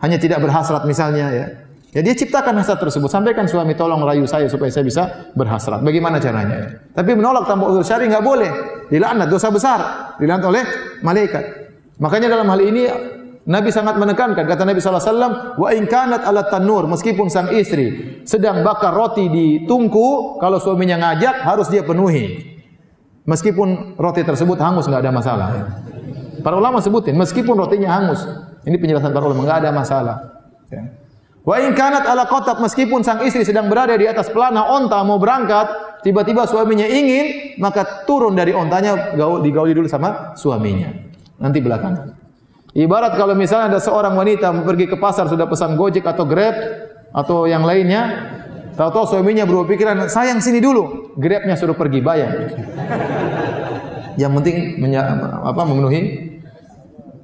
hanya tidak berhasrat misalnya, ya dia ciptakan hasrat tersebut. Sampaikan suami, tolong rayu saya supaya saya bisa berhasrat. Bagaimana caranya? Ya? Tapi menolak tanpa udzur syar'i enggak boleh. Dilaknat, dosa besar. Dilaknat oleh malaikat. Makanya dalam hal ini Nabi sangat menekankan, kata Nabi sallallahu alaihi wasallam, wa in kanat ala tanur, meskipun sang istri sedang bakar roti di tungku, kalau suaminya ngajak harus dia penuhi. Meskipun roti tersebut hangus enggak ada masalah. Ya. Para ulama sebutin meskipun rotinya hangus. Ini penjelasan para ulama, enggak ada masalah. Ya. Wa in kanat ala qatab, meskipun sang istri sedang berada di atas pelana onta mau berangkat, tiba-tiba suaminya ingin, maka turun dari ontanya, digauli dulu sama suaminya. Nanti belakangan. Ibarat kalau misalnya ada seorang wanita pergi ke pasar sudah pesan Gojek atau Grab atau yang lainnya, tahu-tahu suaminya berpikiran, sayang sini dulu, Grabnya suruh pergi bayar. Yang penting memenuhi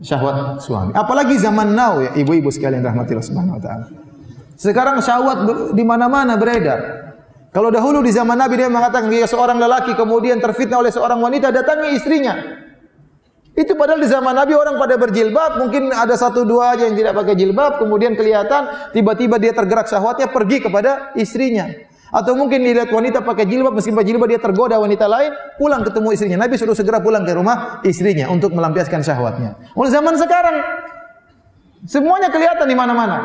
syahwat suami. Apalagi zaman now ya, ibu-ibu sekalian rahmatillah subhanahu wa ta'ala. Sekarang syahwat di mana-mana beredar. Kalau dahulu di zaman Nabi dia mengatakan jika seorang lelaki kemudian terfitnah oleh seorang wanita, datangi istrinya. Itu padahal di zaman Nabi orang pada berjilbab, mungkin ada 1-2 aja yang tidak pakai jilbab, kemudian kelihatan tiba-tiba dia tergerak syahwatnya pergi kepada istrinya. Atau mungkin dilihat wanita pakai jilbab, meskipun pakai jilbab dia tergoda wanita lain, pulang ketemu istrinya. Nabi suruh segera pulang ke rumah istrinya untuk melampiaskan syahwatnya. Oleh zaman sekarang semuanya kelihatan di mana-mana.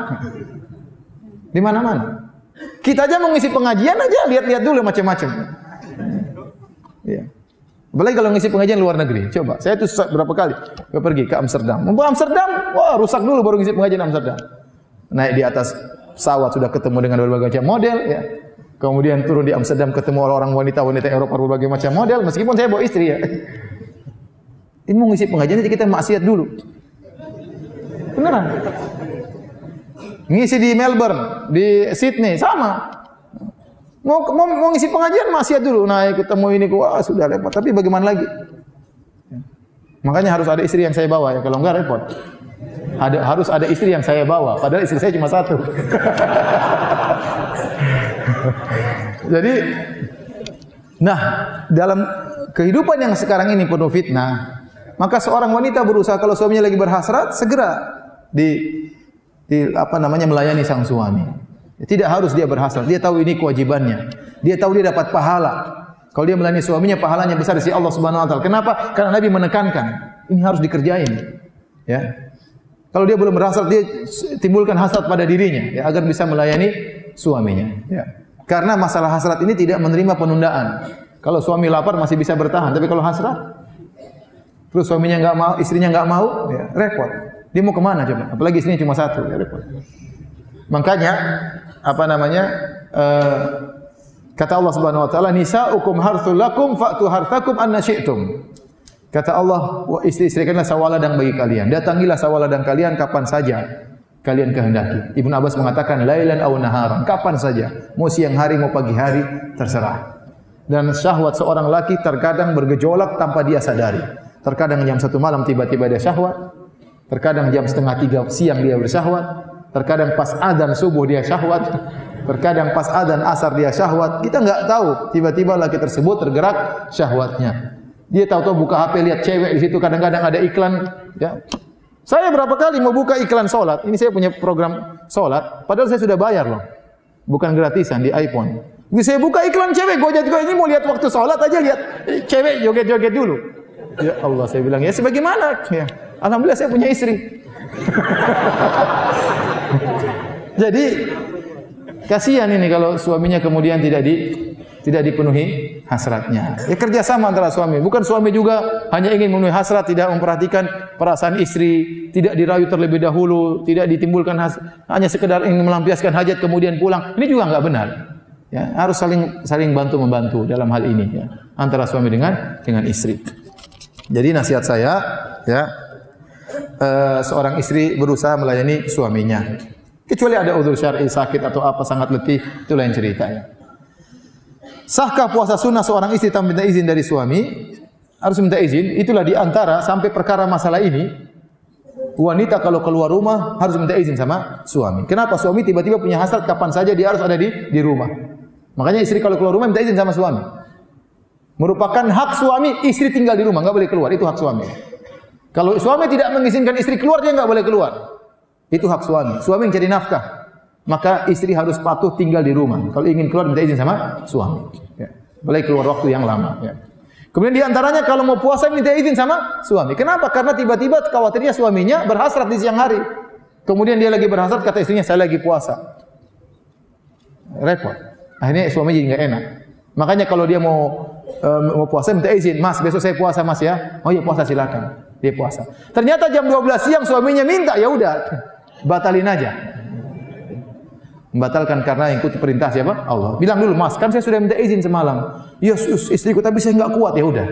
Di mana-mana. Kita aja mau ngisi pengajian aja lihat-lihat dulu macam-macam. Iya. Apalagi kalau ngisi pengajian luar negeri. Coba, saya tuh berapa kali pergi ke Amsterdam. Mau Amsterdam, wah rusak dulu baru ngisi pengajian Amsterdam. Naik di atas pesawat sudah ketemu dengan berbagai macam model, ya. Kemudian turun di Amsterdam ketemu orang wanita-wanita Eropa berbagai macam model, meskipun saya bawa istri ya. Ini mau ngisi pengajian aja kita maksiat dulu. Beneran. Ngisi di Melbourne, di Sydney, sama. Mau ngisi pengajian maksiat dulu, naik ketemu ini, wah sudah repot. Tapi bagaimana lagi? Makanya harus ada istri yang saya bawa ya, kalau enggak repot. Harus ada istri yang saya bawa, padahal istri saya cuma satu. Jadi, nah dalam kehidupan yang sekarang ini penuh fitnah, maka seorang wanita berusaha kalau suaminya lagi berhasrat, segera melayani sang suami. Tidak harus dia berhasrat, dia tahu ini kewajibannya. Dia tahu dia dapat pahala. Kalau dia melayani suaminya, pahalanya besar di sisi Allah Subhanahu wa taala. Kenapa? Karena Nabi menekankan, ini harus dikerjain. Ya. Kalau dia belum berhasrat, dia timbulkan hasrat pada dirinya ya, agar bisa melayani suaminya. Ya. Karena masalah hasrat ini tidak menerima penundaan. Kalau suami lapar masih bisa bertahan, tapi kalau hasrat, terus suaminya enggak mau, istrinya enggak mau, ya, repot. Dia mau kemana coba? Apalagi istrinya cuma satu, ya repot. Makanya kata Allah Subhanahu wa taala, nisaukum harthul lakum fa'tu harthakum anna syi'tum. Kata Allah, istri-istri kalian sawaladang bagi kalian. Datangilah sawaladang kalian kapan saja kalian kehendaki. Ibnu Abbas mengatakan lailan aw naharan, kapan saja, mau siang hari mau pagi hari, terserah. Dan syahwat seorang laki terkadang bergejolak tanpa dia sadari. Terkadang jam 1 malam tiba-tiba dia syahwat, terkadang jam 2:30 siang dia bersyahwat, terkadang pas adzan subuh dia syahwat, terkadang pas adzan asar dia syahwat. Kita enggak tahu, tiba-tiba laki tersebut tergerak syahwatnya. Dia tahu-tahu buka HP lihat cewek di situ, kadang-kadang ada iklan, ya. Saya berapa kali mau buka iklan salat. Ini saya punya program salat, padahal saya sudah bayar loh. Bukan gratisan di iPhone. Jadi saya buka iklan cewek, gojet-gojet, ini mau lihat waktu salat aja, lihat cewek joget-joget dulu. Ya Allah, saya bilang, ya sebagaimana? Ya. Alhamdulillah saya punya istri. Jadi kasihan ini kalau suaminya kemudian tidak dipenuhi hasratnya. Ya kerjasama antara suami. Bukan suami juga hanya ingin memenuhi hasrat, tidak memperhatikan perasaan istri, tidak dirayu terlebih dahulu, tidak ditimbulkan hanya sekedar ingin melampiaskan hajat kemudian pulang. Ini juga enggak benar. Ya, harus saling bantu membantu dalam hal ini ya, antara suami dengan istri. Jadi nasihat saya ya, seorang istri berusaha melayani suaminya. Kecuali ada udzur syar'i, sakit atau apa sangat letih, itu lain cerita ya. Sahkah puasa sunnah seorang istri tanpa minta izin dari suami? Harus minta izin. Itulah di antara sampai perkara masalah ini, wanita kalau keluar rumah harus minta izin sama suami. Kenapa? Suami tiba-tiba punya hasrat kapan saja dia harus ada di rumah. Makanya istri kalau keluar rumah minta izin sama suami. Merupakan hak suami istri tinggal di rumah, enggak boleh keluar. Itu hak suami. Kalau suami tidak mengizinkan istri keluar, dia enggak boleh keluar. Itu hak suami. Suami yang cari nafkah. Maka istri harus patuh tinggal di rumah. Kalau ingin keluar minta izin sama suami. Ya. Boleh keluar waktu yang lama. Ya. Kemudian di antaranya kalau mau puasa minta izin sama suami. Kenapa? Karena tiba-tiba khawatirnya suaminya berhasrat di siang hari. Kemudian dia lagi berhasrat, kata istrinya saya lagi puasa. Repot. Akhirnya suami jadi enggak enak. Makanya kalau dia mau puasa minta izin, Mas besok saya puasa Mas ya. Oh iya puasa silakan. Dia puasa. Ternyata jam 12 siang suaminya minta, ya udah batalin aja. Membatalkan karena ikuti perintah siapa? Allah. Bilang dulu, Mas, kan saya sudah minta izin semalam. Ya, istriku tapi saya enggak kuat, ya udah.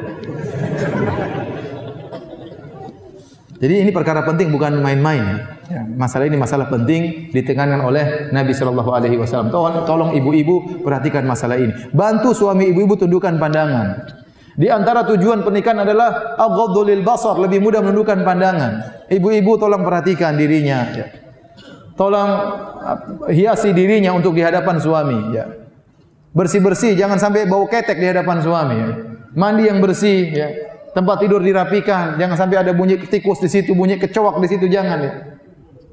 Jadi ini perkara penting, bukan main-main ya. Masalah ini masalah penting ditekankan oleh Nabi sallallahu alaihi wasallam. Tolong ibu-ibu perhatikan masalah ini. Bantu suami ibu-ibu tundukkan pandangan. Di antara tujuan pernikahan adalah aghaddu lil basar, lebih mudah menundukkan pandangan. Ibu-ibu tolong perhatikan dirinya ya. Tolong hiasi dirinya untuk di hadapan suami ya. Bersih-bersih, jangan sampai bau ketek di hadapan suami ya. Mandi yang bersih ya. Tempat tidur dirapikan, jangan sampai ada bunyi tikus di situ, bunyi kecoak di situ, jangan ya.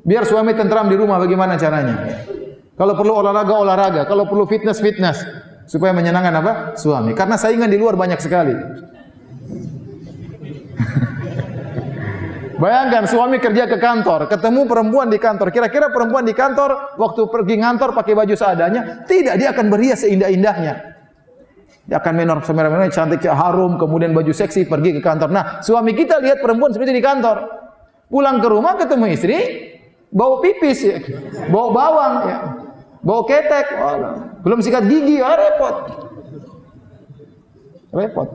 Biar suami tentram di rumah, bagaimana caranya? Ya. Kalau perlu olahraga, kalau perlu fitness supaya menyenangkan apa? Suami. Karena saingan di luar banyak sekali. Bayangkan suami kerja ke kantor, ketemu perempuan di kantor. Kira-kira perempuan di kantor waktu pergi ngantor pakai baju seadanya? Tidak, dia akan berhias seindah-indahnya. Dia akan menor-menor cantik, harum, kemudian baju seksi pergi ke kantor. Nah, suami kita lihat perempuan seperti di kantor. Pulang ke rumah ketemu istri, bau pipis ya, bau bawang ya, bau ketek, belum sikat gigi, repot. Repot.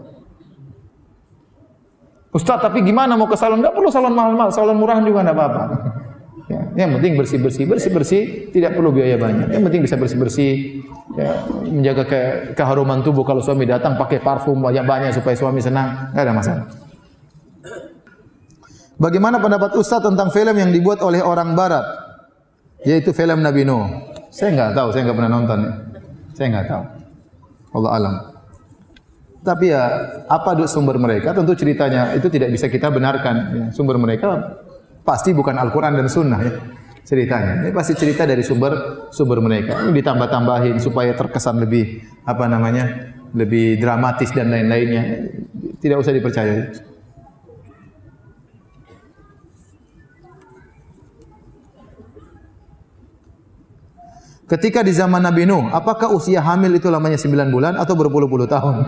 Ustaz, tapi gimana mau ke salon? Enggak perlu salon mahal-mahal, salon murahan juga enggak apa-apa. Ya. Yang penting bersih-bersih, tidak perlu biaya banyak. Yang penting bisa bersih-bersih, ya, menjaga keharuman tubuh. Kalau suami datang pakai parfum banyak-banyak supaya suami senang, enggak ada masalah. Bagaimana pendapat Ustaz tentang film yang dibuat oleh orang barat, yaitu film Nabi Nuh? Saya enggak tahu, saya enggak pernah nonton. Saya enggak tahu. Allah alam. Tapi ya, apa sumber mereka? Tentu ceritanya itu tidak bisa kita benarkan. Ya, sumber mereka pasti bukan Al-Quran dan Sunnah. Ya, ceritanya. Ini pasti cerita dari sumber mereka. Ini ditambah-tambahin supaya terkesan lebih lebih dramatis dan lain-lainnya. Tidak usah dipercayai. Ketika di zaman Nabi Nuh, apakah usia hamil itu lamanya 9 bulan atau berpuluh-puluh tahun?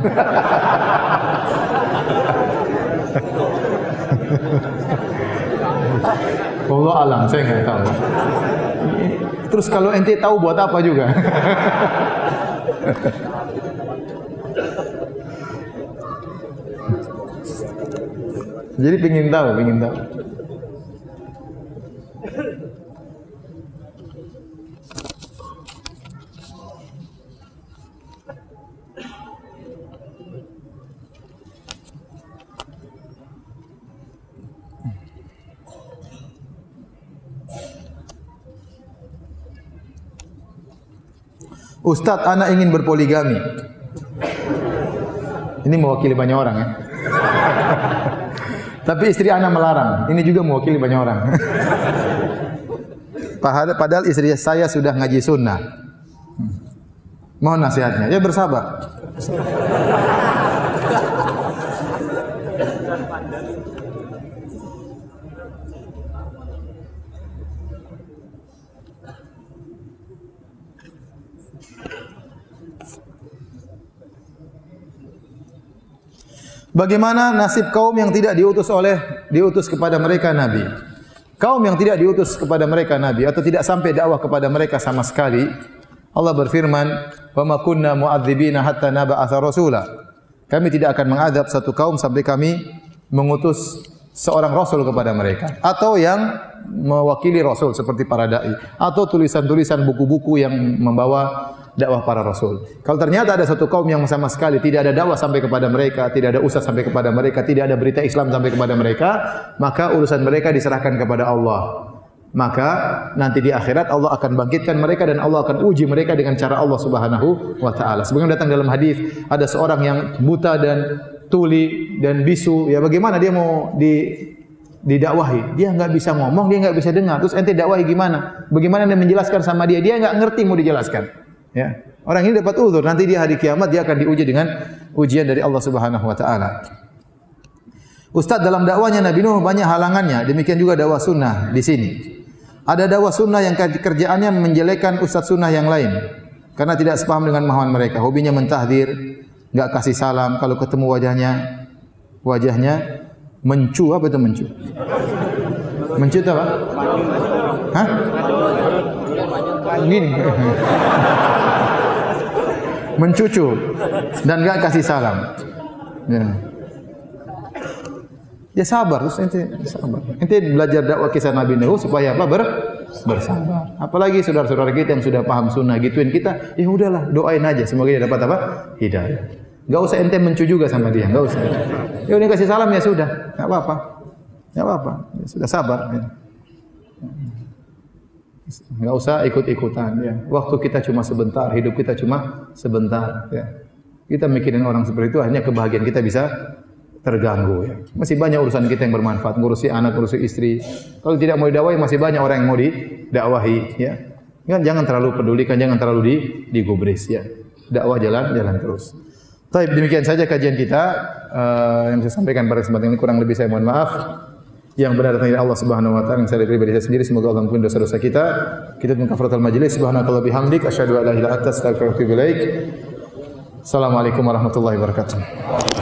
Allah alam, saya nggak tahu. Terus kalau ente tahu buat apa juga? Jadi pingin tahu. Ustadz, anak ingin berpoligami. Ini mewakili banyak orang ya. Tapi istri anak melarang. Ini juga mewakili banyak orang. Padahal istri saya sudah ngaji sunnah. Mohon nasihatnya. Ya bersabar. Bagaimana nasib kaum yang tidak diutus kepada mereka Nabi? Kaum yang tidak diutus kepada mereka Nabi atau tidak sampai dakwah kepada mereka sama sekali, Allah berfirman, "Wa ma kunna mu'adzibina hatta nab'atsa rasula." Kami tidak akan mengadab satu kaum sampai kami mengutus seorang rasul kepada mereka, atau yang mewakili rasul seperti para dai, atau tulisan-tulisan buku-buku yang membawa dakwah para rasul. Kalau ternyata ada satu kaum yang sama sekali tidak ada dakwah sampai kepada mereka, tidak ada ustaz sampai kepada mereka, tidak ada berita Islam sampai kepada mereka, maka urusan mereka diserahkan kepada Allah. Maka nanti di akhirat Allah akan bangkitkan mereka dan Allah akan uji mereka dengan cara Allah Subhanahu wa taala. Sebagaimana datang dalam hadis, ada seorang yang buta dan tuli dan bisu, ya bagaimana dia mau didakwahi? Dia enggak bisa ngomong, dia enggak bisa dengar. Terus ente dakwahi gimana? Bagaimana anda menjelaskan sama dia? Dia enggak ngerti mau dijelaskan. Ya, orang ini dapat uzur, nanti dia hari kiamat dia akan diuji dengan ujian dari Allah Subhanahu wa taala. Ustaz, dalam dakwahnya Nabi Nuh banyak halangannya, demikian juga dakwah sunnah di sini. Ada dakwah sunnah yang kerjaannya menjelekkan ustaz sunnah yang lain karena tidak sepaham dengan mahawan mereka. Hobinya mentahdir, enggak kasih salam, kalau ketemu wajahnya mencu. Apa itu mencu? Mencu itu apa? Hah? Gini. Mencucu dan enggak kasih salam. Ya sabar, terus ente sabar. Ente belajar dakwah kisah Nabi Nuh supaya apa? Bersabar. Apalagi saudara-saudara kita yang sudah paham sunnah gituin kita, ya udahlah, doain aja semoga dia dapat apa? Hidayah. Enggak usah ente mencu juga sama dia, enggak usah. Ya udah kasih salam ya sudah, enggak apa-apa. Enggak apa-apa, ya, sudah sabar ya. Enggak usah ikut-ikutan ya. Waktu kita cuma sebentar, hidup kita cuma sebentar ya. Kita mikirin orang seperti itu hanya kebahagiaan kita bisa terganggu ya. Masih banyak urusan kita yang bermanfaat, ngurusi anak, ngurusi istri. Kalau tidak mau didakwahi masih banyak orang yang mau didakwahi ya. Jangan terlalu pedulikan, jangan terlalu digubris ya. Dakwah jalan terus. Baik, demikian saja kajian kita yang saya sampaikan pada kesempatan ini, kurang lebih saya mohon maaf. Yang benar datang dari Allah Subhanahu wa taala, yang saya dari pribadi saya sendiri, semoga Allah ampuni dosa-dosa kita. Kita tutup kafaratul majelis. Subhanallahi bihamdik, asyhadu an la ilaha illa anta, astaghfiruka wa atubu ilaik. Assalamualaikum warahmatullahi wabarakatuh.